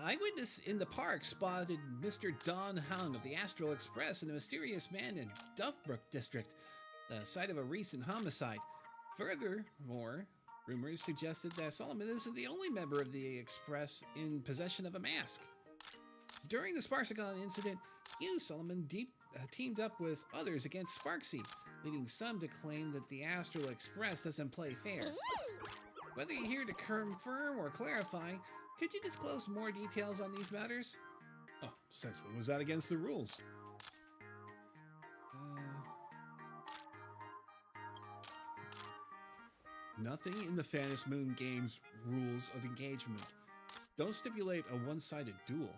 Eyewitness in the park spotted Mr. Don Hung of the Astral Express and a mysterious man in Duffbrook District, the site of a recent homicide. Furthermore, rumors suggested that Solomon isn't the only member of the Express in possession of a mask. During the Sparksicon incident, you, Solomon, teamed up with others against Sparksy, leading some to claim that the Astral Express doesn't play fair. Whether you're here to confirm or clarify, could you disclose more details on these matters? Oh, since when was that against the rules? Nothing in the Phantasmoon game's rules of engagement don't stipulate a one-sided duel.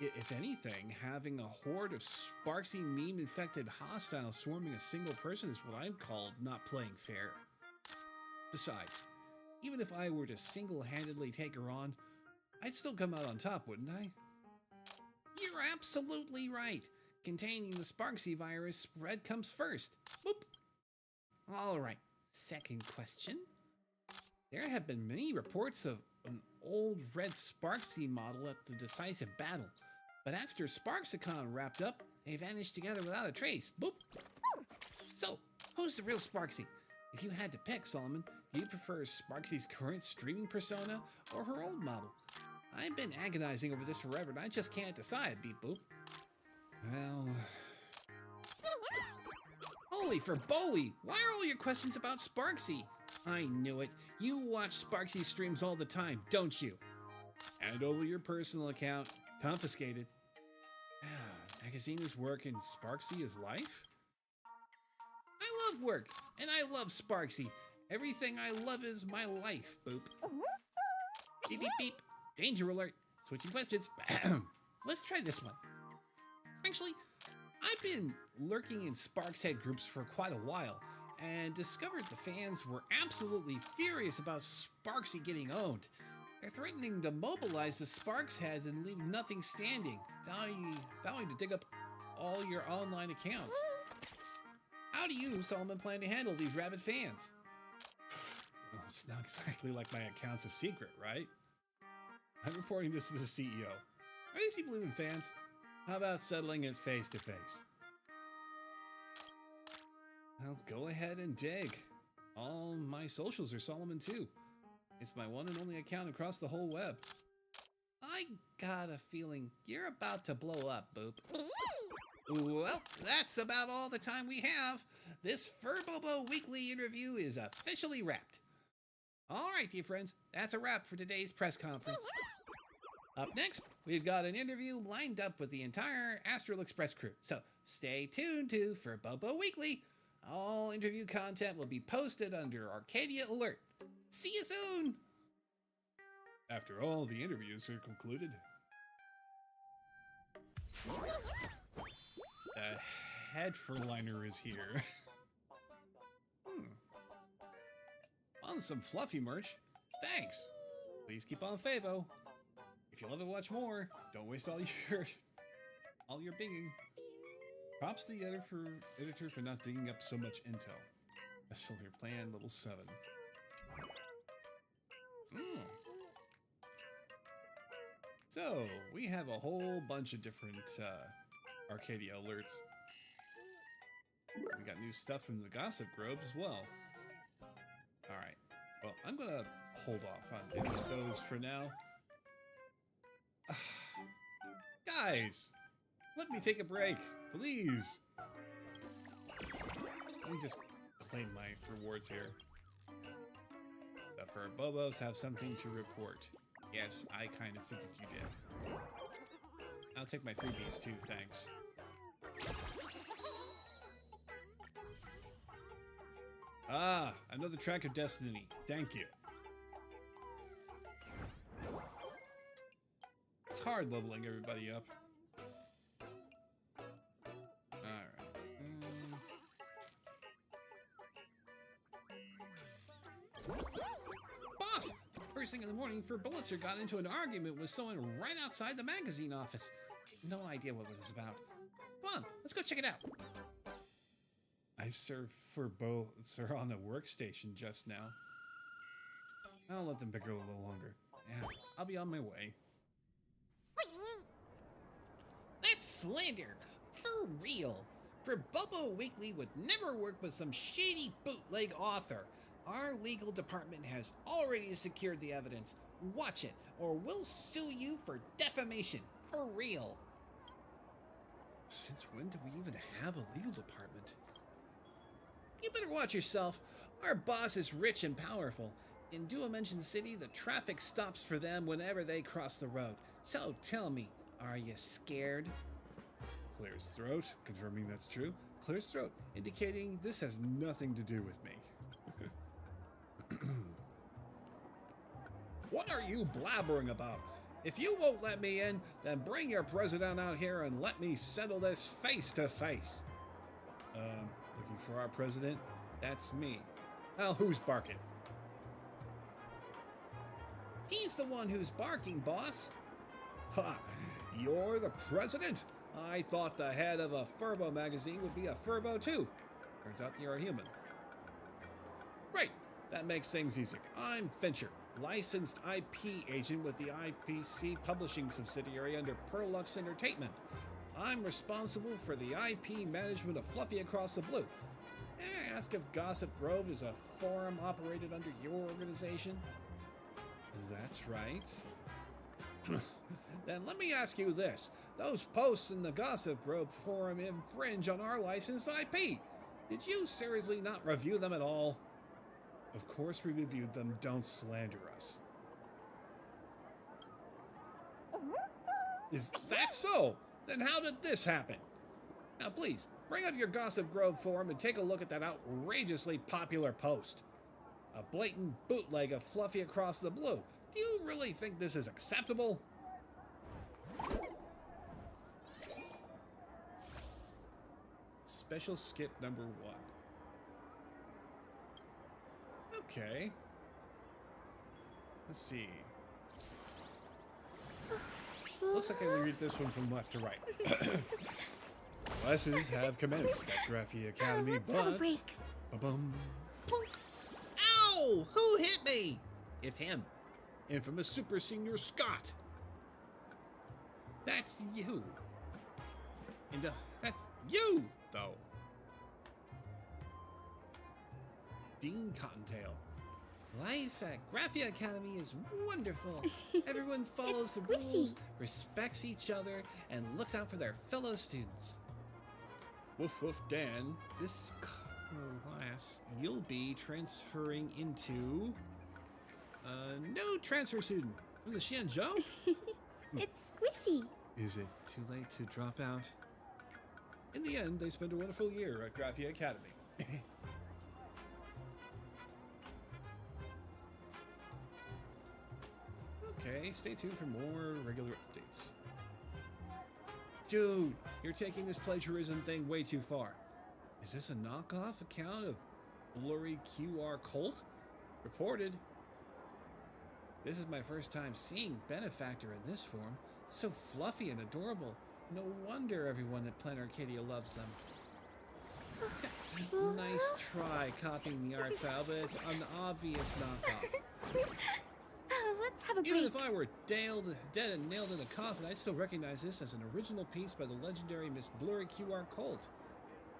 If anything, having a horde of Sparksy meme-infected hostiles swarming a single person is what I'd call not playing fair. Besides, even if I were to single-handedly take her on, I'd still come out on top, wouldn't I? You're absolutely right. Containing the Sparksy virus spread comes first. Boop. All right, second question. There have been many reports of an old red Sparksy model at the decisive battle, but after Sparksicon wrapped up, they vanished together without a trace. Boop. So, who's the real Sparksy? If you had to pick, Solomon, do you prefer Sparksy's current streaming persona or her old model? I've been agonizing over this forever, and I just can't decide, Beep Boop. Well... Holy for Boli! Why are all your questions about Sparksy? I knew it. You watch Sparksy streams all the time, don't you? Hand over your personal account. Confiscated. Magazine is work and Sparksy is life? I love work, and I love Sparksy. Everything I love is my life, Boop. Beep, beep, beep. Danger alert. Switching questions. Let's try this one. Actually, I've been lurking in Sparkshead groups for quite a while, and discovered the fans were absolutely furious about Sparksy getting owned. They're threatening to mobilize the Sparks heads and leave nothing standing, vowing to dig up all your online accounts. How do you, Solomon, plan to handle these rabid fans? Well, it's not exactly like my account's a secret, right? I'm reporting this to the CEO. Are these people even fans? How about settling it face to face? Well, go ahead and dig. All my socials are Solomon too. It's my one and only account across the whole web. I got a feeling you're about to blow up, Boop. Well, that's about all the time we have. This Furbobo Weekly interview is officially wrapped. All right, dear friends, that's a wrap for today's press conference. Up next, we've got an interview lined up with the entire Astral Express crew, so stay tuned to Furbobo Weekly. All interview content will be posted under Arcadia Alert. See you soon! After all the interviews are concluded, the head furliner is here. On some fluffy merch. Thanks! Please keep on Favo. If you'll ever watch more, don't waste all your binging. Props to the editor for not digging up so much intel. A Solar Plan level 7. So, we have a whole bunch of different Arcadia alerts. We got new stuff from the Gossip Grove as well. Alright, well, I'm gonna hold off on any of those for now. Guys, let me take a break, please. Let me just claim my rewards here. The Furbobos have something to report. Yes, I kind of figured you did. I'll take my freebies too, thanks. Ah, another track of destiny. Thank you. It's hard leveling everybody up. Alright. Boss! First thing in the morning, Furbulitzer got into an argument with someone right outside the magazine office. No idea what it was about. Come on, let's go check it out. I served Furbulitzer on a workstation just now. I'll let them bicker a little longer. Yeah, I'll be on my way. That's slander! For real! Furbobo Weekly would never work with some shady bootleg author. Our legal department has already secured the evidence. Watch it, or we'll sue you for defamation. For real. Since when do we even have a legal department? You better watch yourself. Our boss is rich and powerful. In Dual-Dimension City, the traffic stops for them whenever they cross the road. So tell me, are you scared? Clears throat, confirming that's true. Clears throat, indicating this has nothing to do with me. What are you blabbering about? If you won't let me in, then bring your president out here and let me settle this face to face. Looking for our president? That's me. Now who's barking? He's the one who's barking, boss. Ha! You're the president? I thought the head of a Furbo magazine would be a Furbo too. Turns out you're a human. Great! That makes things easier. I'm Fincher, licensed IP agent with the IPC publishing subsidiary under Perlux Entertainment. I'm responsible for the IP management of Fluffy Across the Blue. Ask if Gossip Grove is a forum operated under your organization? That's right. Then let me ask you this. Those posts in the Gossip Grove forum infringe on our licensed IP. Did you seriously not review them at all? Of course we reviewed them. Don't slander us. Is that so? Then how did this happen? Now please, bring up your Gossip Grove forum and take a look at that outrageously popular post. A blatant bootleg of Fluffy Across the Blue. Do you really think this is acceptable? Special skit number 1. Okay. Let's see. Looks like I read this one from left to right. Classes have commenced at Graphia Academy,
Let's have a break.
Ba-bum. Plunk. Ow! Who hit me? It's him. Infamous Super Senior Scott. That's you. And that's you, though. Dean Cottontail. Life at Graphia Academy is wonderful. Everyone follows the rules, respects each other, and looks out for their fellow students. Woof Woof Dan, this class you'll be transferring into no transfer student from the Xianzhou?
It's squishy.
Is it too late to drop out? In the end, they spent a wonderful year at Graphia Academy. Okay, stay tuned for more regular updates. Dude, you're taking this plagiarism thing way too far. Is this a knockoff account of Blurry QR Cult? Reported. This is my first time seeing Benefactor in this form. So fluffy and adorable. No wonder everyone at Planet Arcadia loves them. Nice try copying the art style, but it's an obvious knockoff.
Let's have a break.
Even if I were dead and nailed in a coffin, I'd still recognize this as an original piece by the legendary Miss Blurry QR Cult.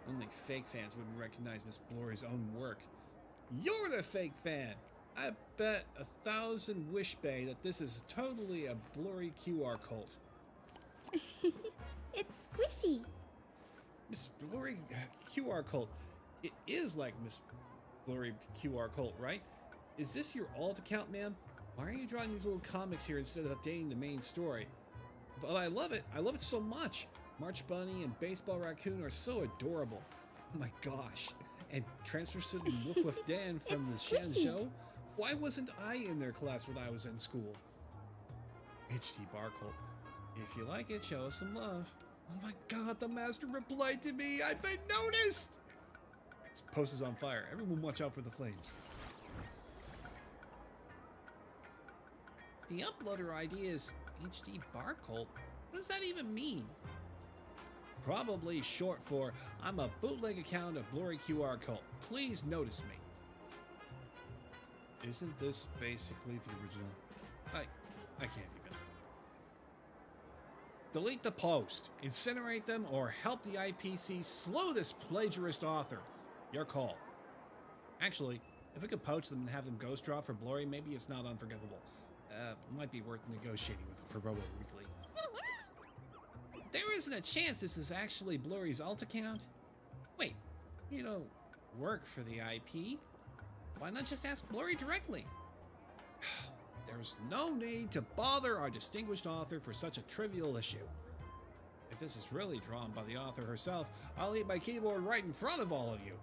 Only fake fans wouldn't recognize Miss Blurry's own work. You're the fake fan! I bet 1,000 wish bay that this is totally a Blurry QR Cult.
It's squishy.
Miss Blurry QR Cult. It is like Miss Blurry QR Cult, right? Is this your alt account, ma'am? Why are you drawing these little comics here instead of updating the main story? But I love it. I love it so much. March Bunny and Baseball Raccoon are so adorable. Oh my gosh. And Transfer Student Woof Woof Dan from the Xianzhou? Why wasn't I in their class when I was in school? HT Barcult. If you like it, show us some love. Oh my god, the master replied to me. I've been noticed. This post is on fire. Everyone watch out for the flames. The uploader ID is HD Barcult. What does that even mean? Probably short for I'm a bootleg account of Blurry QR Cult. Please notice me. Isn't this basically the original? I can't even. Delete the post, incinerate them, or help the IPC slow this plagiarist author. Your call. Actually, if we could poach them and have them ghost draw for Blurry, maybe it's not unforgivable. Might be worth negotiating with Robo Weekly. There isn't a chance this is actually Blurry's alt account? Wait, you don't work for the IP? Why not just ask Blurry directly? There's no need to bother our distinguished author for such a trivial issue. If this is really drawn by the author herself, I'll eat my keyboard right in front of all of you.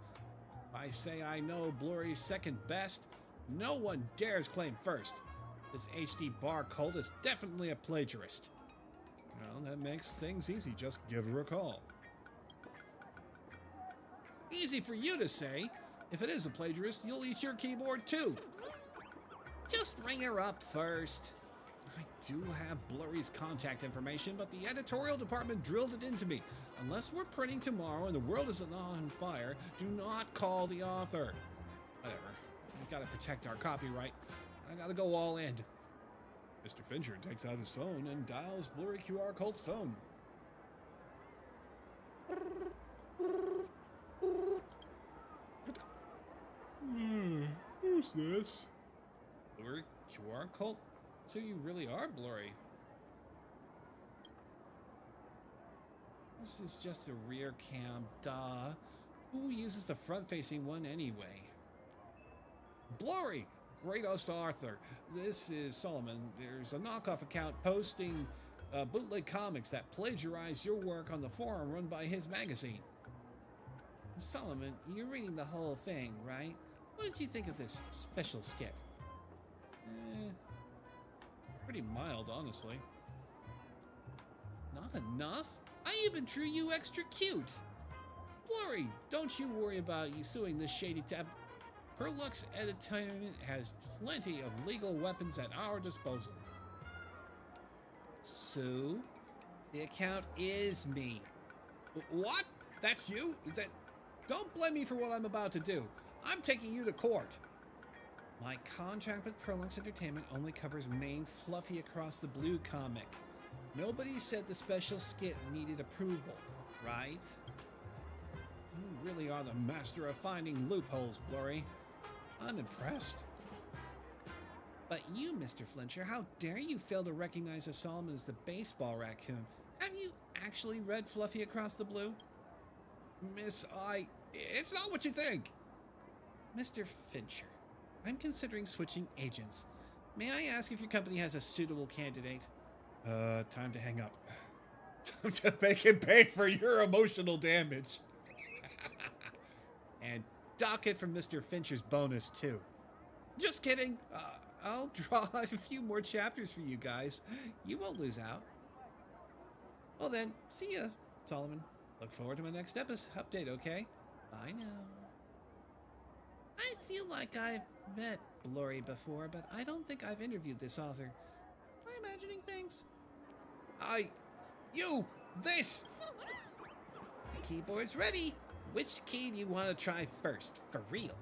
I say I know Blurry's second best. No one dares claim first. This HD Bar Cult is definitely a plagiarist. Well, that makes things easy. Just give her a call. Easy for you to say. If it is a plagiarist, you'll eat your keyboard too. Just ring her up first. I do have Blurry's contact information, but the editorial department drilled it into me. Unless we're printing tomorrow and the world isn't on fire, do not call the author. Whatever. We've got to protect our copyright. I gotta go all in. Mr. Fincher takes out his phone and dials Blurry QR Cult's phone. Who's this? Blurry QR Cult? So you really are Blurry. This is just a rear cam, duh. Who uses the front-facing one anyway? Blurry! Great host Arthur. This is Solomon. There's a knockoff account posting bootleg comics that plagiarize your work on the forum run by his magazine. Solomon, you're reading the whole thing, right? What did you think of this special skit? Pretty mild, honestly. Not enough? I even drew you extra cute. Blurry, don't you worry about you suing this shady tab. Perlux Entertainment has plenty of legal weapons at our disposal. Sue, the account is me. What? That's you? Don't blame me for what I'm about to do. I'm taking you to court. My contract with Prolux Entertainment only covers main Fluffy Across the Blue comic. Nobody said the special skit needed approval, right? You really are the master of finding loopholes, Blurry. I'm impressed. But you, Mr. Flincher, how dare you fail to recognize a Solomon as the baseball raccoon? Have you actually read Fluffy Across the Blue? Miss, it's not what you think. Mr. Fincher, I'm considering switching agents. May I ask if your company has a suitable candidate? Time to hang up. Time to make him pay for your emotional damage. And dock it from Mr. Fincher's bonus, too. Just kidding. I'll draw a few more chapters for you guys. You won't lose out. Well then, see ya, Solomon. Look forward to my next update, okay? Bye now. I feel like I've met Blurry before, but I don't think I've interviewed this author. Am I imagining things? This! Keyboard's ready. Which key do you want to try first, for real?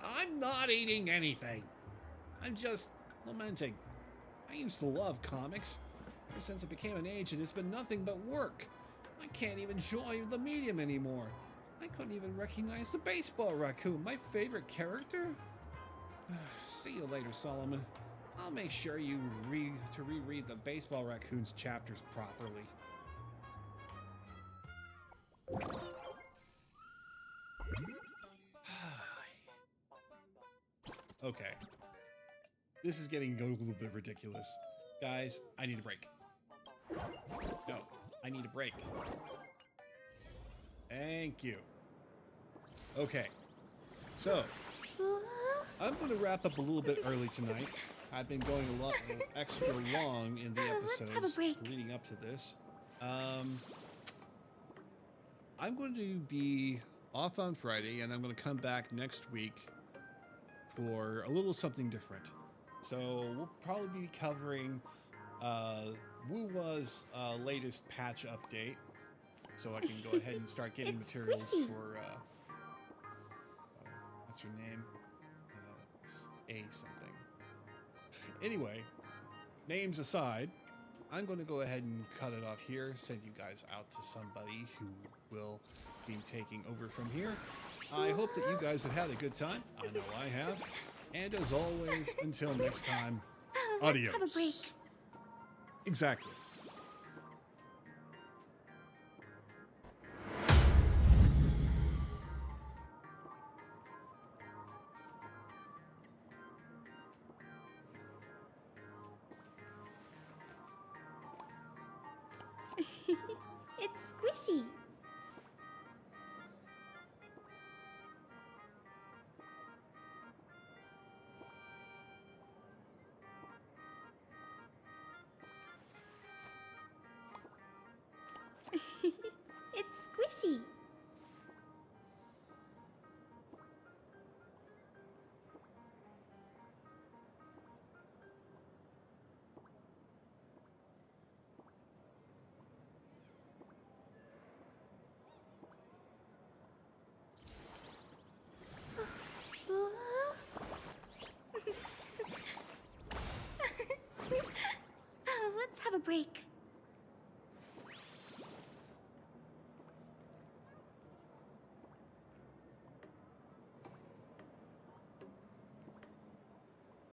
I'm not eating anything. I'm just lamenting. I used to love comics. Ever since I became an agent, it's been nothing but work. I can't even enjoy the medium anymore. I couldn't even recognize the baseball raccoon, my favorite character. See you later, Solomon. I'll make sure you reread the baseball raccoon's chapters properly. Okay. This is getting a little bit ridiculous. Guys, I need a break. No, I need a break. Thank you. Okay. So, I'm going to wrap up a little bit early tonight. I've been going a lot extra long in the episodes leading up to this. I'm going to be off on Friday, and I'm going to come back next week for a little something different. So we'll probably be covering Woowa's latest patch update, so I can go ahead and start getting materials for what's her name? It's A something. Anyway, names aside, I'm going to go ahead and cut it off here, send you guys out to somebody who will be taking over from here. I hope that you guys have had a good time. I know I have. And as always, until next time, adios.
Let's have a break.
Exactly.
It's squishy. It's squishy. Let's have a break.